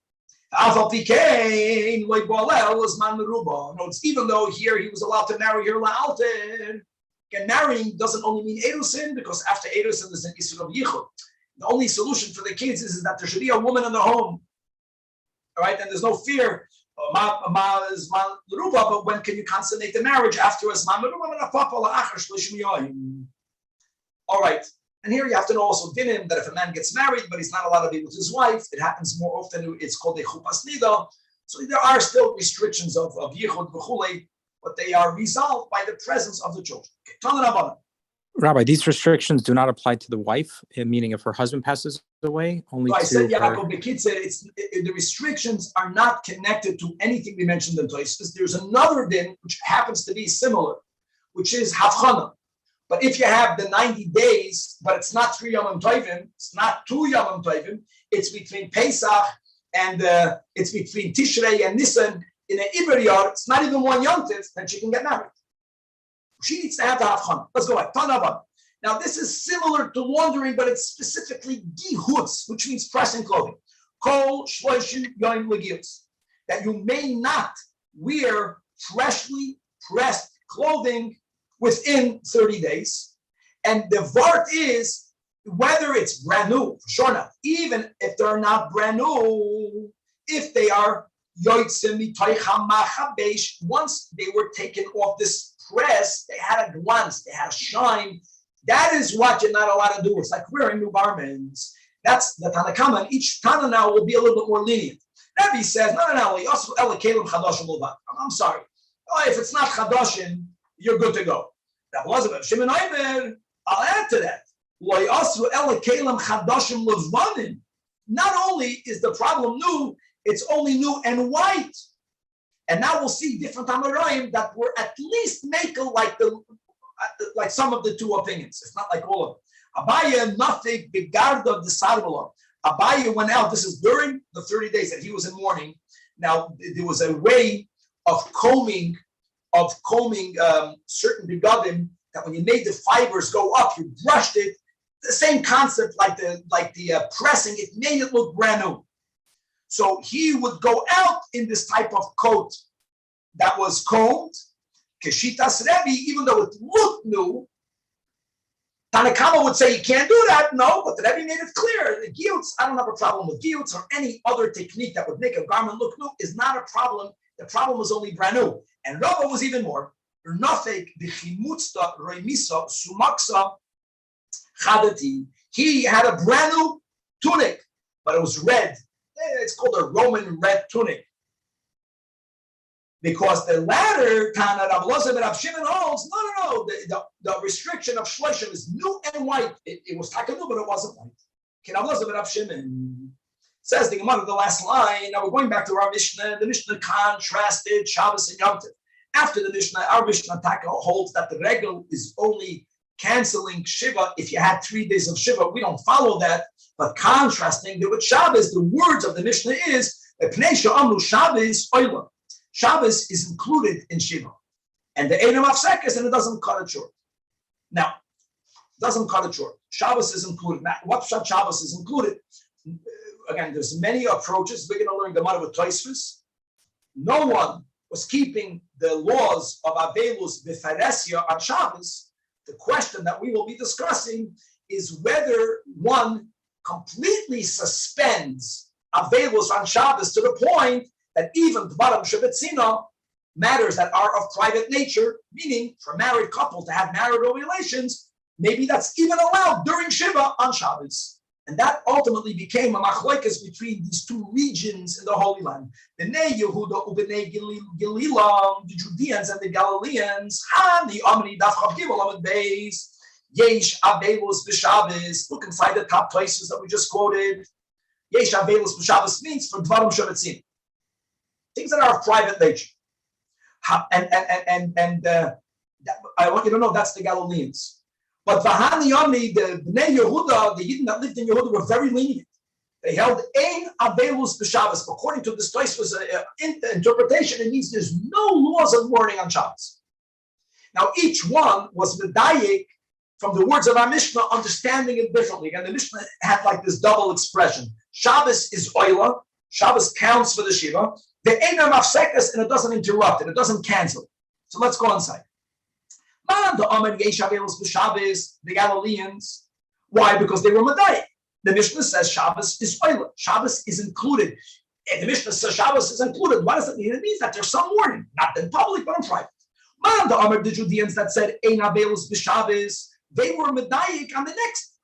Even though here he was allowed to marry her la'alten, and marrying doesn't only mean erusin, because after erusin there's an issue of yichud. The only solution for the kids is that there should be a woman in the home, all right? And there's no fear. But when can you consummate the marriage after all right. And here you have to know also dinim that if a man gets married, but he's not allowed to be with his wife, it happens more often. It's called a chupas nida. So there are still restrictions of yichud v'chulei, but they are resolved by the presence of the children. Okay. Rabbi, these restrictions do not apply to the wife, meaning if her husband passes away, only I to said, her... Yaakov Bekitze, the restrictions are not connected to anything we mentioned in Tosfos. There's another din which happens to be similar, which is havchana. But if you have the 90 days, but it's not 3 Yomim Tovim, it's not 2 Yomim Tovim, it's between Pesach and it's between Tishrei and Nisan in an Iber Yar, it's not even 1 Yom Tov, then she can get married. She needs to have the Havchan. Let's go back. Now this is similar to laundering, but it's specifically gihutz, which means pressing clothing. Kol shloishim yoim legiyutz. That you may not wear freshly pressed clothing within 30 days. And the vart is whether it's brand new, for sure not, even if they're not brand new, if they are once they were taken off this press, they had a glance, they had a shine. That is what you're not allowed to do. It's like wearing new garments. That's the Tanakh. And each Tana now will be a little bit more lenient. Rabbi says, no. I'm sorry. Oh, if it's not Chadashim, you're good to go. I'll add to that. Not only is the problem new, it's only new and white. And now we'll see different Amoraim that were at least make like some of the two opinions. It's not like all of them. Abaya nothing bigarda the Sarvala. Abaya went out. This is during the 30 days that he was in mourning. Now there was a way of combing certain bigadim that when you made the fibers go up, you brushed it. The same concept like the pressing. It made it look brand new. So he would go out in this type of coat that was combed. Keshitas Rebbe, even though it looked new, Tanakama would say you can't do that. No, but the Rebbe made it clear. The giyutz, I don't have a problem with giyutz or any other technique that would make a garment look new is not a problem. The problem was only brand new. And Rava was even more. He had a brand new tunic, but it was red. It's called a Roman red tunic. Because the latter Tana Rav Elazar ben Rav Shimon holds, no. The restriction of shloshim is new and white. It was takanu, but it wasn't white. Rav Elazar ben Rav Shimon says the Gemara, the last line. Now we're going back to our Mishnah. The Mishnah contrasted Shabbos and Yom Tov. After the Mishnah, our Mishnah Taka holds that the regel is only canceling Shiva if you had 3 days of Shiva. We don't follow that, but contrasting that with Shabbos, the words of the Mishnah is Shabbos oila. Shabbos is included in Shiva, and the Einam Afsekes, and it doesn't cut it short. Now, it doesn't cut it short. Shabbos is included. Now, what Shabbos is included? Again, there's many approaches. We're going to learn Gemara with Tosfos. No one was keeping the laws of Avelus B'Faresia on Shabbos. The question that we will be discussing is whether one completely suspends Avelus on Shabbos to the point that even Dvarim Shebetzina, matters that are of private nature, meaning for married couple to have marital relations, maybe that's even allowed during Shiva on Shabbos. And that ultimately became a machlokes between these two regions in the Holy Land. Bnei Yehuda u'bnei Galilah, the Judeans and the Galileans. The Omni Daf Chav Gimel Amud Beis. Yesh Avelus B'Shabbos. Look inside the top places that we just quoted. Yesh Avelus B'Shabbos means for Dvarim Shemetzim, things that are of private nature. I want you to know that's the Galileans. But Vahani Yami, the Bnei Yehuda, the Yidden that lived in Yehuda, were very lenient. They held Ein Avelus B'Shabbos. According to this place was an interpretation, it means there's no laws of mourning on Shabbos. Now each one was medayik from the words of our Mishnah, understanding it differently. And the Mishnah had like this double expression. Shabbos is oila. Shabbos counts for the Shiva. The Einam Afsekas, and it doesn't interrupt it. It doesn't cancel. So let's go inside. The Galileans. Why? Because they were Madai. The Mishnah says Shabbos is oila. Shabbos is included. And the Mishnah says Shabbos is included. What does that mean? It means that there's some mourning, not in public, but in private. The Judeans that said Ein Avelus B'Shabbos, they were medayik on the next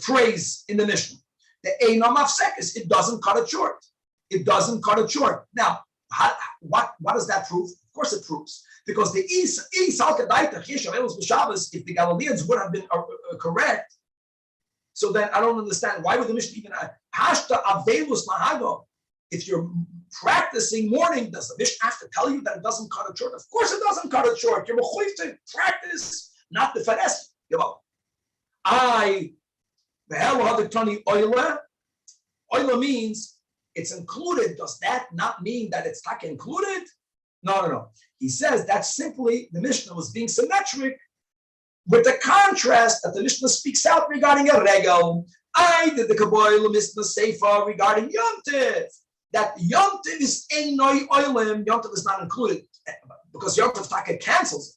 phrase in the Mishnah. The Einam Afsekes, it doesn't cut it short. It doesn't cut it short. Now, what does that prove? Of course it proves. Because the if the Galileans would have been correct, so then I don't understand, why would the Mishnah even hashta avelus lahago? If you're practicing mourning, does the Mishnah have to tell you that it doesn't cut it short? Of course it doesn't cut it short. You're mechuyev to practice, not the Felice. Oila means it's included. Does that not mean that it's not included? No. He says that simply the Mishnah was being symmetric with the contrast that the Mishnah speaks out regarding a regel. I did the Kabbalah Mishnah Sefer regarding Yom Tov. That Yom Tov is Einoi Oilim. Yom Tov is not included because Yom Tov Taka cancels it.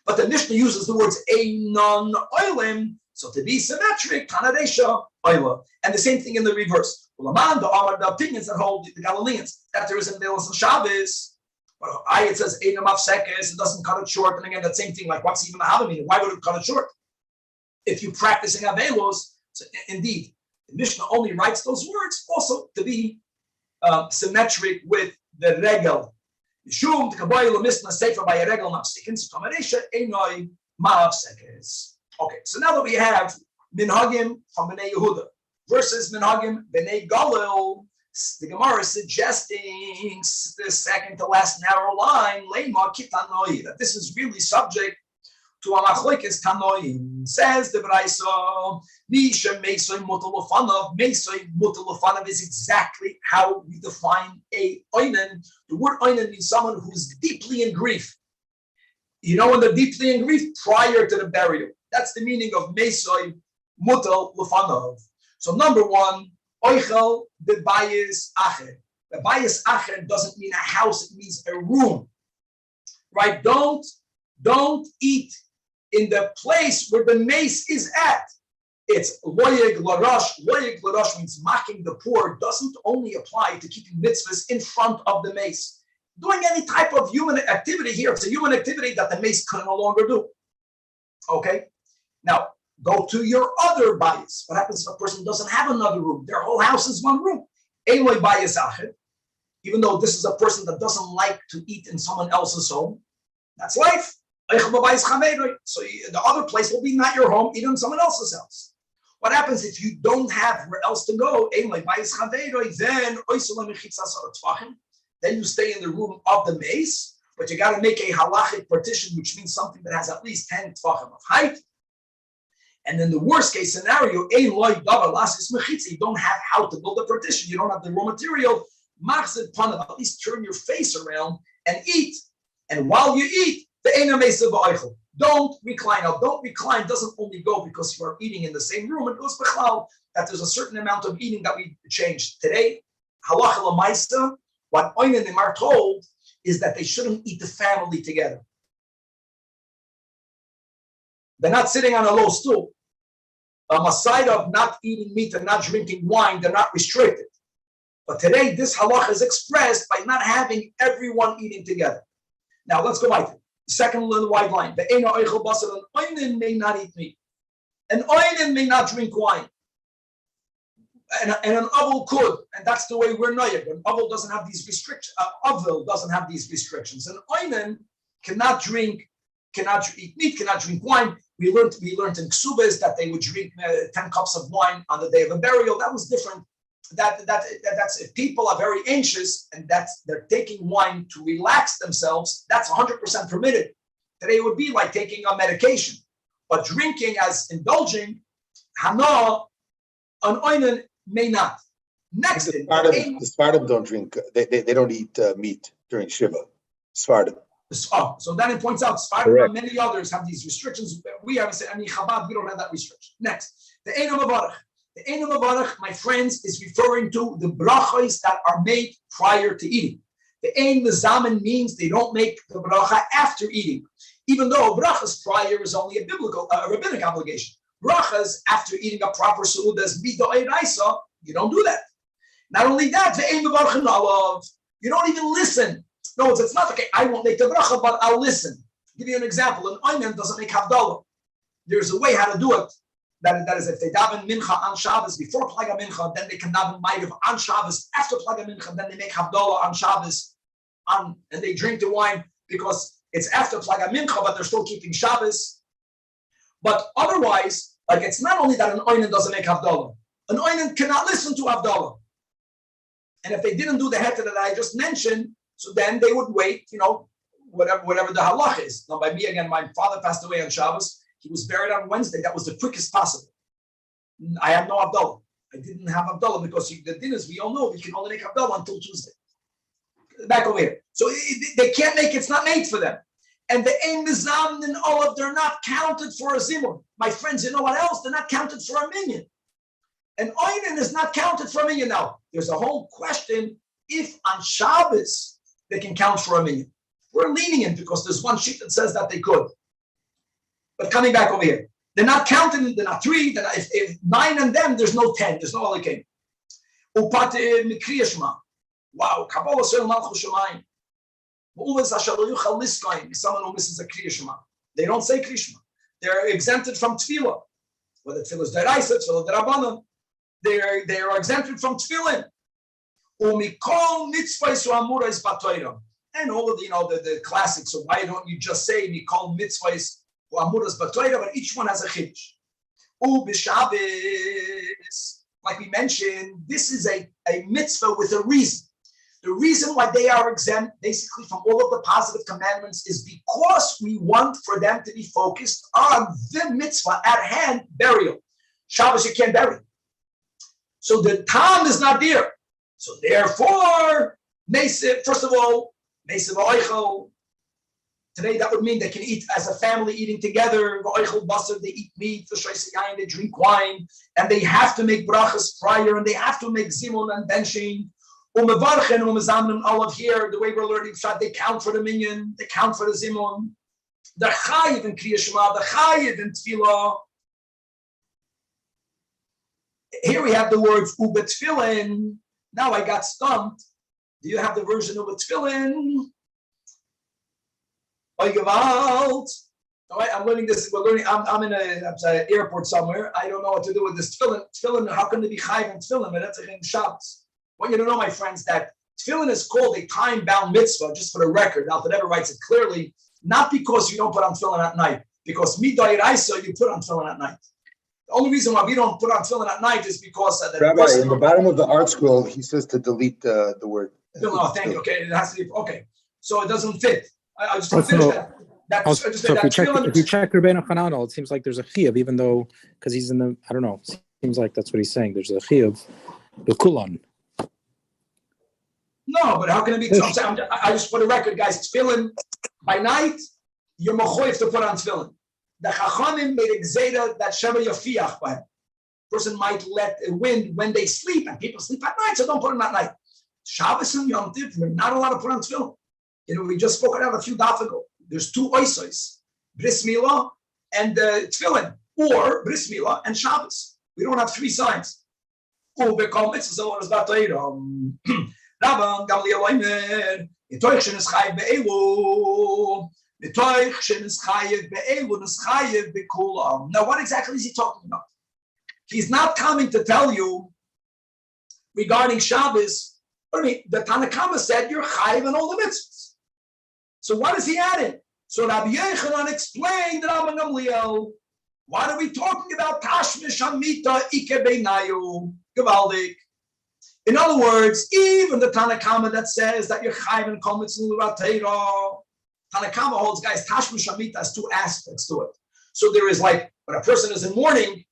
But the Mishnah uses the words Einon Oilim. So to be symmetric, Kanadesha Oila. And the same thing in the reverse. The opinions that hold the Galileans that there is in Belis and Shabbos. But it says Einam Afsekes, it doesn't cut it short. And again, that same thing, like what's even a Hava meaning? Why would it cut it short? If you're practicing Avelos, so indeed, the Mishnah only writes those words also to be symmetric with the regel. Yishum t'kaboy l'misna sefer by a regel mafsikin, so tomaresha einoi ma'afsekes. Okay, so now that we have Minhagim from Bnei Yehuda versus Minhagim Bnei Galil, the Gemara is suggesting the second to last narrow line, Moed Katan, that this is really subject to a machlokes tanoim. Says the Brayso, Misha Meisoi Mutalofanav. Meisoi Mutalofanav is exactly how we define a oinen. The word oinen means someone who's deeply in grief. You know when they're deeply in grief? Prior to the burial. That's the meaning of Meisoi Mutalofanav. So number one, Oichel bebayis acher. Bebayis acher doesn't mean a house; it means a room, right? Don't eat in the place where the mace is at. It's loyeg larosh. Loyeg larosh means mocking the poor. Doesn't only apply to keeping mitzvahs in front of the mace. Doing any type of human activity here, it's a human activity that the mace can no longer do. Okay, now. Go to your other bias. What happens if a person doesn't have another room? Their whole house is one room. Eloi bias ached. Even though this is a person that doesn't like to eat in someone else's home, that's life. So the other place will be not your home, eat in someone else's house. What happens if you don't have where else to go? Then you stay in the room of the mace, but you got to make a halachic partition, which means something that has at least 10 tvachim of height. And in the worst case scenario, you don't have how to build a partition. You don't have the raw material. At least turn your face around and eat. And while you eat, don't recline. Now, don't recline doesn't only go because you are eating in the same room. It goes that there's a certain amount of eating that we changed. Today, halacha l'maisa, what oinanim are told is that they shouldn't eat the family together. They're not sitting on a low stool. Aside of not eating meat and not drinking wine, they're not restricted. But today, this halach is expressed by not having everyone eating together. Now, let's go right. The second little white line. The Eina Oichel Basar, an oinen may not eat meat. An oinen may not drink wine. and an avil could, and that's the way we're noyeg. An avil doesn't have these restrictions. Avil doesn't have these restrictions. An oinen cannot drink, cannot eat meat, cannot drink wine. We learned in Ksubas that they would drink 10 cups of wine on the day of a burial. That was different. That's if people are very anxious and they're taking wine to relax themselves, that's 100% permitted. Today it would be like taking a medication, but drinking as indulging, hana, an oinen may not. Next, The Sfardim don't drink. They don't eat meat during Shiva. Sfardim. So then it points out, Sfardim and many others have these restrictions. We haven't said any Chabad. We don't have that restriction. Next, the Ein Mavarach. The Ein Mavarach, my friends, is referring to the brachos that are made prior to eating. The Ein Mezamen means they don't make the bracha after eating, even though brachas prior is only a rabbinic obligation. Brachas after eating a proper seudah as midah eiraisa, you don't do that. Not only that, the Ein Mavarach alav, you don't even listen. No, it's not okay. I won't make the bracha, but I'll listen. I'll give you an example. An oinen doesn't make havdalah. There's a way how to do it. That is, if they daven mincha on Shabbos before plaga mincha, then they can daven ma'ariv on Shabbos. After plaga mincha, then they make havdalah on Shabbos, and they drink the wine because it's after plaga mincha, but they're still keeping Shabbos. But otherwise, like it's not only that an oinen doesn't make havdalah. An oinen cannot listen to havdalah. And if they didn't do the heter that I just mentioned, so then they would wait, whatever the halach is. Now, by me again, my father passed away on Shabbos. He was buried on Wednesday. That was the quickest possible. I had no Abdullah. I didn't have Abdullah because the dinners, we all know, we can only make Abdullah until Tuesday. Back over here. So they can't make, it's not made for them. And the Ein Mizam and Olav, they're not counted for a Zimun. My friends, you know what else? They're not counted for a minyan. And Oinen is not counted for a minyan. Now, there's a whole question if on Shabbos they can count for a minyan. We're lenient because there's one sheet that says that they could. But coming back over here, they're not counting, they're not three, they're not, if 9 and them, there's no 10, there's no other king. Upate mikriya shema. Wow, Kabbalah Sel Malchus Shemayim. Someone who misses a kriya shema. They don't say kriya shema. They're exempted from Tefilla. Whether Tefilla is deraisa, Tefilla derabanan, they are exempted from Tefillin. Umikol mitzvahs u'amuras b'Torah. And all of the classics. So why don't you just say mikol mitzvahs u'amuras b'Torah? But each one has a chiddush. B'Shabbos, like we mentioned, this is a mitzvah with a reason. The reason why they are exempt, basically, from all of the positive commandments is because we want for them to be focused on the mitzvah at hand, burial. Shabbos you can't bury. So the time is not there. So therefore, first of all, today that would mean they can eat as a family eating together. They eat meat, they drink wine, and they have to make brachas prior, and they have to make zimun and benching. All of here, the way we're learning, they count for the minyan, they count for the zimun. The chayiv in kriya shema, the chayiv in tefillah. Here we have the words ubetfilin. Now I got stumped. Do you have the version of ubetfilin? All right, I'm learning this. We're learning. I'm in an airport somewhere. I don't know what to do with this tefillin. Tefillin, how can they be chayiv and tefillin? But that's in Shabbos. I want you to know, my friends, that tefillin is called a time-bound mitzvah, just for the record. Now, Alter writes it clearly, not because you don't put on tefillin at night, because midah iraisa, you put on tefillin at night. The only reason why we don't put on tefillin at night is because Rabbi, in the bottom of the art scroll, he says to delete the word. No, thank you. Okay, it has to be okay. So it doesn't fit. I just want to finish that. Also, if you check Rabbeinu Hananel, it seems like there's a chiyuv, even though because he's in the I don't know. Seems like that's what he's saying. There's a chiyuv, the kulon. No, but how can it be? I just for the record, guys, tefillin by night, you're mechoyev to put on tefillin. The Chachamim made a gzeira that sheva yafiach by him. Person might let a wind when they sleep, and people sleep at night, so don't put them at night. Shabbos and Yom Tov, you're not allowed to put on tefillin. We just spoke about a few days ago. There's two oisos, bris milah and tefillin, or bris milah and Shabbos. We don't have three signs. Rabban Gamliel Omer, Mitoich shenis chayev be'elu, Mitoich shenis chayev be'elu, nis chayev be'kulam. Now, what exactly is he talking about? He's not coming to tell you regarding Shabbos, the Tanakh said you're chayiv in all the mitzvahs. So what is he adding? So Rabbi Yochanan explained Rabban Gamliel. What are we talking about? Tashmish Hamita Ike Beinayu Gavaldik. In other words, even the Tanakh that says that you're chayiv in kol mitzvah l'vatera, Tanakh holds, guys, Tashmish Hamita has two aspects to it. So there is like when a person is in mourning,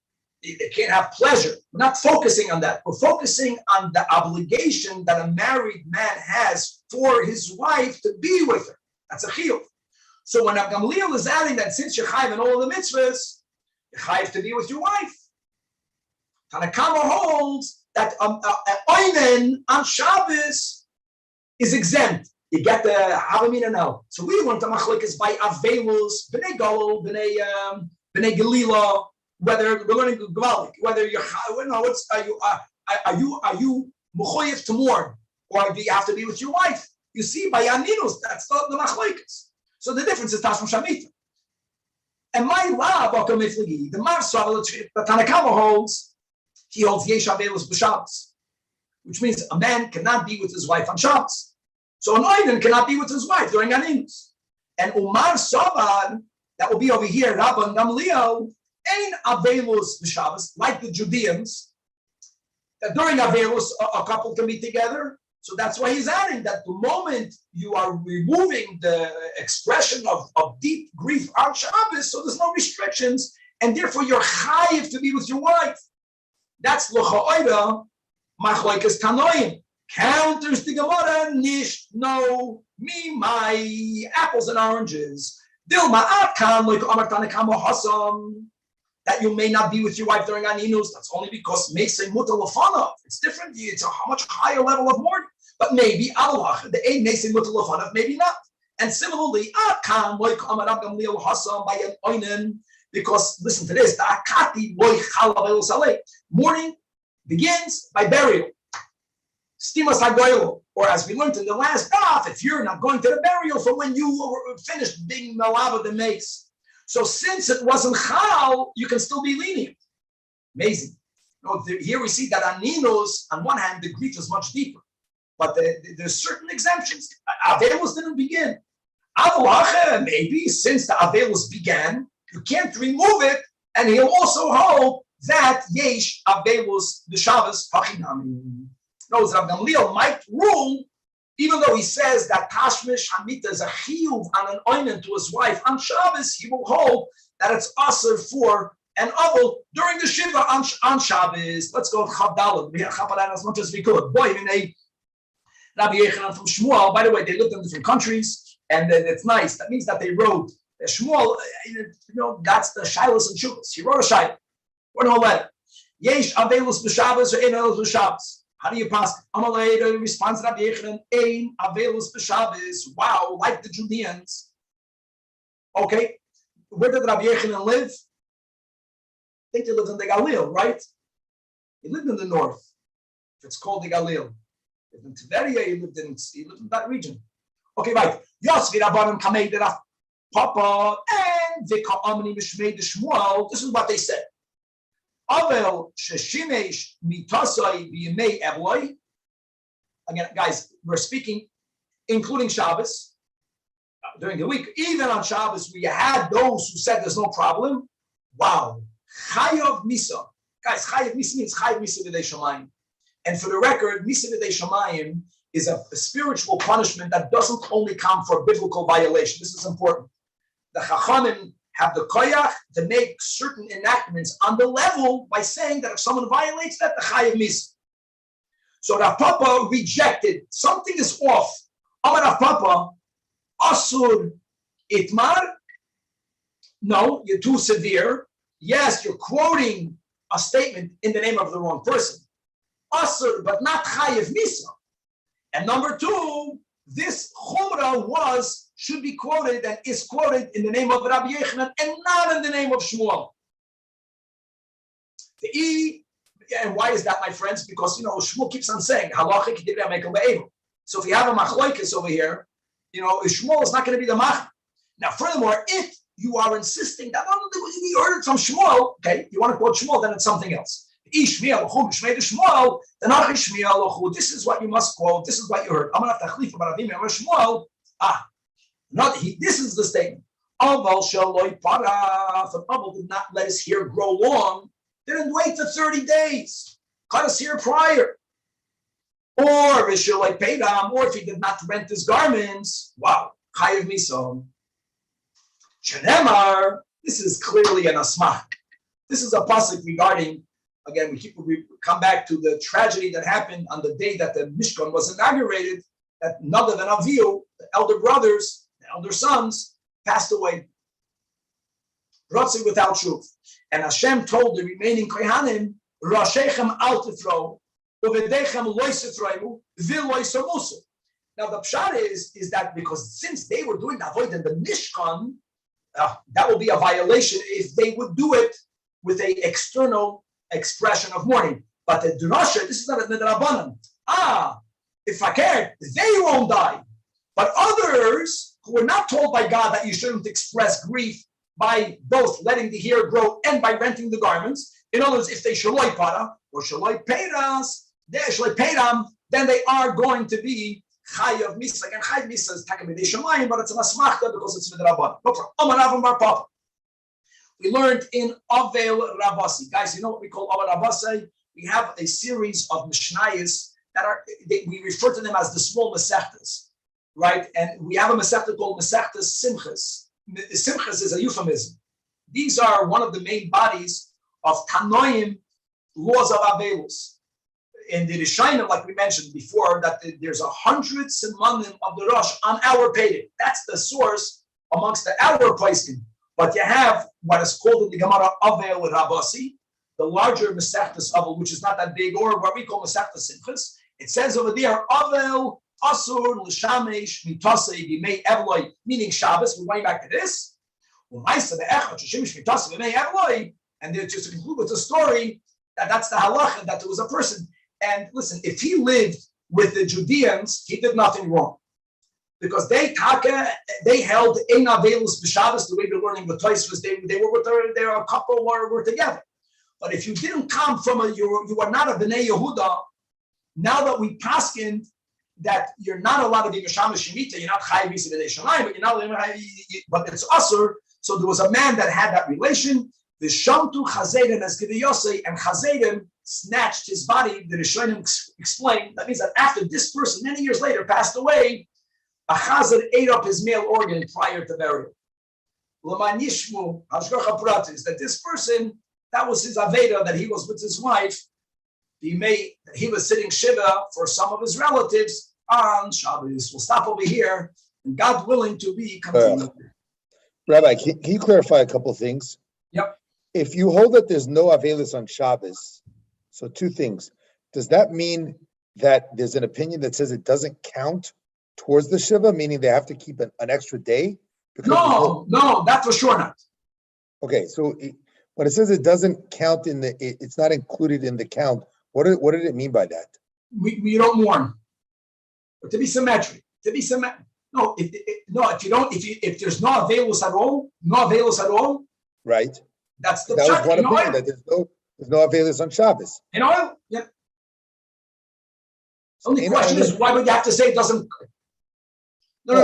they can't have pleasure. We're not focusing on that. We're focusing on the obligation that a married man has for his wife to be with her. That's a chiyuv. So when Gamliel is adding that since you're chayiv in all the mitzvahs, you're chayiv to be with your wife. Tanakh holds that oinen on Shabbos is exempt. You get the havamina now. So we learned the machlokes by avelus, b'nei galul, b'nei galila. Whether we're learning Gavalik, whether you're are you mechoyev to mourn, or do you have to be with your wife? You see, by Aninus, that's the machlokes. So the difference is Tashmish Hamita. And my lab, the Marsav, the Tanakh holds, he holds Yesh Avelus b'Shabbos, which means a man cannot be with his wife on Shabbos. So an Oiden cannot be with his wife during Aninus. And Umar Savad, that will be over here, Rabban Gamliel, Ein Avelus b'Shabbos, like the Judeans. During Avelus, a couple can be together. So that's why he's adding that the moment you are removing the expression of deep grief on Shabbos, so there's no restrictions, and therefore you're chayiv to be with your wife. That's l'cha'oida machlokes tanoim. Counters the Gemara, nish, no, me, my, apples and oranges. Dilma akan like Amar Tanakh Hassan. That you may not be with your wife during Aninus, that's only because Meisei Mutar Lefanav. It's different, it's a much higher level of mourning. But maybe Allah, the Ein Meisei Mutar Lefanav, maybe not. And similarly, Akam Loik Amar Gamliel Hassan by an Oinen, because listen to this, the Akati Loik Chalavel Saleh. Mourning begins by burial. Stimas Hagoylo, or as we learned in the last daf, if you're not going to the burial for when you finished being Malava the mace. So since it wasn't chal, you can still be lenient. Amazing. Here we see that Aninus, on one hand, the grief is much deeper, but there's certain exemptions. Avelus didn't begin. Avalacha, maybe since the Avelus began, you can't remove it, and he'll also hold that yesh Avelus the Shabbos hachinami. Notice Rav Gamliel might rule, even though he says that Tashmish Hamita is a chiyuv on an oinen to his wife on Shabbos, he will hold that it's aser for an avel during the shiva on Shabbos. Let's go with Chavdalah. We have Chapadan as much as we could. Boy, Rabbi Yochanan from Shmuel, by the way, they lived in different countries, and it's nice. That means that they wrote Shmuel, that's the Shilas and Shuvas. He wrote a Shilah, or no letter. Yesh Avelus b'Shabbos or Ein Avelus b'Shabbos. How do you pass? Amalei, the response to Rabbi Yochanan, Ein Avelus b'Shabbos. Wow, like the Judeans. Okay, where did Rabbi Yochanan live? I think he lived in the Galil, right? He lived in the north. It's called the Galil. He lived in Tiberia, he lived in that region. Okay, right. Yosvi Rabbanim Kamei Deraf Papa and Vika Amni Mishmei de Shmuel. This is what they said. Avel Sheshimesh Mitasai B'Yemei Evloi. Again, guys, we're speaking, including Shabbos, during the week. Even on Shabbos, we had those who said there's no problem. Wow. Chayav Misa. Guys, Chayav Misa means Chayav Misa V'dei Shamayim. And for the record, Misa V'dei Shamayim is a spiritual punishment that doesn't only come for biblical violation. This is important. The Chachamim have the koyach to make certain enactments on the level by saying that if someone violates that, the chayav misa. So Rav Papa rejected. Something is off. Amar Rav Papa, asur itmar. No, you're too severe. Yes, you're quoting a statement in the name of the wrong person. Asur, but not chayav misa. And number two, this chumrah should be quoted and is quoted in the name of Rabbi Yochanan and not in the name of Shmuel. And why is that, my friends? Because Shmuel keeps on saying halachic divrei mekel be'evel. So if you have a machlokes over here, Shmuel is not going to be the mach. Now, furthermore, if you are insisting that we heard it from Shmuel, okay, you want to quote Shmuel, then it's something else. This is what you must quote. This is what you heard. This is the statement. If Abel did not let his hair grow long, didn't wait for 30 days, cut his hair prior. Or if he did not rent his garments, wow, chayiv miso. Shenemar, this is clearly an asmach. This is a pasuk regarding, again, we come back to the tragedy that happened on the day that the Mishkan was inaugurated, that Nadav and Avihu, the elder brothers, the elder sons, passed away. Rotzi without truth. And Hashem told the remaining Kohanim, Rashechem al tifro, uvedechem lo yisifroimu, vil lo yisamusu. Now the pshat is that because since they were doing the avoid in the Mishkan, that will be a violation if they would do it with an external expression of mourning. But the Drasha, this is not a Midrabanan. If I care, they won't die. But others who were not told by God that you shouldn't express grief by both letting the hair grow and by renting the garments. In other words, if they shaloi para or shaloi peiras, then they are going to be chayav misa. Again, chayav misa is takamidei shamayim, but it's an asmachta because it's midrabanan. Look for Omar Avram Bar Papa. We learned in Avel Rabasi. Guys, you know what we call Avel Rabasi? We have a series of Mishnayos that we refer to them as the small Masechtas, right? And we have a Masechta called Masechtas Simchas. Simchas is a euphemism. These are one of the main bodies of Tanoim laws of Avelus. In the Rishonim, like we mentioned before, that there's 100 simanim of the Rosh on our payday. That's the source amongst the our poskim. But you have what is called in the Gemara Avel Rabasi, the larger Masechtas Avel, which is not that big, or what we call Masechtas Simchas. It says over there, Avel Asur L'Shamesh Mitasei B'mei Evloi, meaning Shabbos. We're going back to this. And then just to conclude with the story, that's the halacha, that there was a person. And listen, if he lived with the Judeans, he did nothing wrong. Because they held Ein Avelus B'Shabbos, the way we're learning with Tosfos, they were with their a couple were together. But if you didn't come from you are not a Bnei Yehuda, now that we paskin that you're not allowed to be Meshamash Shemitah, you're not Chayiv Yisrael B'nei Shamayim, but you're not, but it's Asur. So there was a man that had that relation. The Shamtu Chazedim as Yosei, and Chazedim snatched his body. The Rishonim explained that means that after this person many years later passed away, a Chazad ate up his male organ prior to burial. L'man yishmu hashgacha pratis, that this person, that was his aveda, that he was with his wife. He was sitting shiva for some of his relatives on Shabbos. We'll stop over here, and God willing to be continued. Rabbi, can you clarify a couple of things? Yep. If you hold that there's no Avelis on Shabbos, so two things. Does that mean that there's an opinion that says it doesn't count towards the Shiva, meaning they have to keep an extra day? No, that's for sure not. Okay, so when it says it doesn't count it's not included in the count, what did it mean by that? We don't mourn. But to be symmetric. No, if there's no Avelus at all, right? That's the that was one opinion, that there's no Avelis on Shabbos. In oil, yeah. Only question is, why would you have to say it doesn't? No.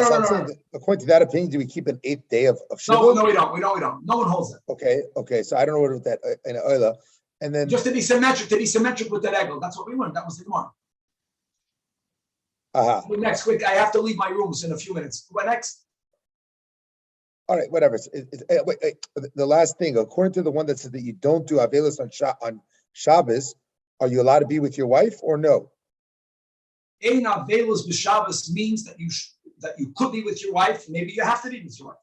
According to that opinion, do we keep an 8th day of Shiva? No, we don't. No one holds that. Okay. So I don't know what that in oil, and then just to be symmetric with the regel. That's what we learned. That was the Gemara. Next, quick. I have to leave my rooms in a few minutes. What next? All right, whatever. Wait, the last thing, according to the one that says that you don't do Avelis on Shabbos, are you allowed to be with your wife or no? Ein Avelis b'Shabbos means that you could be with your wife. Maybe you have to be with your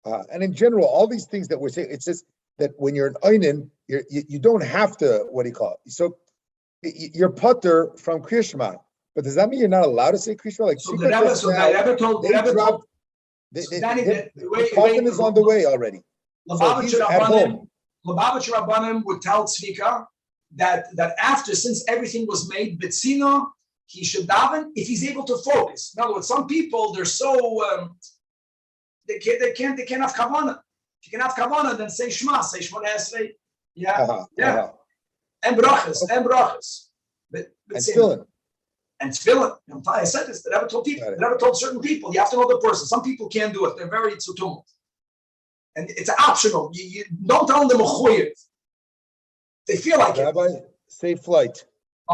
wife. And in general, all these things that we're saying, it's just that when you're an Einin, you don't have to, what do you call it? So you're putter from Kriya Shema. But does that mean you're not allowed to say Kriya Shema? Like, the coffin is on the way already. Lubavitcher Rabbanim would tell Tzvika that after, since everything was made B'tzina, he should daven if he's able to focus. In other words, some people, they're so they can't have kavanah. If you can have kavanah, then say Shema Esrei. Yeah, yeah. And brachas, and brachas. And tefillin. And tefillin. I said this. They never told people. They never told certain people. You have to know the person. Some people can't do it. They're very tzutumot. And it's optional. You don't tell them they're mechuyev. They feel like Rabbi, safe flight.